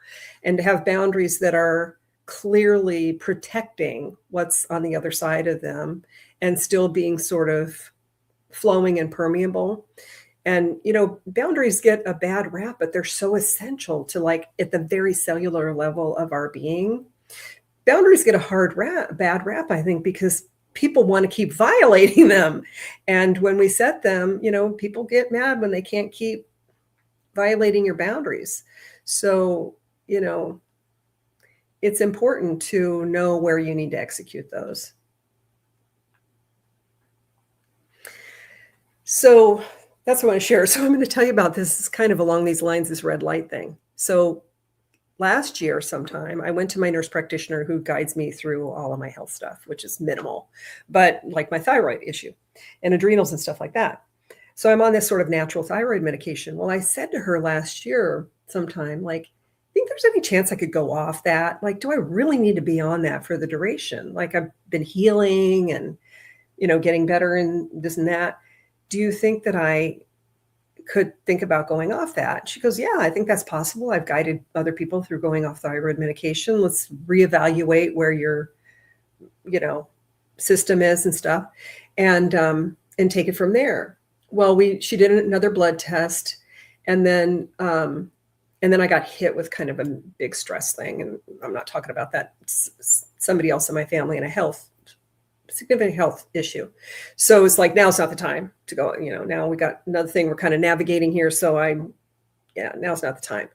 and to have boundaries that are clearly protecting what's on the other side of them and still being sort of flowing and permeable. And, boundaries get a bad rap, but they're so essential to, like, at the very cellular level of our being. Boundaries get a bad rap, I think, because people want to keep violating them. And when we set them, people get mad when they can't keep violating your boundaries. So, it's important to know where you need to execute those. So that's what I want to share. So I'm going to tell you about this. It's kind of along these lines, this red light thing. So last year sometime, I went to my nurse practitioner who guides me through all of my health stuff, which is minimal, but like my thyroid issue and adrenals and stuff like that. So I'm on this sort of natural thyroid medication. Well, I said to her last year sometime, like, think there's any chance I could go off that? Like, do I really need to be on that for the duration? Like, I've been healing and, getting better and this and that. Do you think that I could think about going off that? She goes, yeah, I think that's possible. I've guided other people through going off thyroid medication. Let's reevaluate where your, system is and stuff, and take it from there. Well, she did another blood test, and then I got hit with kind of a big stress thing. And I'm not talking about that. Somebody else in my family and a significant health issue. So it's like, now's not the time to go, now we got another thing we're kind of navigating here. So now's not the time.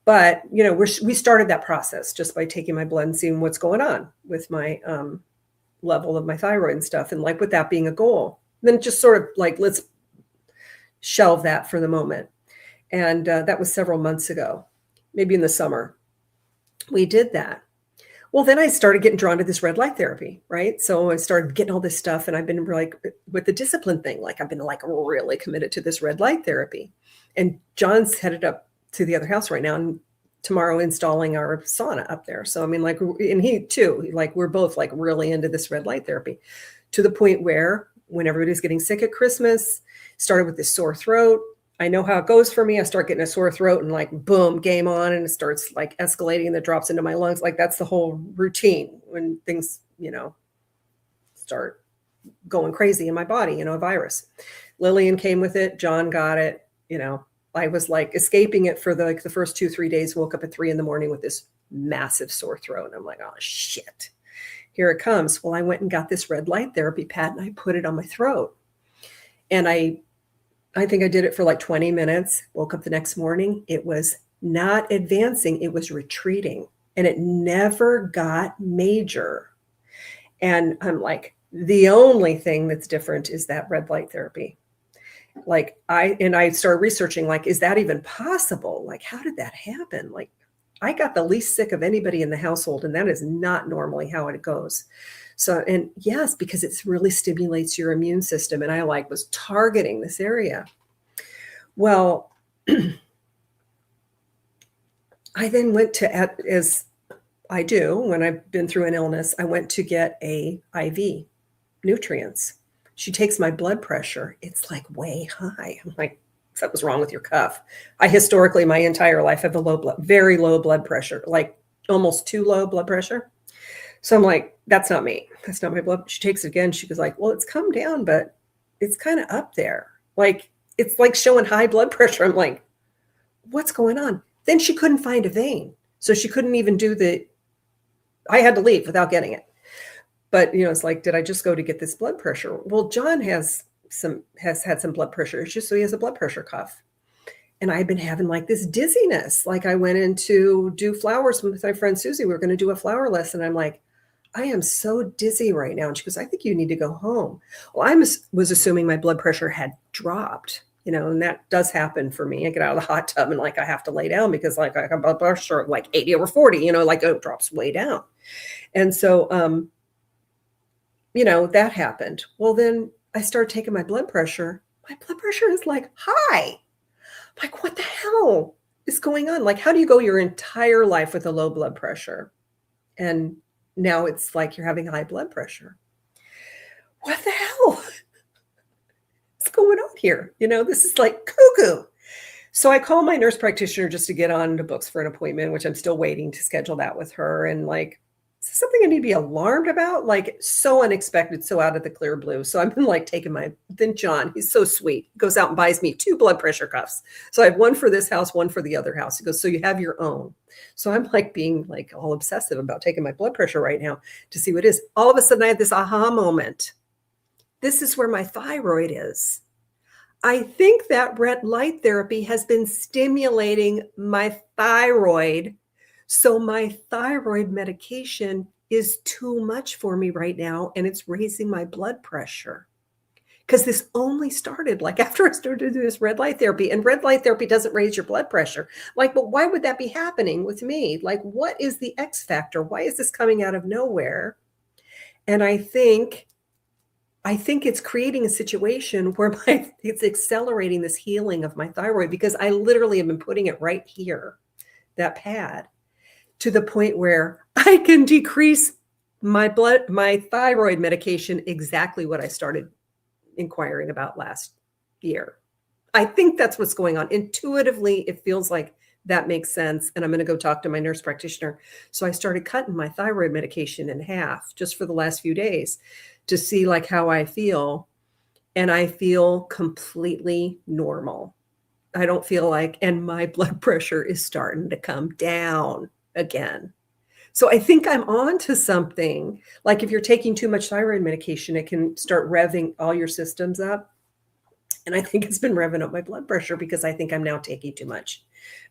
But, we started that process just by taking my blood and seeing what's going on with my level of my thyroid and stuff. And like with that being a goal, then just sort of like, let's shelve that for the moment. And that was several months ago, maybe in the summer. We did that. Well, then I started getting drawn to this red light therapy, right? So I started getting all this stuff, and I've been like, with the discipline thing, like I've been like really committed to this red light therapy. And John's headed up to the other house right now, and tomorrow installing our sauna up there. So I mean, like, and he too, like, we're both like really into this red light therapy, to the point where when everybody's getting sick at Christmas, started with this sore throat. I know how it goes for me. I start getting a sore throat and like, boom, game on. And it starts like escalating and it drops into my lungs. Like, that's the whole routine when things, start going crazy in my body, a virus. Lillian came with it. John got it. I was like escaping it for the first 2-3 days, woke up at 3 a.m. with this massive sore throat. And I'm like, oh shit, here it comes. Well, I went and got this red light therapy pad and I put it on my throat. And I think I did it for like 20 minutes, woke up the next morning. It was not advancing. It was retreating, and it never got major. And I'm like, the only thing that's different is that red light therapy. Like I started researching, like, is that even possible? Like, how did that happen? Like, I got the least sick of anybody in the household, and that is not normally how it goes. So, and yes, because it really stimulates your immune system. And I was targeting this area. Well, I then went to, as I do when I've been through an illness, I went to get a IV nutrients. She takes my blood pressure. It's like way high. I'm like, something's wrong with your cuff. I historically, my entire life, have very low blood pressure, like almost too low blood pressure. So I'm like, that's not me. That's not my blood. She takes it again. She was like, well, it's come down, but it's kind of up there. Like, it's like showing high blood pressure. I'm like, what's going on? Then she couldn't find a vein. So she couldn't even I had to leave without getting it. But, it's like, did I just go to get this blood pressure? Well, John has had some blood pressure issues. So he has a blood pressure cuff. And I've been having like this dizziness. Like, I went in to do flowers with my friend Susie. We were going to do a flower lesson. I'm like, I am so dizzy right now. And she goes, I think you need to go home. Well, I was assuming my blood pressure had dropped, and that does happen for me. I get out of the hot tub and like, I have to lay down because like I have blood pressure like 80/40, like it drops way down. And so, that happened. Well, then I started taking my blood pressure. My blood pressure is like high. Like, what the hell is going on? Like, how do you go your entire life with a low blood pressure? And now it's like you're having high blood pressure. What the hell? What's going on here? This is like cuckoo. So I call my nurse practitioner just to get on the books for an appointment, which I'm still waiting to schedule that with her. And like, is this something I need to be alarmed about? Like, so unexpected, so out of the clear blue. So I've been like taking then John, he's so sweet, goes out and buys me 2 blood pressure cuffs. So I have one for this house, one for the other house. He goes, so you have your own. So I'm like being like all obsessive about taking my blood pressure right now to see what it is. All of a sudden I had this aha moment. This is where my thyroid is. I think that red light therapy has been stimulating my thyroid. So my thyroid medication is too much for me right now, and it's raising my blood pressure. Because this only started like after I started to do this red light therapy, and red light therapy doesn't raise your blood pressure. Like, but why would that be happening with me? Like, what is the X factor? Why is this coming out of nowhere? And I think it's creating a situation where it's accelerating this healing of my thyroid, because I literally have been putting it right here, that pad, to the point where I can decrease my thyroid medication, exactly what I started inquiring about last year. I think that's what's going on. Intuitively, it feels like that makes sense. And I'm going to go talk to my nurse practitioner. So I started cutting my thyroid medication in half just for the last few days to see like how I feel. And I feel completely normal. I don't feel like, and my blood pressure is starting to come down again. So I think I'm on to something. Like if you're taking too much thyroid medication, it can start revving all your systems up. And I think it's been revving up my blood pressure because I think I'm now taking too much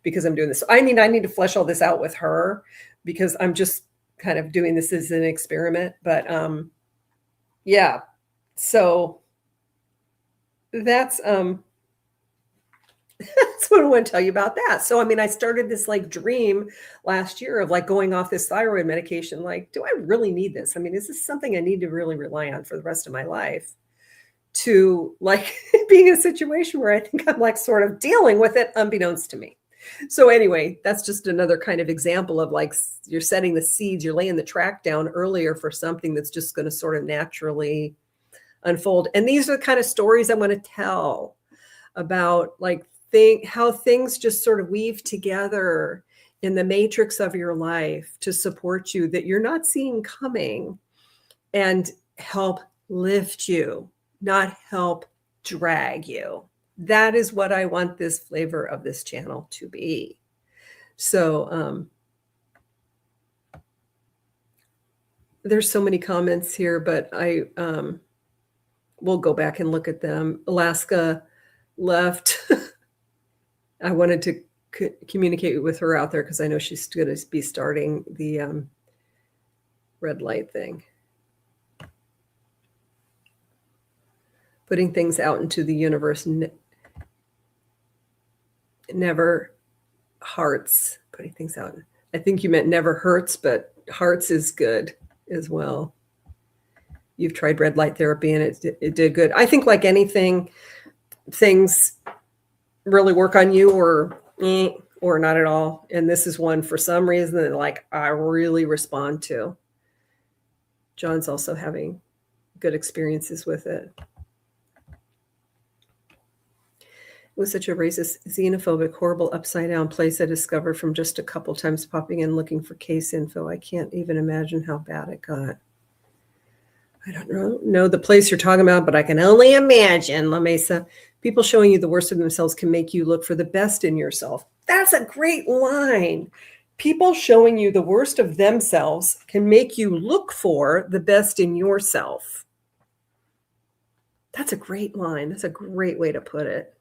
because I'm doing this. So I need to flesh all this out with her, because I'm just kind of doing this as an experiment. But yeah, so that's that's what I want to tell you about that. So, I mean, I started this like dream last year of like going off this thyroid medication. Like, do I really need this? I mean, is this something I need to really rely on for the rest of my life? To like being in a situation where I think I'm like sort of dealing with it unbeknownst to me. So anyway, that's just another kind of example of like you're setting the seeds, you're laying the track down earlier for something that's just going to sort of naturally unfold. And these are the kind of stories I want to tell about like how things just sort of weave together in the matrix of your life to support you that you're not seeing coming, and help lift you, not help drag you. That is what I want this flavor of this channel to be. So there's so many comments here, but I will go back and look at them. Alaska left. I wanted to communicate with her out there because I know she's going to be starting the red light thing. Putting things out into the universe never hurts. Putting things out. I think you meant never hurts, but hearts is good as well. You've tried red light therapy and it did good. I think like anything, things really work on you or not at all. And this is one for some reason that like I really respond to. John's also having good experiences with it. It was such a racist, xenophobic, horrible, upside down place I discovered from just a couple times popping in looking for case info. I can't even imagine how bad it got. I don't know the place you're talking about, but I can only imagine, La Mesa. People showing you the worst of themselves can make you look for the best in yourself. That's a great line. People showing you the worst of themselves can make you look for the best in yourself. That's a great line. That's a great way to put it.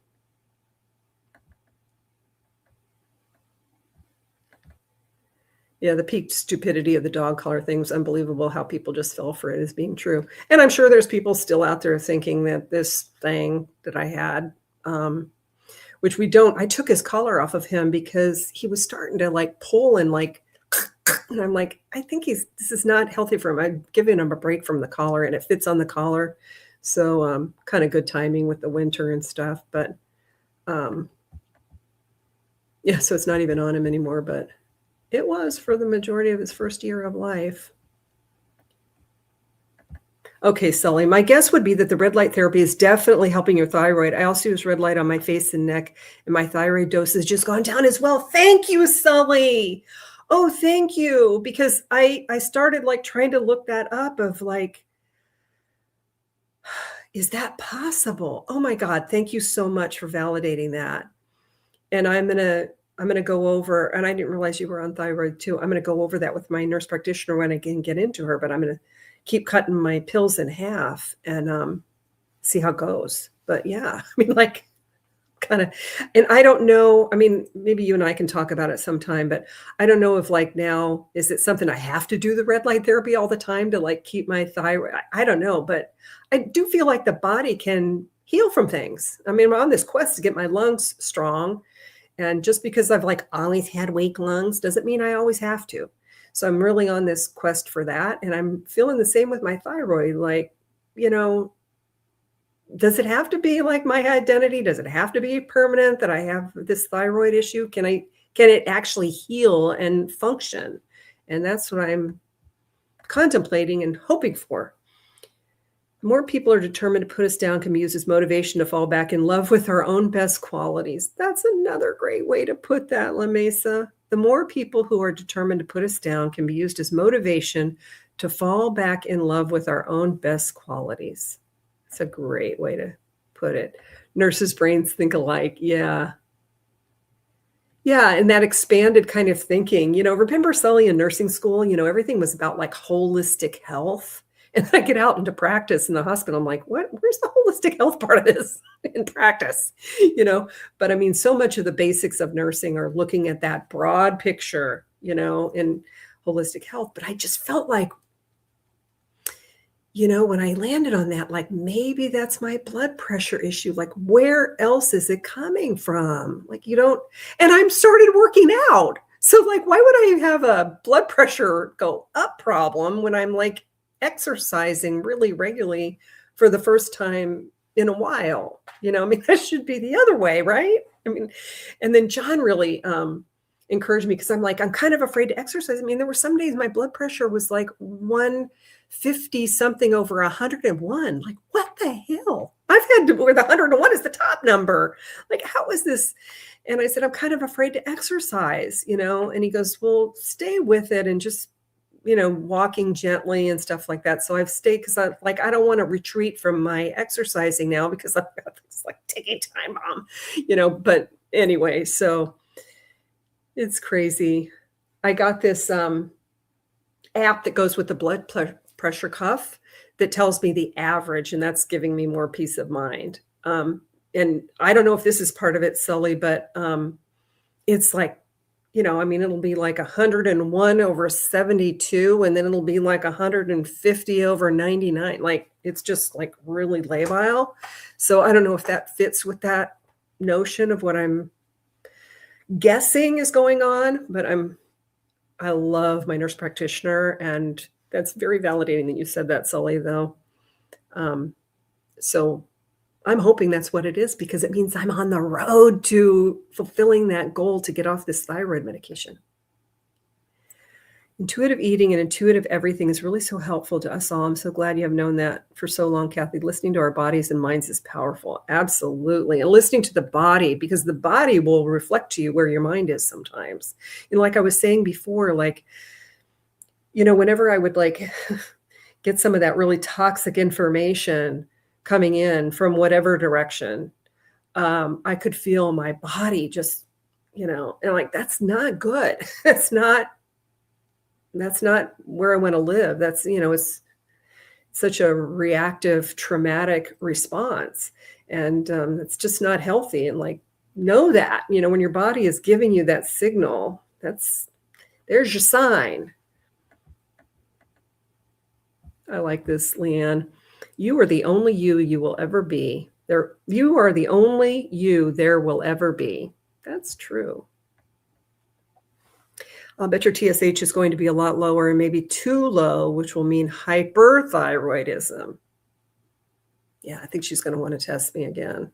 Yeah, the peak stupidity of the dog collar thing was unbelievable, how people just fell for it as being true. And I'm sure there's people still out there thinking that this thing that I had, which I took his collar off of him because he was starting to like pull and like, and I'm like, I think this is not healthy for him. I'm giving him a break from the collar and it fits on the collar. So kind of good timing with the winter and stuff. But yeah, so it's not even on him anymore, but it was for the majority of his first year of life. Okay, Sully, my guess would be that the red light therapy is definitely helping your thyroid. I also use red light on my face and neck, and my thyroid dose has just gone down as well. Thank you, Sully. Oh, thank you. Because I started like trying to look that up of like, is that possible? Oh my God, thank you so much for validating that. And I'm gonna go over, and I didn't realize you were on thyroid too. I'm gonna go over that with my nurse practitioner when I can get into her, but I'm gonna keep cutting my pills in half and see how it goes. But yeah, I mean, like kind of, and I don't know. I mean, maybe you and I can talk about it sometime, but I don't know if like now, is it something I have to do the red light therapy all the time to like keep my thyroid? I don't know, but I do feel like the body can heal from things. I mean, I'm on this quest to get my lungs strong. And just because I've like always had weak lungs doesn't mean I always have to. So I'm really on this quest for that. And I'm feeling the same with my thyroid. Like, you know, does it have to be like my identity? Does it have to be permanent that I have this thyroid issue? Can it actually heal and function? And that's what I'm contemplating and hoping for. More people are determined to put us down can be used as motivation to fall back in love with our own best qualities. That's another great way to put that, La Mesa. The more people who are determined to put us down can be used as motivation to fall back in love with our own best qualities. That's a great way to put it. Nurses' brains think alike. Yeah. Yeah, and that expanded kind of thinking. You know, remember Sully in nursing school, you know, everything was about like holistic health. And I get out into practice in the hospital. I'm like, where's the holistic health part of this in practice? You know, but I mean, so much of the basics of nursing are looking at that broad picture, you know, in holistic health. But I just felt like, you know, when I landed on that, like maybe that's my blood pressure issue. Like, where else is it coming from? Like, you don't, and I'm started working out. So like, why would I have a blood pressure go up problem when I'm like exercising really regularly for the first time in a while? You know, I mean, that should be the other way, right? I mean, and then John really encouraged me because I'm like, I'm kind of afraid to exercise. I mean, there were some days my blood pressure was like 150 something over 101. Like, what the hell? I've had to, where the 101 is the top number. Like, how is this? And I said, I'm kind of afraid to exercise, you know? And he goes, well, stay with it and just, you know, walking gently and stuff like that. So I've stayed because I don't want to retreat from my exercising now because I've got this like ticking time bomb, you know, but anyway, so it's crazy. I got this app that goes with the blood pressure cuff that tells me the average, and that's giving me more peace of mind. And I don't know if this is part of it, Sully, but it's like, you know, I mean, it'll be like 101 over 72, and then it'll be like 150 over 99. Like, it's just like really labile. So I don't know if that fits with that notion of what I'm guessing is going on, but I love my nurse practitioner, and that's very validating that you said that, Sully, though. So I'm hoping that's what it is, because it means I'm on the road to fulfilling that goal to get off this thyroid medication. Intuitive eating and intuitive everything is really so helpful to us all. I'm so glad you have known that for so long, Kathy. Listening to our bodies and minds is powerful. Absolutely. And listening to the body, because the body will reflect to you where your mind is sometimes. And like I was saying before, like, you know, whenever I would like get some of that really toxic information coming in from whatever direction, I could feel my body just, you know, and like, that's not good. That's not where I want to live. That's, you know, it's such a reactive, traumatic response. And it's just not healthy. And like, know that, you know, when your body is giving you that signal, there's your sign. I like this, Leanne. You are the only you will ever be. You are the only you there will ever be. That's true. I'll bet your TSH is going to be a lot lower and maybe too low, which will mean hyperthyroidism. Yeah, I think she's going to want to test me again.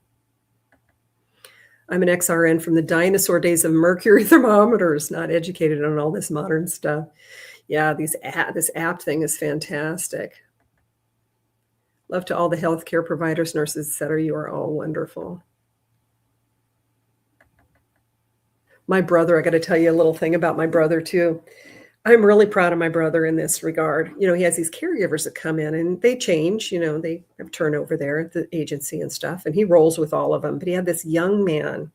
I'm an XRN from the dinosaur days of mercury thermometers, not educated on all this modern stuff. Yeah, this app thing is fantastic. Love to all the healthcare providers, nurses, etc. You are all wonderful. My brother, I got to tell you a little thing about my brother too. I'm really proud of my brother in this regard. You know, he has these caregivers that come in and they change, you know, they have turnover there at the agency and stuff, and he rolls with all of them. But he had this young man,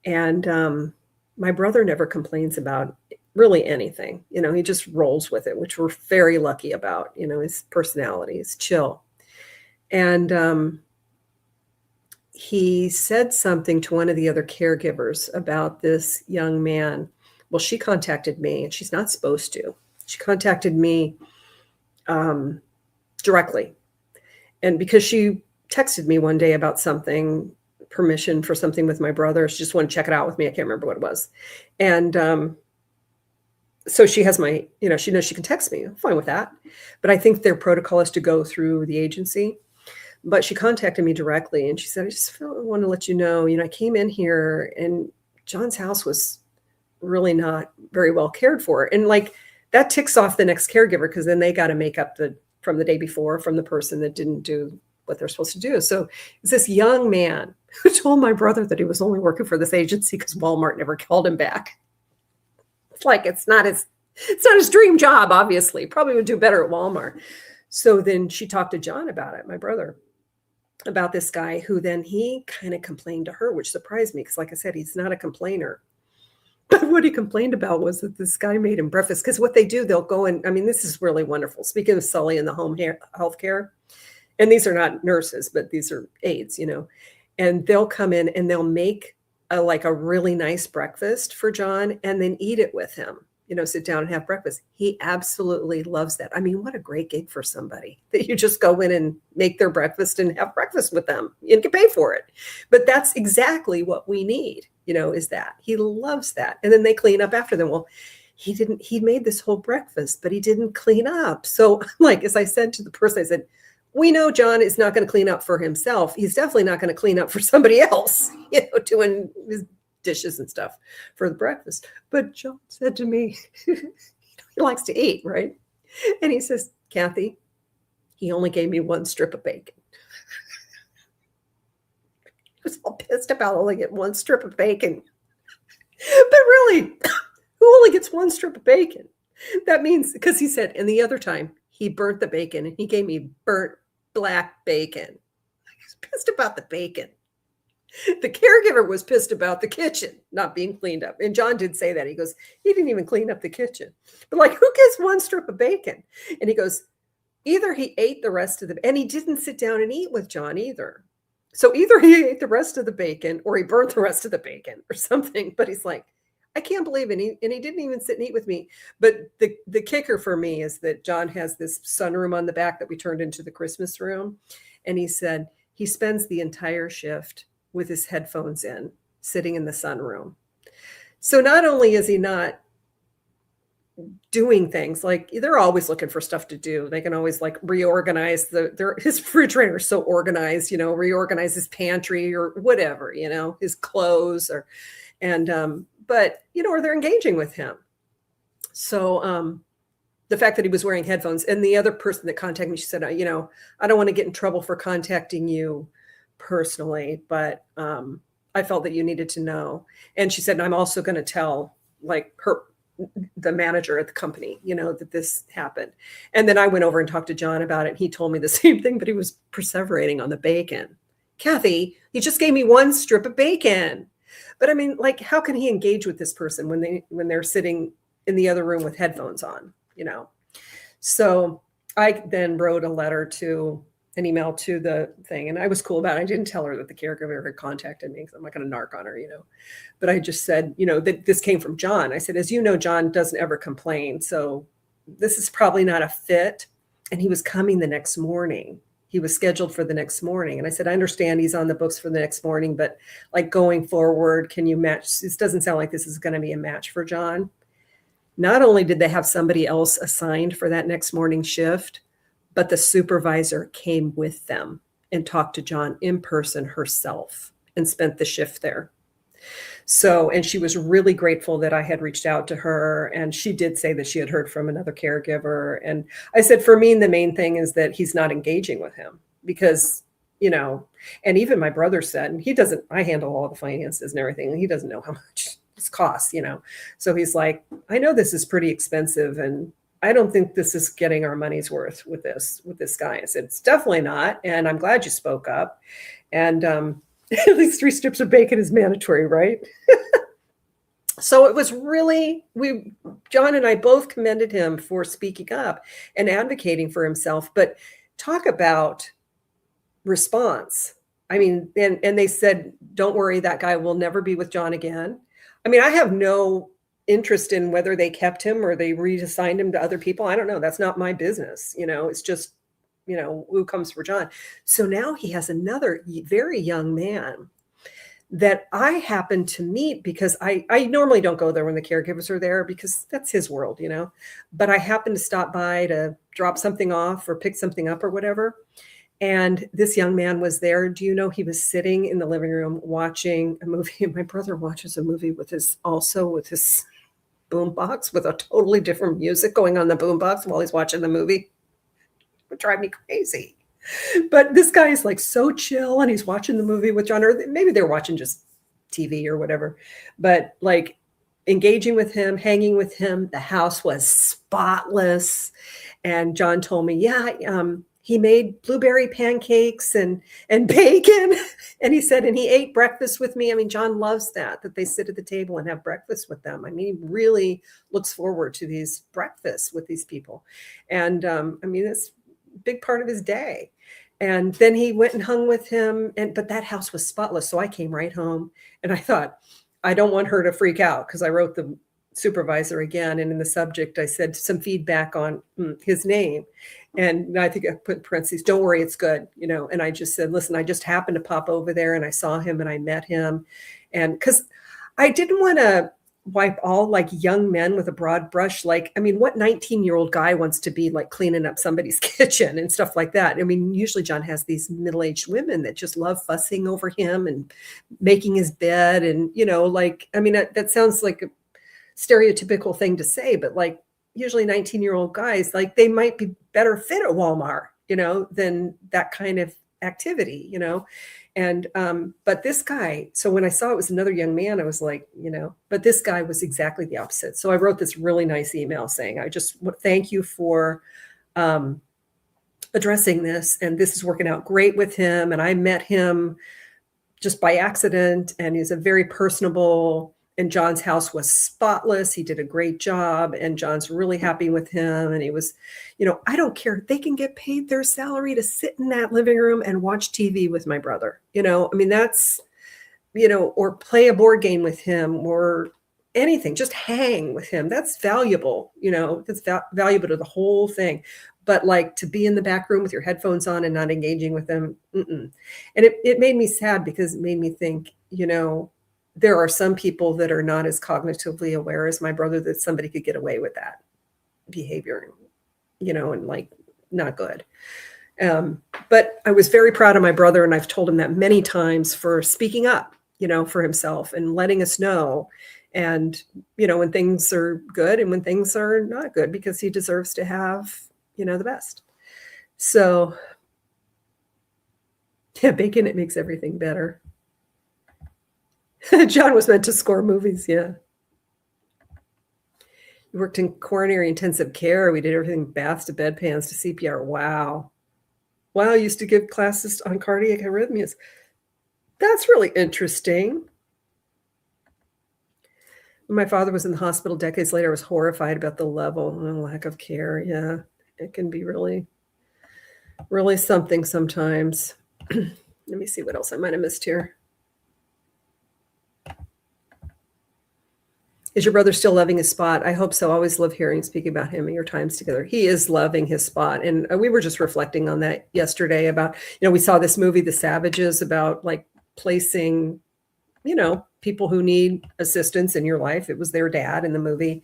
and my brother never complains about really anything. You know, he just rolls with it, which we're very lucky about. You know, his personality is chill. And he said something to one of the other caregivers about this young man. Well, she contacted me, and she's not supposed to. She contacted me directly. And because she texted me one day about something, permission for something with my brother, she just wanted to check it out with me. I can't remember what it was. And so she has my, you know, she knows she can text me. I'm fine with that. But I think their protocol is to go through the agency. But she contacted me directly, and she said, I just want to let you know, I came in here and John's house was really not very well cared for. And like that ticks off the next caregiver, because then they got to make up from the day before from the person that didn't do what they're supposed to do. So it's this young man who told my brother that he was only working for this agency because Walmart never called him back. It's like, it's not his dream job, obviously. Probably would do better at Walmart. So then she talked to John about it, my brother, about this guy who then he kind of complained to her, which surprised me because, like I said, he's not a complainer. But what he complained about was that this guy made him breakfast, because what they do, they'll go and, I mean, this is really wonderful. Speaking of Sully and the home health care, and these are not nurses, but these are aides, and they'll come in and they'll make a really nice breakfast for John and then eat it with him, sit down and have breakfast. He absolutely loves that. I mean, what a great gig for somebody that you just go in and make their breakfast and have breakfast with them and get paid for it. But that's exactly what we need, is that he loves that. And then they clean up after them. Well, he made this whole breakfast, but he didn't clean up. So as I said to the person, I said, we know John is not going to clean up for himself. He's definitely not going to clean up for somebody else, doing his dishes and stuff for the breakfast. But John said to me, he likes to eat, right? And he says, Kathy, he only gave me one strip of bacon. He was all pissed about only getting one strip of bacon. But really, who only gets one strip of bacon? That means, because he said, and the other time he burnt the bacon and he gave me burnt black bacon. He was pissed about the bacon. The caregiver was pissed about the kitchen not being cleaned up. And John did say that. He goes, he didn't even clean up the kitchen. But who gets one strip of bacon? And he goes, either he ate the rest of and he didn't sit down and eat with John either. So either he ate the rest of the bacon or he burnt the rest of the bacon or something. But he's like, I can't believe it. And he didn't even sit and eat with me. But the kicker for me is that John has this sunroom on the back that we turned into the Christmas room. And he said he spends the entire shift with his headphones in, sitting in the sunroom. So not only is he not doing things, they're always looking for stuff to do. They can always reorganize his refrigerator is so organized, reorganize his pantry or whatever, his clothes or they're engaging with him. So the fact that he was wearing headphones, and the other person that contacted me, she said, I don't want to get in trouble for contacting you personally, but I felt that you needed to know. And she said, I'm also going to tell the manager at the company, that this happened. And then I went over and talked to John about it. And he told me the same thing, but he was perseverating on the bacon. Kathy, he just gave me one strip of bacon. But I mean, how can he engage with this person when they're sitting in the other room with headphones on, So I then wrote an email to the thing, and I was cool about it. I didn't tell her that the caregiver had contacted me, because I'm not going to narc on her, But I just said, that this came from John. I said, as you know, John doesn't ever complain, so this is probably not a fit. And he was coming the next morning. He was scheduled for the next morning. And I said, I understand he's on the books for the next morning, but going forward, can you match? This doesn't sound like this is going to be a match for John. Not only did they have somebody else assigned for that next morning shift, but the supervisor came with them and talked to John in person herself and spent the shift there. So, and she was really grateful that I had reached out to her. And she did say that she had heard from another caregiver. And I said, for me, the main thing is that he's not engaging with him because, and even my brother said, and I handle all the finances and everything, and he doesn't know how much this costs, So he's like, I know this is pretty expensive and I don't think this is getting our money's worth with this guy. I said, it's definitely not. And I'm glad you spoke up. And at least 3 strips of bacon is mandatory, right? So it was really, John and I both commended him for speaking up and advocating for himself. But talk about response. I mean, and they said, don't worry, that guy will never be with John again. I mean, I have no interest in whether they kept him or they reassigned him to other people. I don't know. That's not my business. It's just, who comes for John. So now he has another very young man that I happened to meet because I normally don't go there when the caregivers are there because that's his world, but I happened to stop by to drop something off or pick something up or whatever. And this young man was there. Do you know he was sitting in the living room watching a movie? My brother watches a movie with his boombox with a totally different music going on the boombox while he's watching the movie. It would drive me crazy. But this guy is like so chill and he's watching the movie with John, or maybe they're watching just TV or whatever, but like engaging with him, hanging with him. The house was spotless. And John told me, he made blueberry pancakes and bacon. And he said, and he ate breakfast with me. I mean, John loves that they sit at the table and have breakfast with them. I mean, he really looks forward to these breakfasts with these people. And it's a big part of his day. And then he went and hung with him. But that house was spotless. So I came right home and I thought, I don't want her to freak out because I wrote the supervisor again. And in the subject, I said some feedback on his name. And I think I put in parentheses, don't worry, it's good, and I just said, listen, I just happened to pop over there and I saw him and I met him. And because I didn't want to wipe all like young men with a broad brush. Like, I mean, what 19-year-old guy wants to be like cleaning up somebody's kitchen and stuff like that? I mean, usually John has these middle-aged women that just love fussing over him and making his bed. And, that sounds like a stereotypical thing to say, but like, usually 19-year-old guys, like they might be better fit at Walmart, than that kind of activity, And, but this guy, so when I saw it was another young man, I was like, but this guy was exactly the opposite. So I wrote this really nice email saying, I just thank you for, addressing this. And this is working out great with him. And I met him just by accident. And he's a very personable, and John's house was spotless. He did a great job and John's really happy with him. And he was, I don't care. They can get paid their salary to sit in that living room and watch TV with my brother. That's, or play a board game with him or anything, just hang with him. That's valuable, that's valuable to the whole thing. But like to be in the back room with your headphones on and not engaging with them. And it made me sad because it made me think, there are some people that are not as cognitively aware as my brother that somebody could get away with that behavior, and like not good. But I was very proud of my brother. And I've told him that many times for speaking up, for himself and letting us know. And, when things are good and when things are not good, because he deserves to have, the best. So yeah, bacon, it makes everything better. John was meant to score movies. Yeah. We worked in coronary intensive care. We did everything, baths to bedpans to CPR. Wow. I used to give classes on cardiac arrhythmias. That's really interesting. When my father was in the hospital decades later, I was horrified about the level and lack of care. Yeah. It can be really, really something sometimes. Let me see what else I might have missed here. Is your brother still loving his spot? I hope so. I always love hearing speak about him and your times together. He is loving his spot. And we were just reflecting on that yesterday about, we saw this movie, The Savages, about like placing, people who need assistance in your life. It was their dad in the movie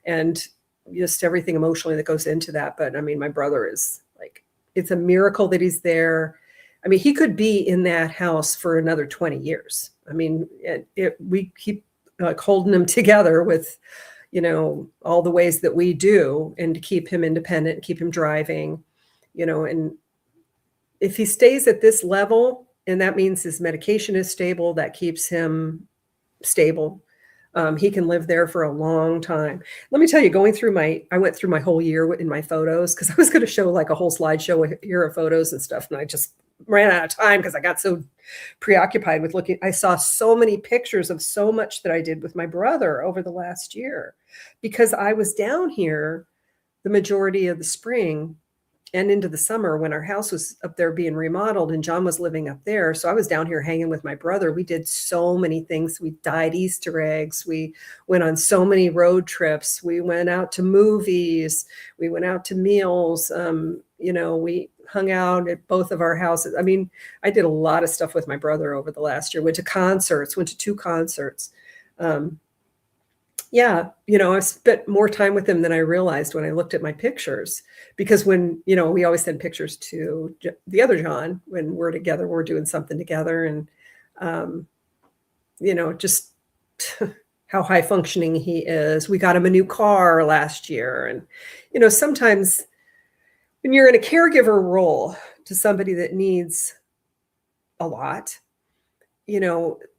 and just everything emotionally that goes into that. But I mean, my brother is like, it's a miracle that he's there. I mean, he could be in that house for another 20 years. I mean, we keep like holding him together with, all the ways that we do, and to keep him independent, keep him driving, and if he stays at this level, and that means his medication is stable, that keeps him stable. He can live there for a long time. Let me tell you, I went through my whole year in my photos, because I was going to show like a whole slideshow here of photos and stuff. And I just ran out of time because I got so preoccupied with looking. I saw so many pictures of so much that I did with my brother over the last year, because I was down here the majority of the spring and into the summer when our house was up there being remodeled and John was living up there. So I was down here hanging with my brother. We did so many things. We dyed Easter eggs. We went on so many road trips. We went out to movies. We went out to meals. We hung out at both of our houses. I mean, I did a lot of stuff with my brother over the last year. Went to concerts, went to 2 concerts. I spent more time with him than I realized when I looked at my pictures, because when, we always send pictures to the other John when we're together, we're doing something together, and, just how high functioning he is. We got him a new car last year. And, sometimes when you're in a caregiver role to somebody that needs a lot,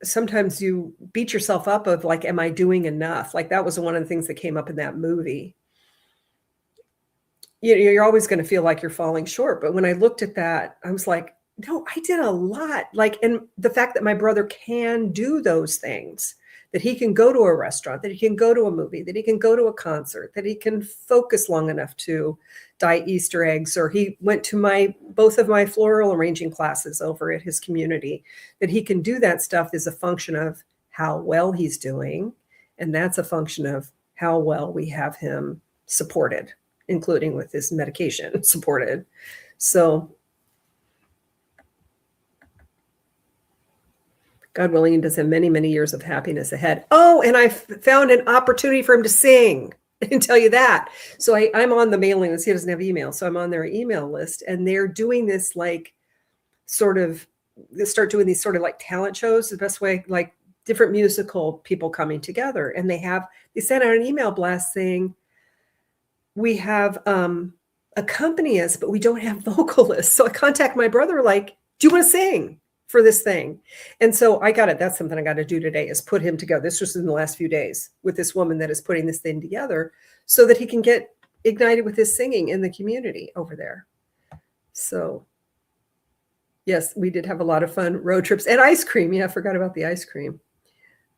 sometimes you beat yourself up of like, am I doing enough? Like that was one of the things that came up in that movie. You're always going to feel like you're falling short. But when I looked at that, I was like, no, I did a lot. Like, and the fact that my brother can do those things, that he can go to a restaurant, that he can go to a movie, that he can go to a concert, that he can focus long enough to dye Easter eggs, or he went to both of my floral arranging classes over at his community, that he can do that stuff is a function of how well he's doing. And that's a function of how well we have him supported, including with his medication supported. So God willing, he does have many, many years of happiness ahead. Oh, and I found an opportunity for him to sing. I can tell you that. So I'm on the mailing list. He doesn't have email. So I'm on their email list, and they're doing this they start doing these sort of like talent shows, the best way, like different musical people coming together. And they sent out an email blast saying, we have accompany us, but we don't have vocalists. So I contact my brother, like, do you want to sing for this thing? And so I got it. That's something I got to do today, is put him together. This was in the last few days with this woman that is putting this thing together so that he can get ignited with his singing in the community over there. So yes, we did have a lot of fun road trips and ice cream. Yeah, I forgot about the ice cream.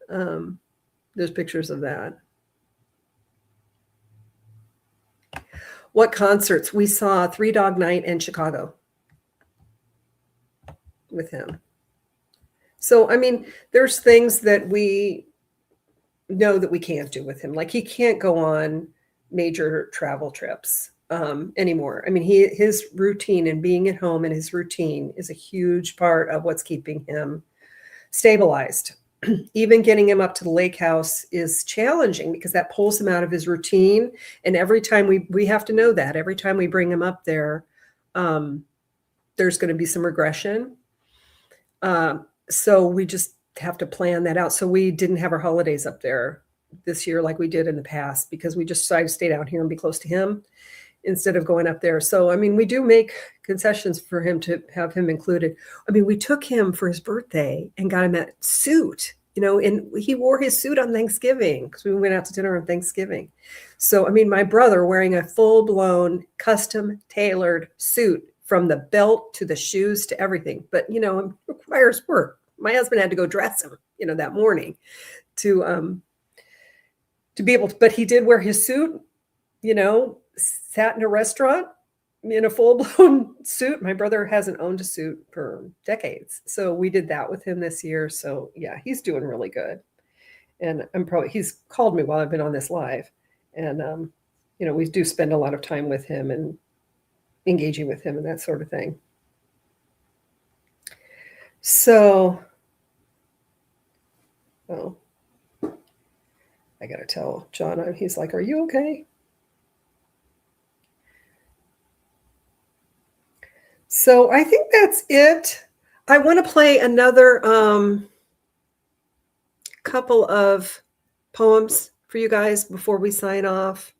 There's pictures of that. What concerts? We saw Three Dog Night in Chicago with him. So, I mean, there's things that we know that we can't do with him. Like he can't go on major travel trips anymore. I mean, his routine and being at home and his routine is a huge part of what's keeping him stabilized. Even getting him up to the lake house is challenging because that pulls him out of his routine. And every time we have to know that every time we bring him up there, there's going to be some regression. So we just have to plan that out. So we didn't have our holidays up there this year like we did in the past, because we just decided to stay down here and be close to him instead of going up there. So, I mean, we do make concessions for him to have him included. I mean, we took him for his birthday and got him that suit, and he wore his suit on Thanksgiving because we went out to dinner on Thanksgiving. So, I mean, my brother wearing a full-blown custom tailored suit from the belt to the shoes to everything. But, it requires work. My husband had to go dress him, that morning to be able to, but he did wear his suit, sat in a restaurant in a full-blown suit. My brother hasn't owned a suit for decades. So we did that with him this year. So yeah, he's doing really good. And he's called me while I've been on this live. And, we do spend a lot of time with him and engaging with him and that sort of thing. So, I got to tell John, he's like, are you okay? So I think that's it. I want to play another couple of poems for you guys before we sign off.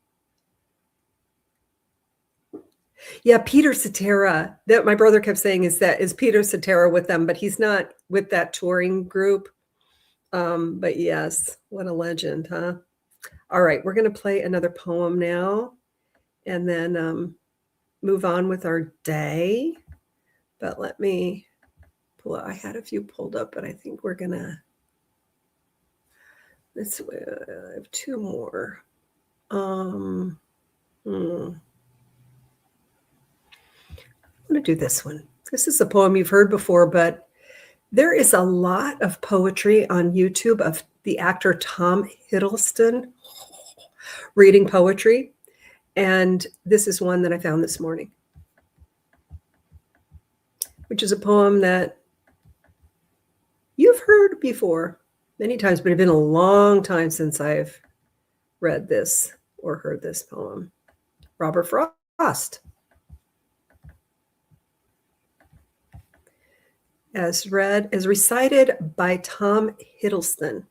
Yeah, Peter Cetera, that my brother kept saying is Peter Cetera with them, but he's not with that touring group. But yes, what a legend, huh? All right, we're going to play another poem now and then move on with our day. But let me pull up. I had a few pulled up, but I think we're going to, I have two more. I'm going to do this one. This is a poem you've heard before, but there is a lot of poetry on YouTube of the actor Tom Hiddleston reading poetry. And this is one that I found this morning, which is a poem that you've heard before many times, but it's been a long time since I've read this or heard this poem. Robert Frost. As recited by Tom Hiddleston,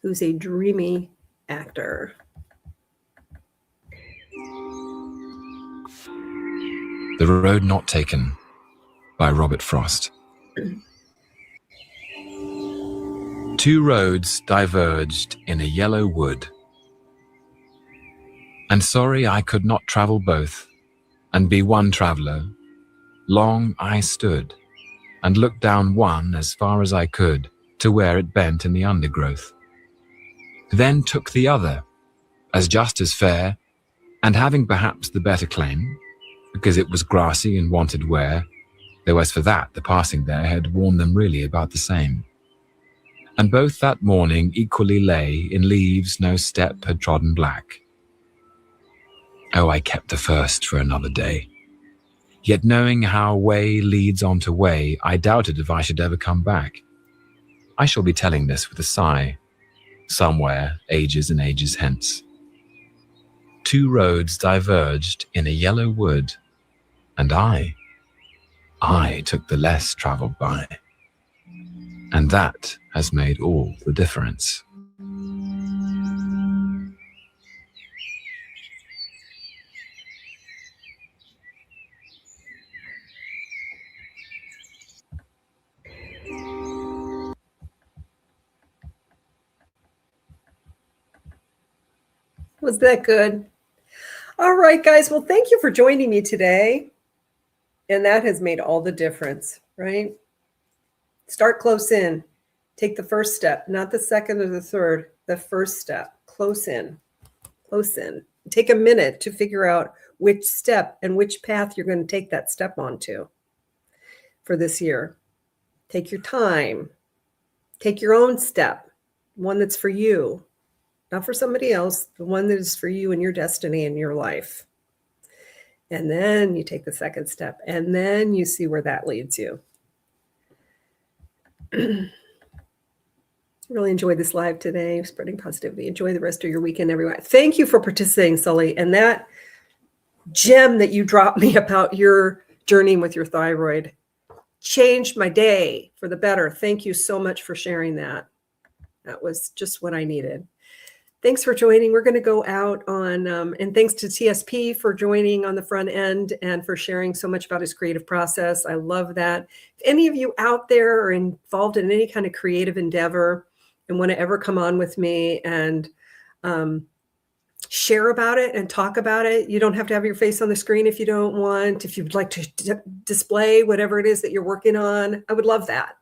who's a dreamy actor. The Road Not Taken by Robert Frost. Two roads diverged in a yellow wood, and sorry I could not travel both and be one traveller. Long I stood and looked down one as far as I could to where it bent in the undergrowth. Then took the other as just as fair, and having perhaps the better claim, because it was grassy and wanted wear, though as for that the passing there had worn them really about the same. And both that morning equally lay in leaves no step had trodden black. Oh, I kept the first for another day. Yet knowing how way leads on to way, I doubted if I should ever come back. I shall be telling this with a sigh, somewhere ages and ages hence. Two roads diverged in a yellow wood, and I took the less travelled by. And that has made all the difference. Was that good? All right, guys. Well, thank you for joining me today. And that has made all the difference, right? Start close in. Take the first step, not the second or the third, the first step. Close in, close in. Take a minute to figure out which step and which path you're going to take that step onto for this year. Take your time. Take your own step, one that's for you, not for somebody else, the one that is for you and your destiny in your life. And then you take the second step, and then you see where that leads you. Really enjoyed this live today, spreading positivity. Enjoy the rest of your weekend, everyone. Thank you for participating, Sully. And that gem that you dropped me about your journey with your thyroid changed my day for the better. Thank you so much for sharing that. That was just what I needed. Thanks for joining. We're going to go out on, and thanks to TSP for joining on the front end and for sharing so much about his creative process. I love that. If any of you out there are involved in any kind of creative endeavor and want to ever come on with me and share about it and talk about it, you don't have to have your face on the screen if you don't want. If you'd like to display whatever it is that you're working on, I would love that.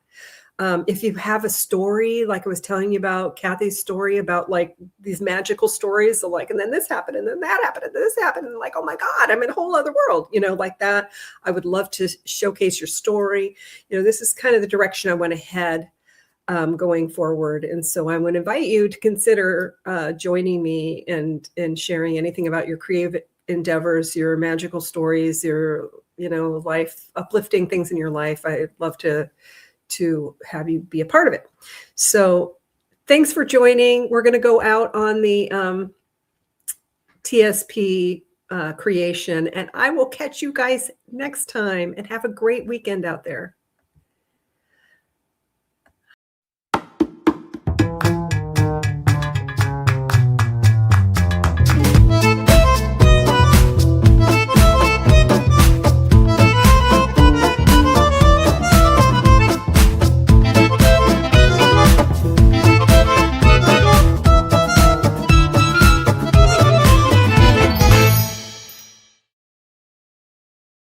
If you have a story, like I was telling you about Kathy's story about like these magical stories of like, and then this happened and then that happened and this happened and like, oh my God, I'm in a whole other world, like that. I would love to showcase your story. This is kind of the direction I want to head going forward. And so I would invite you to consider joining me and sharing anything about your creative endeavors, your magical stories, your, life, uplifting things in your life. I'd love to have you be a part of it. So thanks for joining. We're going to go out on the TSP creation. And I will catch you guys next time, and have a great weekend out there.